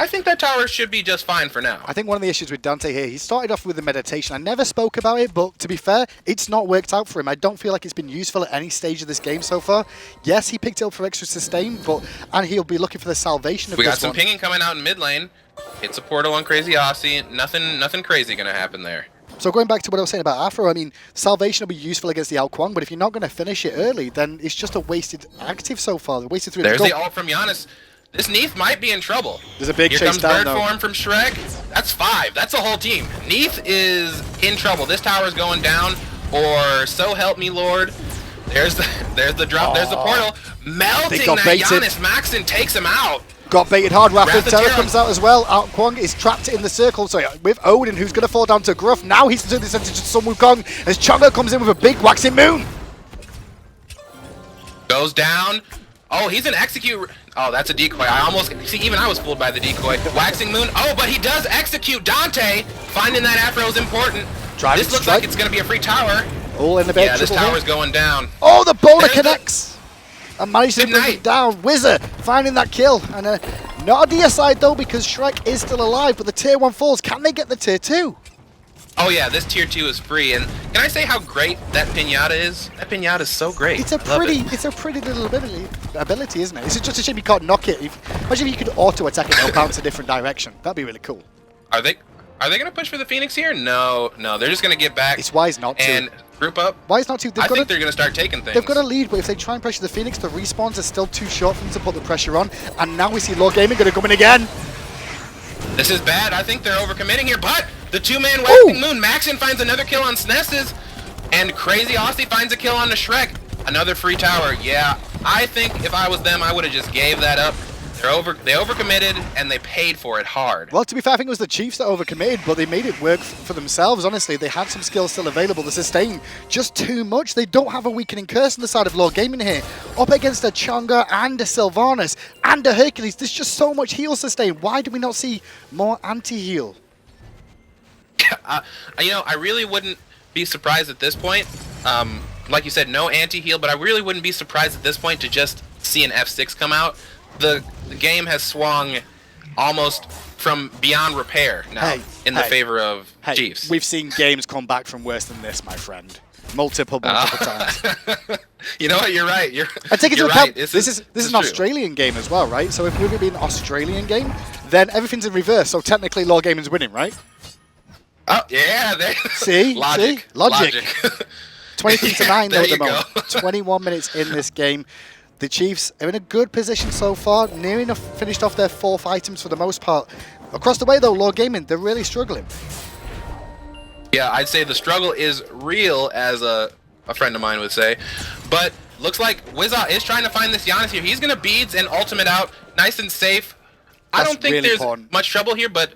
F: think that tower should be just fine for now.
A: I think one of the issues with Dante here, he started off with the meditation. I never spoke about it, but to be fair, it's not worked out for him. I don't feel like it's been useful at any stage of this game so far. Yes, he picked it up for extra sustain, and he'll be looking for the salvation of this one.
F: We got some pinging coming out in mid lane. Hits a portal on Crazy Aussie. Nothing crazy gonna happen there.
A: So going back to what I was saying about Afro, I mean, salvation will be useful against the Al Kwon, but if you're not going to finish it early, then it's just a wasted active so far. They're wasted through.
F: There's the ult from Giannis. This Neith might be in trouble.
A: There's a big
F: Here
A: chase
F: comes
A: down,
F: bird form from Shrek. That's 5. That's the whole team. Neith is in trouble. This tower is going down, or so help me, Lord. There's the drop. There's the portal. Melting that Giannis. Maxon takes him out.
A: Got baited hard. Wrath of Terror comes out as well. Al Kwon is trapped in the circle. So with Odin, who's going to fall down to Gruff. Now he's to the center to Sun Wukong as Chonga comes in with a big waxing moon.
F: Goes down. Oh, he's an execute. Oh, that's a decoy. I almost see. Even I was fooled by the decoy. Waxing Moon. Oh, but he does execute Dante. Finding that afro is important.
A: Driving
F: this looks
A: strike.
F: like it's going to be a free tower.
A: All in the bed.
F: Yeah, this tower's going down.
A: Oh, the boulder
F: There's
A: connects. And managed to
F: Good
A: bring
F: night.
A: it down. Wizard finding that kill. And not a deicide though, because Shrek is still alive. But the tier 1 falls. Can they get the tier 2?
F: Oh yeah, this tier 2 is free. And can I say how great that pinata is? That pinata is so great.
A: It's a pretty little ability, isn't it? It's just a shame you can't knock it. Imagine if you could auto attack it and it'll bounce a different direction. That'd be really cool.
F: Are they gonna push for the Phoenix here? No, they're just gonna get back.
A: It's wise not to.
F: And group up.
A: Wise not to.
F: I think they're gonna start taking things.
A: They've got a lead, but if they try and pressure the Phoenix, the respawns are still too short for them to put the pressure on. And now we see Law Gaming gonna come in again.
F: This is bad. I think they're overcommitting here, but the two-man Waxing Moon. Maxon finds another kill on Snesses, and Crazy Aussie finds a kill on the Shrek. Another free tower. Yeah, I think if I was them, I would have just gave that up. They overcommitted, and they paid for it hard.
A: Well, to be fair, I think it was the Chiefs that overcommitted, but they made it work for themselves, honestly. They had some skills still available. The sustain, just too much. They don't have a weakening curse on the side of Law Gaming here. Up against a Chunga and a Sylvanas and a Hercules. There's just so much heal sustain. Why do we not see more anti-heal?
F: I really wouldn't be surprised at this point. Like you said, no anti-heal, but I really wouldn't be surprised at this point to just see an F6 come out. The game has swung almost from beyond repair now in the favor of Chiefs.
A: We've seen games come back from worse than this, my friend. Multiple times.
F: You know what? You're right.
A: I take it into account.
F: Right. This
A: is an Australian game as well, right? So if we're going to be an Australian game, then everything's in reverse. So technically, Law Gaming's winning, right?
F: Oh yeah.
A: See,
F: logic.
A: 23-9 though at the
F: go.
A: moment. 21 minutes in this game. The Chiefs are in a good position so far, near enough finished off their 4th items for the most part. Across the way though, Law Gaming, they're really struggling.
F: Yeah, I'd say the struggle is real, as a friend of mine would say. But looks like Wizza is trying to find this Giannis here. He's going to beads and ultimate out, nice and safe. I don't think there's much trouble here, but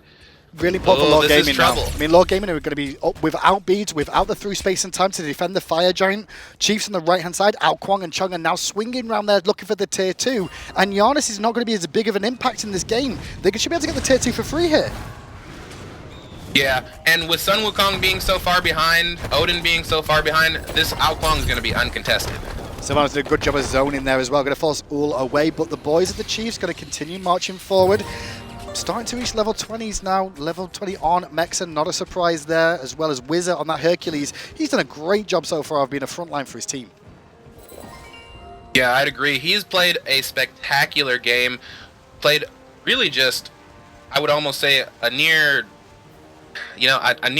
A: really important for Law Gaming now.
F: Trouble.
A: I mean, Law Gaming are going to be up without beads, without the through space and time to defend the Fire Giant. Chiefs on the right-hand side, Ao Kwang and Chung are now swinging around there looking for the tier 2. And Giannis is not going to be as big of an impact in this game. They should be able to get the tier 2 for free here.
F: Yeah, and with Sun Wukong being so far behind, Odin being so far behind, this Ao Kwang is going to be uncontested.
A: Sylvanas did a good job of zoning there as well. Going to force Ul away, but the boys of the Chiefs going to continue marching forward. Starting to reach level 20s now. Level 20 on Mexen, not a surprise there, as well as Wizard on that Hercules. He's done a great job so far of being a frontline for his team.
F: Yeah, I'd agree. He's played a spectacular game. Played really just, I would almost say, a near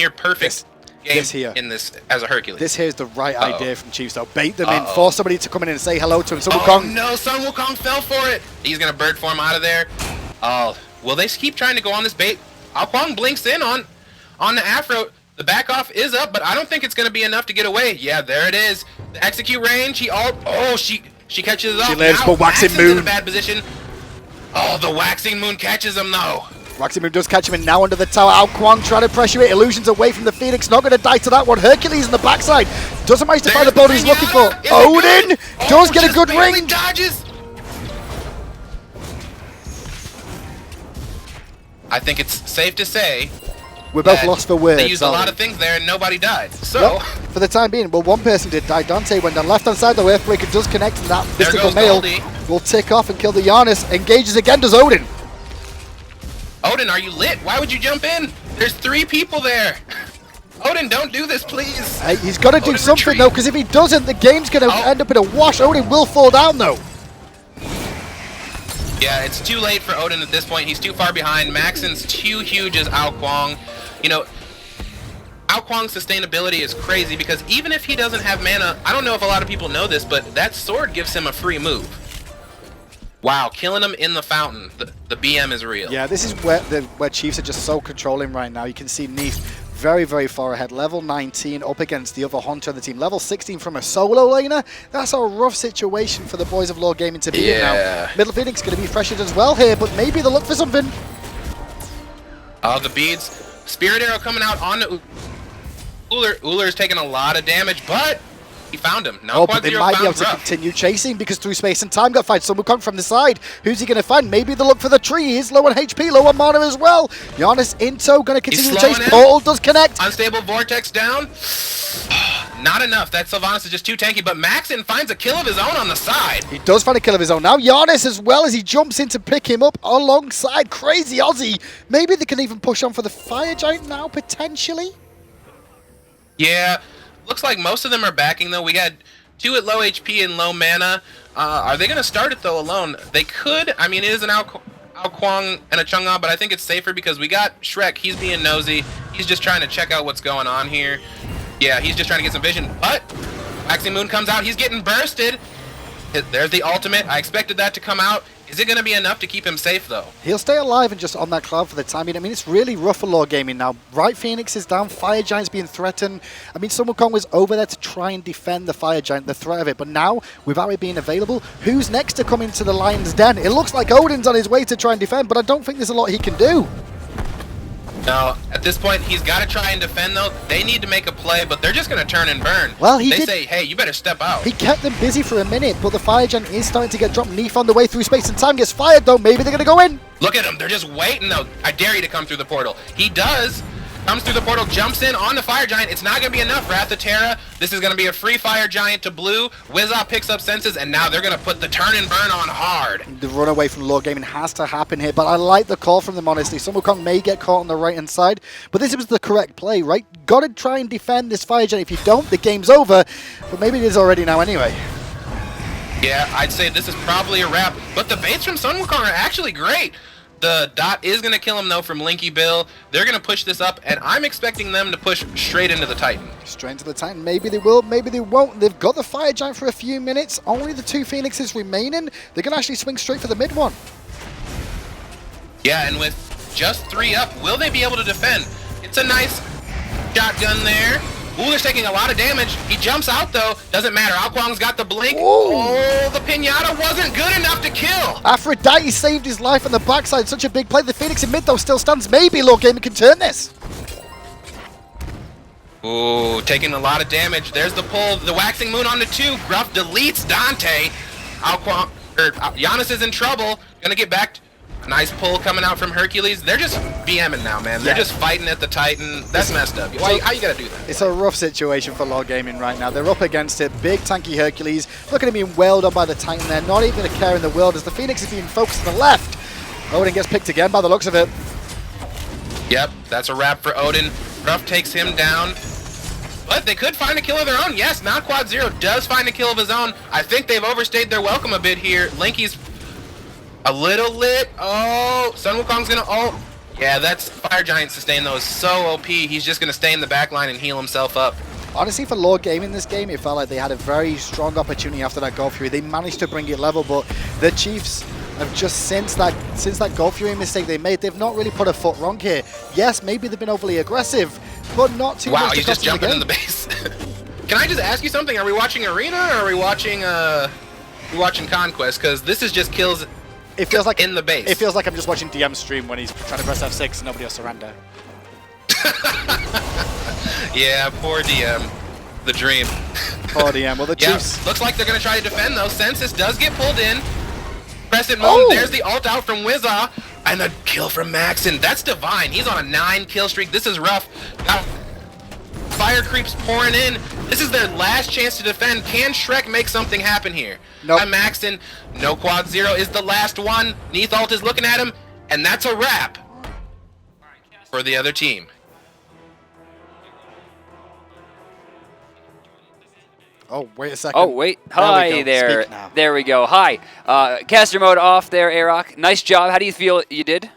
F: perfect game in this as a Hercules.
A: This here is the right idea from Chiefs, though. Bait them in, force somebody to come in and say hello to him. Sun Wukong.
F: No, Sun Wukong fell for it. He's going to bird form out of there. Oh, will they keep trying to go on this bait? Ao Kwang blinks in on the Afro. The back off is up, but I don't think it's going to be enough to get away. Yeah, there it is. The execute range. She catches it off.
A: She lives, but Waxing Moon
F: in a bad position. Oh, the Waxing Moon catches him though.
A: Waxing Moon does catch him, and now under the tower. Ao Kwang trying to pressure it. Illusions away from the Phoenix. Not going to die to that one. Hercules in the backside. Doesn't manage to find the boulder he's looking for. Odin does get a good range.
F: Dodges. I think it's safe to say
A: we're both lost for words.
F: They used a lot of things there and nobody died. So,
A: for the time being, well, one person did die. Dante went down left-hand side. The Earthbreaker does connect, and that mystical mail will tick off and kill the Giannis. Engages again, does Odin.
F: Odin, are you lit? Why would you jump in? There's 3 people there. Odin, don't do this, please.
A: He's got to do something, though, because if he doesn't, the game's going to end up in a wash. Odin will fall down, though.
F: Yeah, it's too late for Odin at this point. He's too far behind. Maxon's too huge as Ao Kwang. You know, Ao Kwang's sustainability is crazy because even if he doesn't have mana, I don't know if a lot of people know this, but that sword gives him a free move. Wow, killing him in the fountain. The BM is real.
A: Yeah, this is where Chiefs are just so controlling right now. You can see Neef very, very far ahead. Level 19 up against the other Hunter on the team. Level 16 from a solo laner. That's a rough situation for the boys of Law Gaming to be in now. Middle Phoenix going to be pressured as well here, but maybe they'll look for something.
F: Oh, the beads. Spirit Arrow coming out on the Uller. Uller's taking a lot of damage, but He found him. Now
A: Oh, but
F: Quad
A: they
F: Zero
A: might be able
F: found
A: to
F: Rough.
A: continue chasing because through space and time got find Sun Wukong from the side. Who's he going to find? Maybe they'll look for the tree. He's low on HP, low on mana as well. Giannis Into going to continue the chase. Portal does connect.
F: Unstable Vortex down. Not enough. That Sylvanas is just too tanky, but Maxon finds a kill of his own on the side.
A: He does find a kill of his own now. Giannis as well as he jumps in to pick him up alongside Crazy Aussie. Maybe they can even push on for the Fire Giant now, potentially.
F: Yeah, looks like most of them are backing, though. We got 2 at low HP and low mana. Are they going to start it, though, alone? They could. I mean, it is an Ao Kwang and a Chang'e, but I think it's safer because we got Shrek. He's being nosy. He's just trying to check out what's going on here. Yeah, he's just trying to get some vision, but Waxing Moon comes out. He's getting bursted. There's the ultimate. I expected that to come out. Is it going to be enough to keep him safe, though?
A: He'll stay alive and just on that cloud for the time being. I mean, it's really rough for Lord Gaming now. Right Phoenix is down. Fire Giant's being threatened. I mean, Sun Wukong was over there to try and defend the Fire Giant, the threat of it. But now, without it being available, who's next to come into the Lion's Den? It looks like Odin's on his way to try and defend, but I don't think there's a lot he can do.
F: No, at this point, he's got to try and defend, though. They need to make a play, but they're just going to turn and burn.
A: Well,
F: they say, hey, you better step out.
A: He kept them busy for a minute, but the Fire Giant is starting to get dropped. Neef on the way through space and time gets fired, though. Maybe they're going to go in.
F: Look at them. They're just waiting, though. I dare you to come through the portal. He does. Comes through the portal, jumps in on the Fire Giant. It's not going to be enough. Wrath of Terra. This is going to be a free Fire Giant to blue. Wizza picks up senses, and now they're going to put the turn and burn on hard.
A: The run away from Lord Gaming has to happen here, but I like the call from them, honestly. Sun Wukong may get caught on the right-hand side, but this was the correct play, right? Got to try and defend this Fire Giant. If you don't, the game's over, but maybe it is already now anyway.
F: Yeah, I'd say this is probably a wrap, but the baits from Sun Wukong are actually great. The dot is going to kill him, though, from Linky Bill. They're going to push this up, and I'm expecting them to push straight into the Titan.
A: Straight into the Titan. Maybe they will, maybe they won't. They've got the Fire Giant for a few minutes. Only the 2 Phoenixes remaining. They're going to actually swing straight for the mid one.
F: Yeah, and with just 3 up, will they be able to defend? It's a nice shotgun there. Wooler's taking a lot of damage. He jumps out, though. Doesn't matter. Ao Kwang's got the blink.
A: Ooh.
F: Oh, the Pinata wasn't good enough to kill.
A: Aphrodite saved his life on the backside. Such a big play. The Phoenix in mid, though, still stands. Maybe Lord Gaming can turn this.
F: Ooh, taking a lot of damage. There's the pull. The Waxing Moon on the 2. Gruff deletes Dante. Ao Kwang, Giannis is in trouble. Gonna get back. Nice pull coming out from Hercules. They're just BMing now, man. They're just fighting at the Titan. That's messed up. How you gotta do that?
A: It's a rough situation for Lord Gaming right now. They're up against it. Big tanky Hercules. Look at him being wailed on by the Titan there. Not even a care in the world as the Phoenix is being focused to the left. Odin gets picked again by the looks of it.
F: Yep, that's a wrap for Odin. Ruff takes him down. But they could find a kill of their own. Yes, now Quad Zero does find a kill of his own. I think they've overstayed their welcome a bit here. Linky's a little lit. Oh, Sun Wukong's gonna ult. Yeah, that's Fire Giant sustain though is so OP. He's just gonna stay in the back line and heal himself up.
A: Honestly, for Lord Gaming this game, it felt like they had a very strong opportunity after that Gold Fury. They managed to bring it level, but the Chiefs have just since that Gold Fury mistake they made, they've not really put a foot wrong here. Yes, maybe they've been overly aggressive, but not too much.
F: Wow, he's just jumping in the base. Can I just ask you something? Are we watching Arena or are we watching Conquest? Because this is just kills.
A: It feels like
F: in the base.
A: It feels like I'm just watching DM stream when he's trying to press F6 and nobody will surrender.
F: Yeah, poor DM. The dream.
A: Poor DM. Well, the Chiefs.
F: Looks like they're going to try to defend, though. Census does get pulled in. Crescent Moon, there's the ult out from Wizza. And the kill from Maxon. That's divine. He's on a 9-kill streak. This is rough. Now, fire creeps pouring in. This is their last chance to defend. Can Shrek make something happen here?
A: Nope.
F: Maxon, no Quad Zero is the last one. Neath ult is looking at him. And that's a wrap for the other team.
A: Oh, wait a second.
B: Oh, wait. Hi there. There we go. Hi. Caster mode off there, Arok. Nice job. How do you feel you did?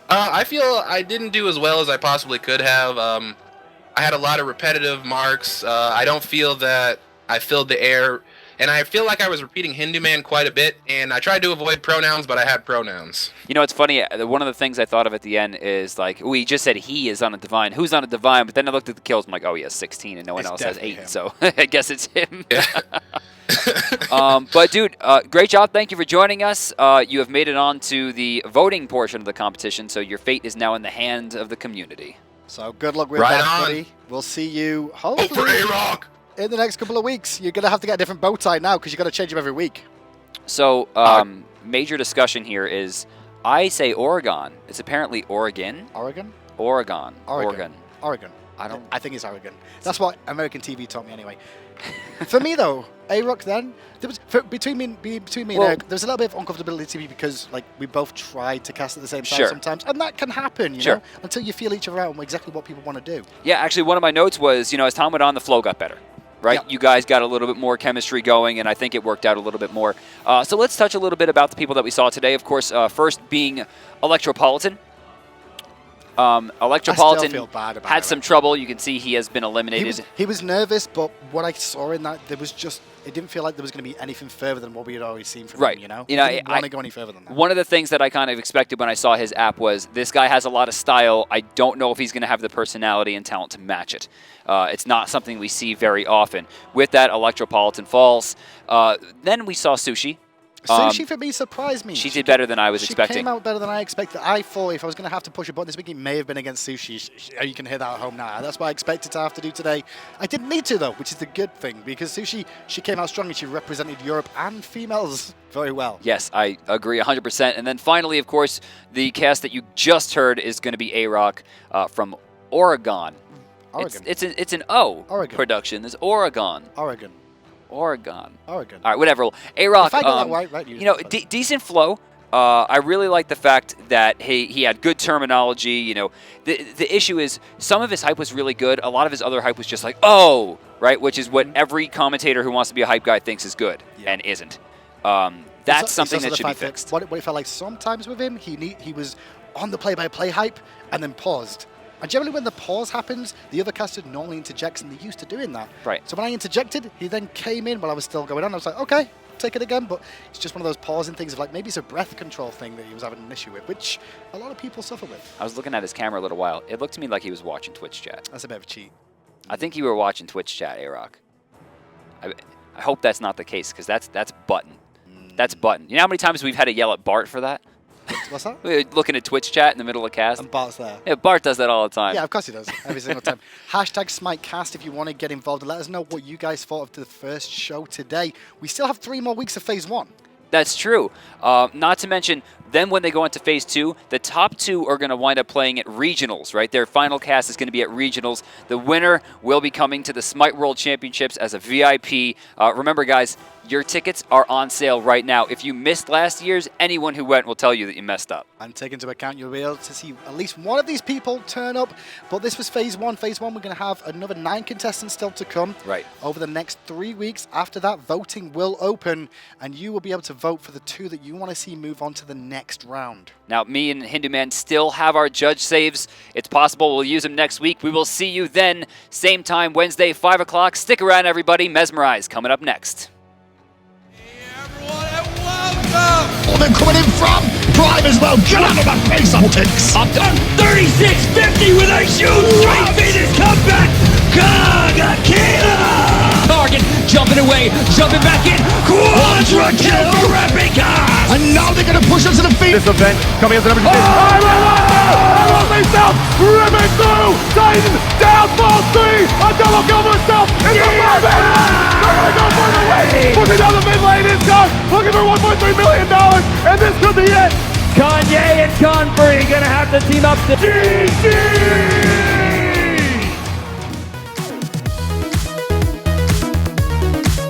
F: I feel I didn't do as well as I possibly could have. I had a lot of repetitive marks. I don't feel that I filled the air. And I feel like I was repeating Hindu Man quite a bit. And I tried to avoid pronouns, but I had pronouns.
B: You know, it's funny. One of the things I thought of at the end is, like, we just said he is on a divine. Who's on a divine? But then I looked at the kills. I'm like, oh, he has 16 and no one else has 8. Him. So I guess it's him. Yeah. But, dude, great job. Thank you for joining us. You have made it on to the voting portion of the competition. So your fate is now in the hands of the community.
A: So good luck with that, buddy. We'll see you hopefully.
F: For A-Rock.
A: in the next couple of weeks. You're going to have to get a different bow tie now because you've got to change them every week.
B: So, major discussion here is, I say Oregon. It's apparently Oregon.
A: Oregon?
B: Oregon.
A: Oregon.
B: I
A: think it's Oregon. That's what American TV taught me anyway. For me though, A-Rock then, between me and Eric, there's a little bit of uncomfortability to me because like we both tried to cast at the same time sometimes, and that can happen, you know, until you feel each other out and exactly what people want to do.
B: Yeah, actually one of my notes was, as time went on, the flow got better. Right? Yep. You guys got a little bit more chemistry going, and I think it worked out a little bit more. So let's touch a little bit about the people that we saw today. Of course, first being Electropolitan. Electropolitan had some trouble. You can see he has been eliminated.
A: He was nervous, but what I saw in that, it didn't feel like there was going to be anything further than what we had already seen from him, He didn't want to go any further than that.
B: One of the things that I kind of expected when I saw his app was, this guy has a lot of style. I don't know if he's going to have the personality and talent to match it. It's not something we see very often. With that, Electropolitan falls. Then we saw Sushi.
A: Sushi for me surprised me.
B: She did better than I was expecting.
A: She came out better than I expected. I thought if I was going to have to push a button this week, it may have been against Sushi. You can hear that at home now. That's what I expected to have to do today. I didn't need to, though, which is the good thing, because Sushi, she came out strong and she represented Europe and females very well.
B: Yes, I agree 100%. And then finally, of course, the cast that you just heard is going to be A-Rock from Oregon.
A: Oregon.
B: It's an O production. There's Oregon.
A: Oregon.
B: All right, whatever. A-Rock, decent flow. I really like the fact that he had good terminology. The issue is some of his hype was really good. A lot of his other hype was just like, oh, right, which is what every commentator who wants to be a hype guy thinks is good and isn't. That's something that should be fixed.
A: What it felt like sometimes with him, he was on the play-by-play hype and then paused. And generally when the pause happens, the other caster normally interjects, and they're used to doing that.
B: Right.
A: So when I interjected, he then came in while I was still going on. I was like, okay, take it again. But it's just one of those pausing things of like, maybe it's a breath control thing that he was having an issue with, which a lot of people suffer with.
B: I was looking at his camera a little while. It looked to me like he was watching Twitch chat.
A: That's a bit of a cheat.
B: I think you were watching Twitch chat, A-Rock. I hope that's not the case, because that's button. That's button. You know how many times we've had to yell at Bart for that?
A: What's that?
B: We're looking at Twitch chat in the middle of cast.
A: And Bart's there.
B: Yeah, Bart does that all the time.
A: Yeah, of course he does. Every single time. Hashtag SmiteCast if you want to get involved and let us know what you guys thought of the first show today. We still have 3 more weeks of Phase 1.
B: That's true. Not to mention, then when they go into Phase 2, the top 2 are going to wind up playing at Regionals, right? Their final cast is going to be at Regionals. The winner will be coming to the SMITE World Championships as a VIP. Remember, guys, your tickets are on sale right now. If you missed last year's, anyone who went will tell you that you messed up.
A: And take into account, you'll be able to see at least one of these people turn up. But this was Phase 1. Phase 1, we're going to have another 9 contestants still to come.
B: Right.
A: Over the next 3 weeks. After that, voting will open, and you will be able to vote for the 2 that you want to see move on to the next round.
B: Now, me and Hindu Man still have our judge saves. It's possible we'll use them next week. We will see you then. Same time, Wednesday, 5 o'clock. Stick around, everybody. Mesmerize coming up next.
G: Oh, they're coming in from Prime as well. Get out of my face, optics.
H: Up done 36-50 with a huge straight-faded comeback. Target jumping away, jumping back in. Quadra kill for Replica.
G: And now they're going to push us to the feet.
I: This event coming as the number 2. I love myself. Ripping through. Titan down, falls 3. A double kill for himself. It's a 5-man. They're going to go for the win. Pushing down the mid lane is gone. Looking for $1.3 million. And this could be it.
H: Kanye and Confrey gonna have to team up to GG!